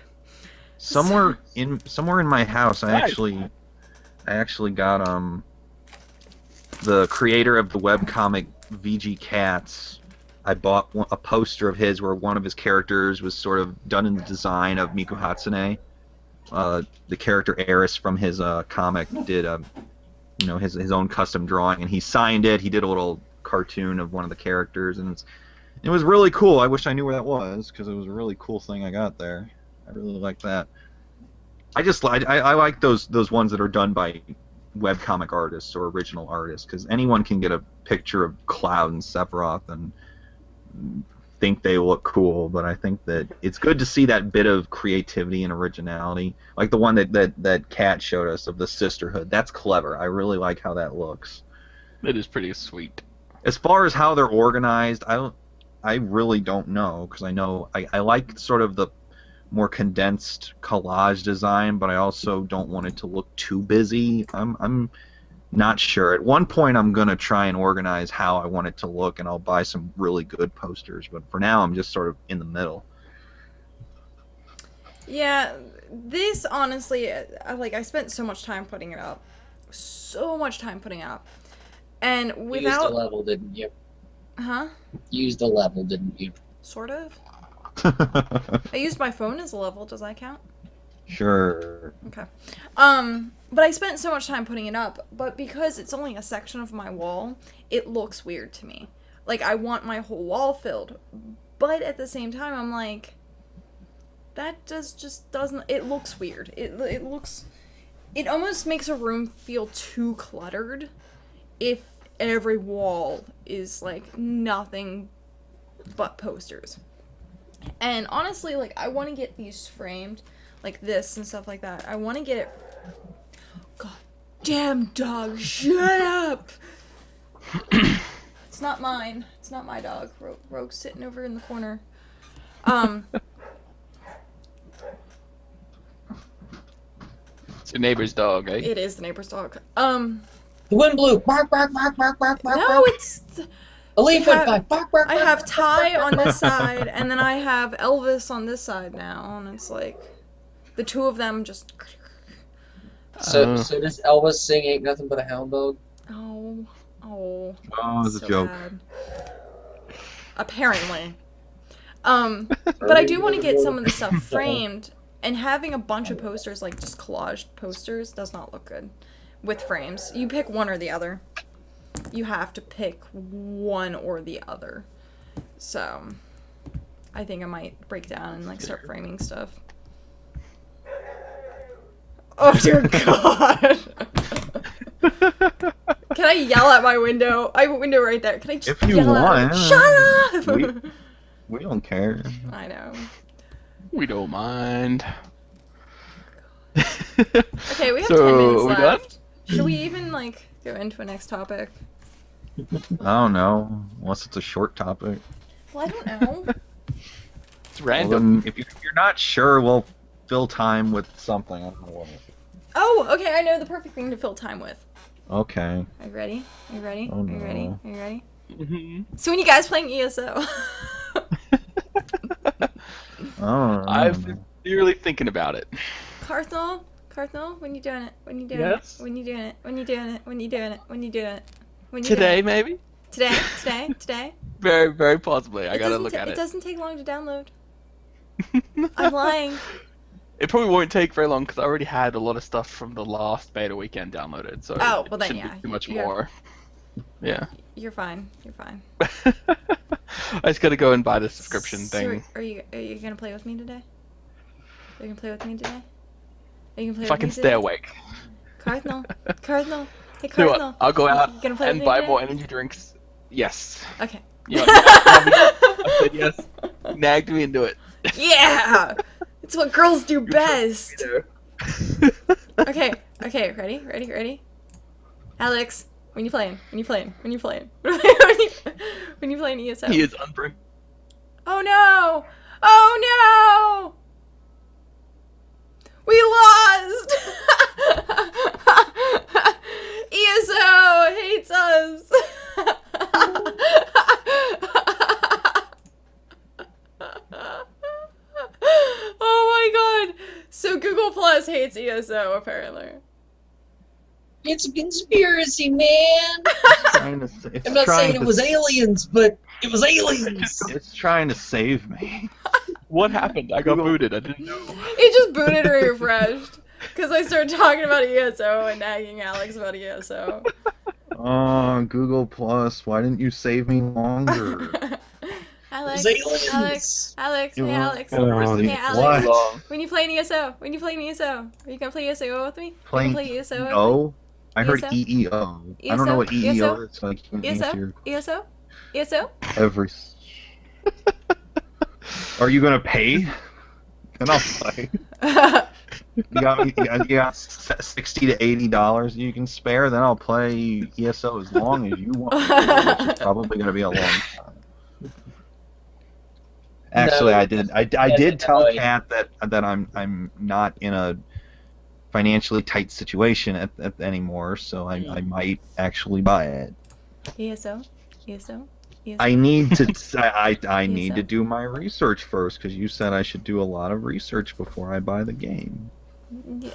Speaker 2: Somewhere in my house, I actually got the creator of the webcomic VG Cats. I bought a poster of his where one of his characters was sort of done in the design of Miku Hatsune. The character Eris from his comic did his own custom drawing, and he signed it. He did a little cartoon of one of the characters, and it was really cool. I wish I knew where that was, because it was a really cool thing I got there. I really like that. I like those ones that are done by webcomic artists or original artists, because anyone can get a picture of Cloud and Sephiroth and think they look cool, but I think that it's good to see that bit of creativity and originality, like the one that Kat showed us of the sisterhood. That's clever. I really like how that looks.
Speaker 3: It is pretty sweet.
Speaker 2: As far as how they're organized, I really don't know, because I like sort of the more condensed collage design, but I also don't want it to look too busy. I'm not sure. At one point, I'm going to try and organize how I want it to look, and I'll buy some really good posters. But for now, I'm just sort of in the middle.
Speaker 1: Yeah, this, honestly, I spent so much time putting it up. And without...
Speaker 4: You used a level, didn't you?
Speaker 1: Huh?
Speaker 4: Used a level, didn't you?
Speaker 1: Sort of. I used my phone as a level. Does that count?
Speaker 2: Sure.
Speaker 1: Okay. But I spent so much time putting it up, but because it's only a section of my wall, it looks weird to me. Like, I want my whole wall filled, but at the same time, I'm like, that just doesn't, it looks weird. It almost makes a room feel too cluttered if every wall is, nothing but posters. And honestly, I want to get these framed, like this and stuff like that. I want to get it... God damn, dog, shut up! It's not mine. It's not my dog. Rogue's sitting over in the corner.
Speaker 3: It's your neighbor's dog, eh?
Speaker 1: It is the neighbor's dog.
Speaker 4: The wind blew. Bark, bark, bark, bark, bark, bark.
Speaker 1: No,
Speaker 4: bark.
Speaker 1: it's.
Speaker 4: A leaf went by. Bark, bark,
Speaker 1: I
Speaker 4: bark,
Speaker 1: have
Speaker 4: bark,
Speaker 1: Ty
Speaker 4: bark,
Speaker 1: on
Speaker 4: bark,
Speaker 1: this
Speaker 4: bark.
Speaker 1: side, and then I have Elvis on this side now, and it's like the two of them just.
Speaker 4: So does Elvis sing "Ain't Nothing But a Hound Dog"?
Speaker 1: Oh,
Speaker 2: Oh, it was
Speaker 1: so
Speaker 2: a joke.
Speaker 1: bad. Apparently. But I do want to get some of the stuff framed, and having a bunch of posters, like just collaged posters, does not look good with frames. You pick one or the other. You have to pick one or the other. So, I think I might break down and like start framing stuff. Oh dear God! Can I yell at my window? I have a window right there. Can I just
Speaker 2: If you
Speaker 1: yell
Speaker 2: want.
Speaker 1: at it? Shut up!
Speaker 2: We don't care.
Speaker 1: I know.
Speaker 3: We don't mind.
Speaker 1: Okay, we have
Speaker 3: So,
Speaker 1: 10 minutes
Speaker 3: we done?
Speaker 1: left. Should we even like go into a next topic?
Speaker 2: I don't know. Unless it's a short topic.
Speaker 1: Well, I don't know.
Speaker 3: It's
Speaker 2: Well,
Speaker 3: random.
Speaker 2: then, if you're not sure, we'll fill time with something. I don't know what.
Speaker 1: Oh, okay. I know the perfect thing to fill time with.
Speaker 2: Okay.
Speaker 1: Are you ready? Are you ready?
Speaker 2: Oh,
Speaker 1: Are you ready?
Speaker 2: no.
Speaker 1: Are you ready?
Speaker 3: Mhm.
Speaker 1: So when you guys playing ESO?
Speaker 2: Oh.
Speaker 3: I've been seriously thinking about it.
Speaker 1: Cardinal, when you doing it? When you doing
Speaker 3: Yes?
Speaker 1: it? When you doing it? When you doing it? When you doing it? When you doing it? When you
Speaker 3: Today, maybe?
Speaker 1: Doing it? Today.
Speaker 3: Very, very possibly. I
Speaker 1: It
Speaker 3: gotta
Speaker 1: doesn't
Speaker 3: look at
Speaker 1: It
Speaker 3: it.
Speaker 1: doesn't take long to download. I'm lying.
Speaker 3: It probably won't take very long because I already had a lot of stuff from the last beta weekend downloaded, so
Speaker 1: Oh, well
Speaker 3: it
Speaker 1: then,
Speaker 3: shouldn't
Speaker 1: yeah,
Speaker 3: be too much
Speaker 1: you're-
Speaker 3: more. Yeah.
Speaker 1: You're fine. You're fine.
Speaker 3: I just gotta go and buy the subscription
Speaker 1: So
Speaker 3: thing.
Speaker 1: are you gonna play with me today? Are you gonna play with me today? Are you gonna play
Speaker 3: If I
Speaker 1: with
Speaker 3: can
Speaker 1: me
Speaker 3: stay
Speaker 1: today?
Speaker 3: awake.
Speaker 1: Cardinal. Hey,
Speaker 3: Tell you what,
Speaker 1: Cardinal.
Speaker 3: I'll go
Speaker 1: You
Speaker 3: out
Speaker 1: gonna play with
Speaker 3: and
Speaker 1: me
Speaker 3: buy
Speaker 1: today?
Speaker 3: more energy drinks. Yes.
Speaker 1: Okay.
Speaker 3: Yeah, I said yes. Nagged me into it.
Speaker 1: Yeah! It's what girls do best!
Speaker 3: You
Speaker 1: Okay, ready? Alex, when you playing? When you playing ESO?
Speaker 3: He is unbreakable.
Speaker 1: Oh no! Oh no! We lost! ESO hates us! Oh my god! So Google Plus hates ESO apparently.
Speaker 4: It's a conspiracy, man.
Speaker 2: I'm
Speaker 4: I'm not saying it was aliens, but it was aliens.
Speaker 2: It's trying to save me.
Speaker 3: What happened? I got booted. I didn't know.
Speaker 1: It just booted and refreshed. Because I started talking about ESO and nagging Alex about ESO.
Speaker 2: Oh, Google Plus. Why didn't you save me longer?
Speaker 1: Alex,
Speaker 4: It was aliens.
Speaker 1: Alex,
Speaker 2: You
Speaker 1: hey
Speaker 2: want-
Speaker 1: Alex.
Speaker 2: Oh,
Speaker 1: Hey, Alex.
Speaker 2: what?
Speaker 3: Long.
Speaker 1: When you playing ESO? When you playing ESO? Are you gonna play ESO with me?
Speaker 2: Playing?
Speaker 1: You gonna play ESO with me?
Speaker 2: No. I heard
Speaker 1: ESO?
Speaker 2: EEO. I don't know what EEO
Speaker 1: ESO?
Speaker 2: is. So I can't
Speaker 1: ESO?
Speaker 2: answer
Speaker 1: ESO? ESO?
Speaker 2: every. Are you gonna pay? Then I'll play. You got $60 to $80 you can spare. Then I'll play ESO as long as you want. Which is probably gonna be a long time. Actually,
Speaker 4: No.
Speaker 2: I did tell
Speaker 4: no.
Speaker 2: Kat that I'm not in a financially tight situation anymore, so I might actually buy it.
Speaker 1: ESO? ESO? ESO?
Speaker 2: I need to I need
Speaker 1: ESO?
Speaker 2: to do my research first because you said I should do a lot of research before I buy the game.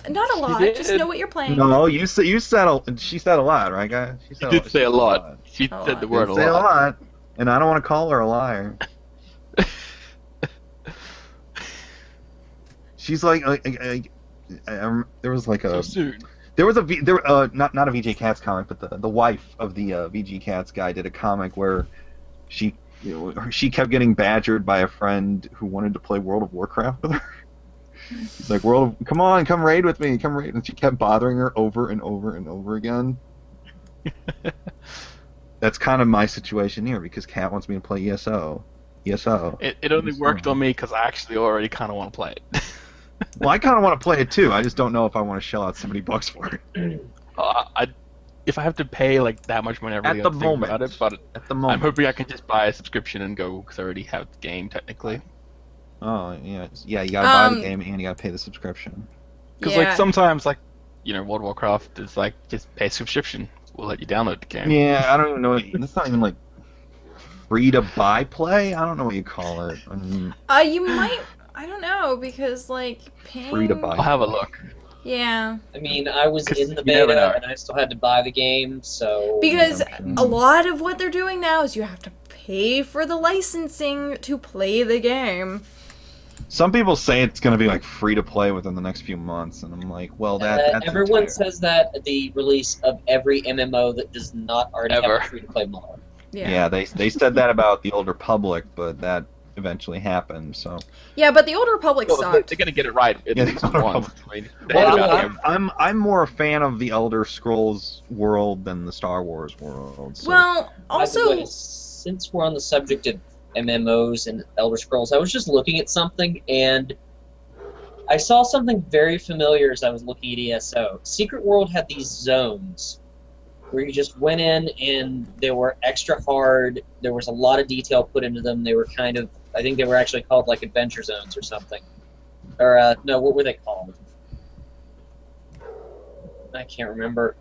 Speaker 1: Not a lot.
Speaker 3: did.
Speaker 1: Just know what you're playing.
Speaker 2: No, she said a lot, right, guys? She
Speaker 3: She did say a lot. She
Speaker 1: A
Speaker 3: said the
Speaker 1: lot.
Speaker 3: word
Speaker 2: Did
Speaker 3: a
Speaker 2: say a
Speaker 3: lot.
Speaker 2: lot, and I don't want to call her a liar. She's like, there was like
Speaker 3: So
Speaker 2: a
Speaker 3: soon.
Speaker 2: there was a not a VJ Cats comic, but the wife of the VG Cats guy did a comic where she kept getting badgered by a friend who wanted to play World of Warcraft with her. He's like, come raid with me, come raid, and she kept bothering her over and over and over again. That's kind of my situation here because Kat wants me to play ESO.
Speaker 3: It only worked on me because I actually already kind of want to play it.
Speaker 2: Well, I kind of want to play it too. I just don't know if I want to shell out $70 for it.
Speaker 3: If I have to pay like that much money, I really
Speaker 2: At the
Speaker 3: have to think
Speaker 2: moment.
Speaker 3: about it. But
Speaker 2: At the
Speaker 3: I'm
Speaker 2: moment.
Speaker 3: hoping I can just buy a subscription and go because I already have the game technically.
Speaker 2: Oh yeah, you gotta buy the
Speaker 1: Um,
Speaker 2: game and you gotta pay the subscription.
Speaker 3: Because
Speaker 1: Yeah.
Speaker 3: like sometimes like World of Warcraft is like just pay a subscription. We'll let you download the game.
Speaker 2: Yeah, I don't even know. That's not even like free to buy play. I don't know what you call it. I mean,
Speaker 1: You might. I don't know because like paying.
Speaker 2: free to buy.
Speaker 3: I'll have a look.
Speaker 1: Yeah.
Speaker 4: I mean, I was
Speaker 3: 'Cause
Speaker 4: in the
Speaker 3: you never know.
Speaker 4: beta and I still had to buy the game, so.
Speaker 1: Because
Speaker 2: Yeah, I'm
Speaker 1: a lot of what they're doing now is you have to pay for the licensing to play the game.
Speaker 2: Some people say it's going to be like free to play within the next few months, and I'm like, well, that's
Speaker 4: everyone
Speaker 2: entire-
Speaker 4: says that at the release of every MMO that does not already
Speaker 3: Ever.
Speaker 4: have a free-to-play model.
Speaker 2: Yeah, they said that about the Old Republic, but that eventually happened. So
Speaker 1: Yeah, but the Old Republic
Speaker 3: Well,
Speaker 1: sucked.
Speaker 3: they're gonna get it right at
Speaker 2: Yeah,
Speaker 3: least
Speaker 2: the
Speaker 3: once. I mean, they
Speaker 2: well,
Speaker 3: had it out
Speaker 2: I'm more a fan of the Elder Scrolls world than the Star Wars world. So.
Speaker 1: Well,
Speaker 4: By the
Speaker 1: also,
Speaker 4: way, since we're on the subject of MMOs and Elder Scrolls, I was just looking at something and I saw something very familiar as I was looking at ESO. Secret World had these zones where you just went in and they were extra hard. There was a lot of detail put into them. They were kind of, I think they were actually called like adventure zones or something. Or, no, what were they called? I can't remember.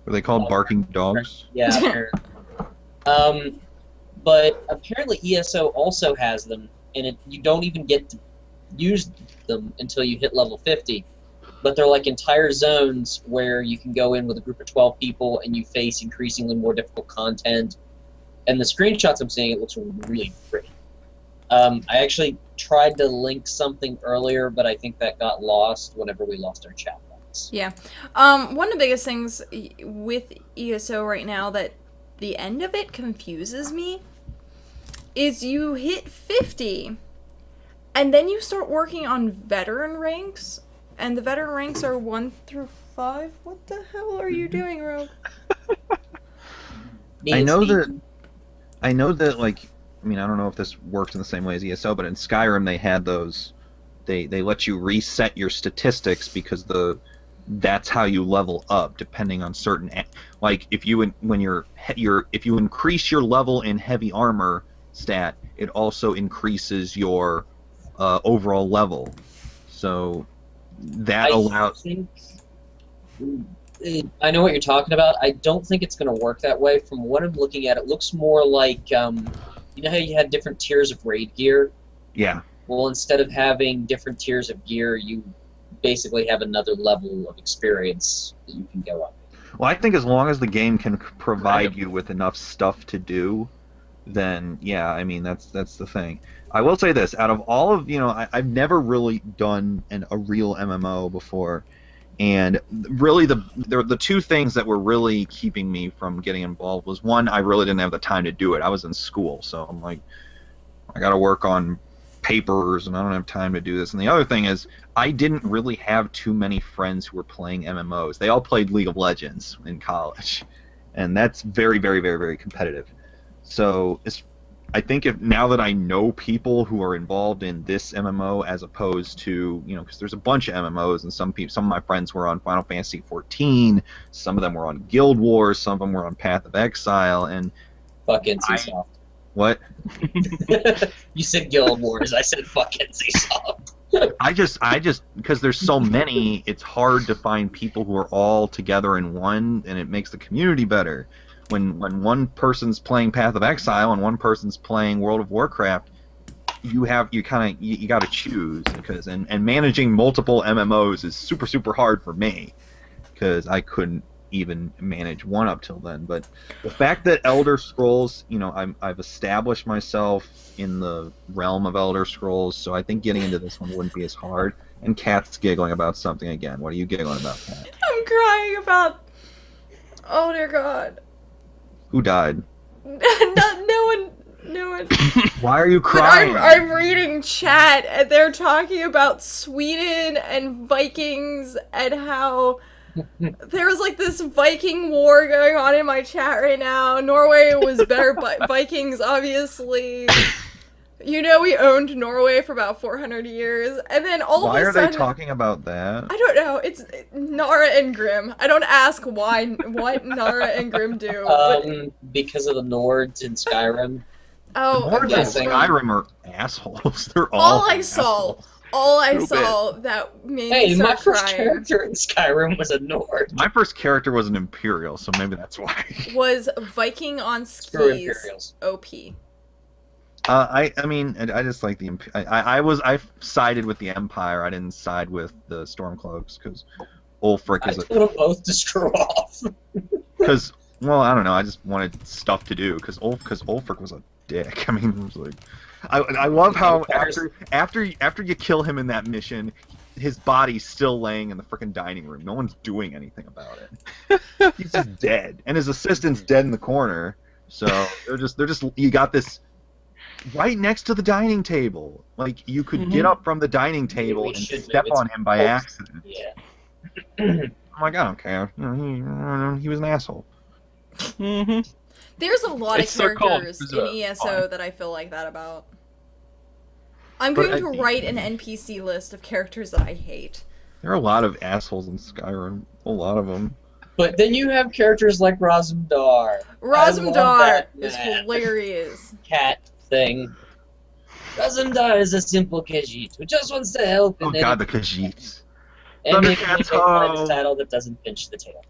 Speaker 2: Were they called barking dogs?
Speaker 4: Yeah, apparently. But apparently ESO also has them, and you don't even get to use them until you hit level 50. But they're like entire zones where you can go in with a group of 12 people and you face increasingly more difficult content. And the screenshots I'm seeing, it looks really pretty. I actually tried to link something earlier, but I think that got lost whenever we lost our chat box.
Speaker 1: yeah. One of the biggest things with ESO right now that the end of it confuses me is you hit 50 and then you start working on veteran ranks, and the veteran ranks are 1 through 5. What the hell are you doing, Rogue?
Speaker 2: I know that like, I mean, I don't know if this works in the same way as ESO, but in Skyrim they had those, they let you reset your statistics because that's how you level up depending on certain, like if you if you increase your level in heavy armor stat, it also increases your overall level. So that allows.
Speaker 4: I know what you're talking about. I don't think it's going to work that way. From what I'm looking at, it looks more like, you know how you had different tiers of raid gear?
Speaker 2: Yeah.
Speaker 4: Well, instead of having different tiers of gear, you basically have another level of experience that you can go up.
Speaker 2: Well, I think as long as the game can provide you with enough stuff to do, then yeah, I mean that's the thing. I will say this: out of all of I've never really done a real MMO before, and really the two things that were really keeping me from getting involved was, one, I really didn't have the time to do it. I was in school, so I'm like, I got to work on papers and I don't have time to do this. And the other thing is, I didn't really have too many friends who were playing MMOs. They all played League of Legends in college, and that's very, very, very, very competitive. So I think now that I know people who are involved in this MMO as opposed to, because there's a bunch of MMOs, and some of my friends were on Final Fantasy XIV, some of them were on Guild Wars, some of them were on Path of Exile, and
Speaker 4: Fuck NCSoft.
Speaker 2: What?
Speaker 4: You said Guild Wars, I said fuck NCSoft.
Speaker 2: I just because there's so many, it's hard to find people who are all together in one, and it makes the community better. When one person's playing Path of Exile and one person's playing World of Warcraft, you got to choose, because and managing multiple MMOs is super, super hard for me, because I couldn't even manage one up till then. But the fact that Elder Scrolls, I've established myself in the realm of Elder Scrolls, so I think getting into this one wouldn't be as hard. And Kat's giggling about something again. What are you giggling about, Kat?
Speaker 1: I'm crying about. Oh dear God.
Speaker 2: Who died?
Speaker 1: No one.
Speaker 2: Why are you
Speaker 1: But
Speaker 2: crying?
Speaker 1: I'm reading chat, and they're talking about Sweden and Vikings and how there's like this Viking war going on in my chat right now. Norway was better, but Vikings, obviously. We owned Norway for about 400 years, and then all
Speaker 2: Why
Speaker 1: of a
Speaker 2: are
Speaker 1: sudden...
Speaker 2: they talking about that?
Speaker 1: I don't know. It's Nara and Grimm. I don't ask what Nara and Grimm do.
Speaker 4: Because of the Nords in Skyrim.
Speaker 1: Oh,
Speaker 2: More
Speaker 1: okay.
Speaker 2: than Skyrim are assholes. They're all
Speaker 1: I saw.
Speaker 2: assholes.
Speaker 1: all I
Speaker 3: Little
Speaker 1: saw that made
Speaker 4: Hey,
Speaker 1: me
Speaker 4: my
Speaker 1: start
Speaker 4: first
Speaker 1: crying
Speaker 4: character in Skyrim was a Nord.
Speaker 2: My first character was an Imperial, so maybe that's why.
Speaker 1: was Viking on
Speaker 4: Screw
Speaker 1: skis.
Speaker 4: Imperials.
Speaker 1: OP.
Speaker 2: I mean, I just like the I sided with the Empire. I didn't side with the Stormcloaks because Ulfric
Speaker 4: I
Speaker 2: is
Speaker 4: told them both to screw off.
Speaker 2: because well, I don't know. I just wanted stuff to do because Ulfric was a dick. I mean, it was like I love how after you kill him in that mission, his body's still laying in the frickin' dining room. No one's doing anything about it. He's just dead, and his assistant's dead in the corner. So they're just you got this right next to the dining table. Like you could get up from the dining table and step on him by accident.
Speaker 4: Yeah.
Speaker 2: I'm like, I don't care. You know, he was an asshole.
Speaker 1: There's a lot
Speaker 3: It's
Speaker 1: of
Speaker 3: so cold.
Speaker 1: characters
Speaker 3: It's,
Speaker 1: in ESO that I feel like that about. I'm going to write an NPC list of characters that I hate.
Speaker 2: There are a lot of assholes in Skyrim. A lot of them.
Speaker 4: But then you have characters like Rosmdar.
Speaker 1: Rosmdar is hilarious.
Speaker 4: Cat thing. Rosmdar is a simple Khajiit who just wants to help.
Speaker 2: Oh god, the Khajiits.
Speaker 4: And maybe
Speaker 2: Thundercats,
Speaker 4: find a saddle that doesn't pinch the tail.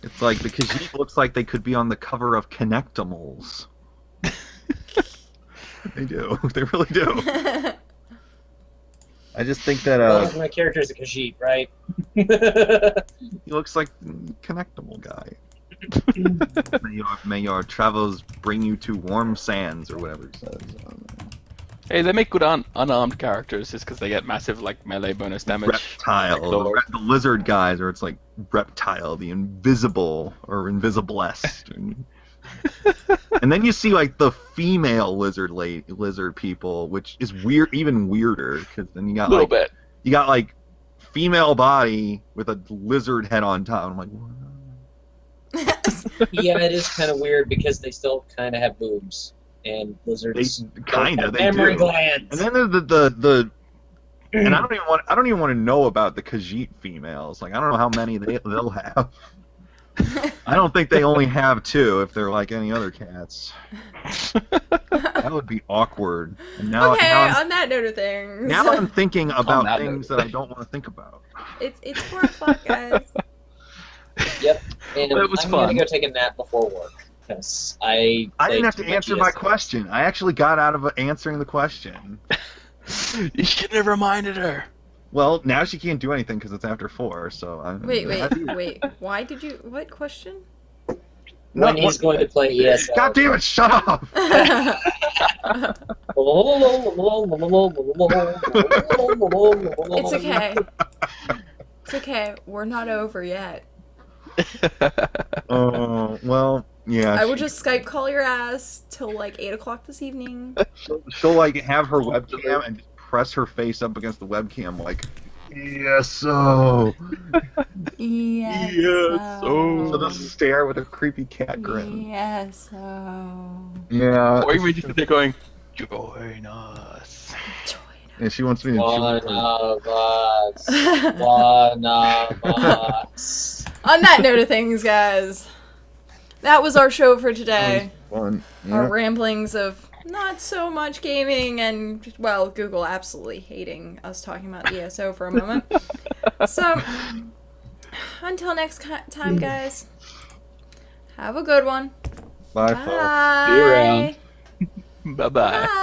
Speaker 2: It's like the Khajiit looks like they could be on the cover of Connectimals. They do. They really do. I just think that
Speaker 4: Well, my character is a Khajiit, right?
Speaker 2: he looks like the Connectimal guy. May your travels bring you to warm sands, or whatever it says. I don't know.
Speaker 3: Hey, they make good unarmed characters just because they get massive like melee bonus damage.
Speaker 2: Reptile,
Speaker 3: Like
Speaker 2: the lizard guys, or it's like Reptile, the invisible or invisiblest. And then you see like the female lizard people, which is weird, even weirder, because then you got
Speaker 3: a little bit.
Speaker 2: you got like female body with a lizard head on top. I'm like, what?
Speaker 4: Yeah, it is kind of weird because they still kind of have boobs and lizards.
Speaker 2: They
Speaker 4: memory
Speaker 2: do.
Speaker 4: glands.
Speaker 2: And then there's the and I don't even want to know about the Khajiit females. Like I don't know how many they'll have. I don't think they only have 2 if they're like any other cats. That would be awkward. And now,
Speaker 1: Okay,
Speaker 2: now
Speaker 1: on that note of things.
Speaker 2: now I'm thinking about
Speaker 3: that
Speaker 2: things
Speaker 3: note.
Speaker 2: that I don't want to think about.
Speaker 1: It's 4 o'clock, guys.
Speaker 4: Yep. And
Speaker 3: That was
Speaker 4: I'm
Speaker 3: fun.
Speaker 4: gonna go take a nap before work because I
Speaker 2: didn't have
Speaker 4: played
Speaker 2: to
Speaker 4: too
Speaker 2: answer
Speaker 4: much
Speaker 2: my
Speaker 4: ESO.
Speaker 2: question. I actually got out of answering the question.
Speaker 3: You should have reminded her.
Speaker 2: Well, now she can't do anything because it's after 4. So
Speaker 1: Wait. Why did you? What question?
Speaker 4: When he's going to play ESO.
Speaker 2: God damn it! Shut up!
Speaker 1: It's okay. It's okay. We're not over yet.
Speaker 2: Oh well, yeah.
Speaker 1: I will just Skype call your ass till like 8 o'clock this evening.
Speaker 2: She'll like have her webcam and press her face up against the webcam like, yes, so.
Speaker 1: Yes.
Speaker 2: So just stare with a creepy cat grin.
Speaker 1: Yes.
Speaker 2: Yeah.
Speaker 3: Or even just they're going, join us.
Speaker 2: And she wants me to
Speaker 4: One
Speaker 2: join her.
Speaker 4: of us. One of us.
Speaker 1: On that note of things, guys, that was our show for today.
Speaker 2: Fun.
Speaker 1: Our
Speaker 2: Yeah.
Speaker 1: ramblings of not so much gaming and, well, Google absolutely hating us talking about ESO for a moment. So, until next time, guys, have a good one.
Speaker 2: Bye,
Speaker 1: Bye.
Speaker 2: folks.
Speaker 3: See you around. Bye-bye.
Speaker 1: Bye.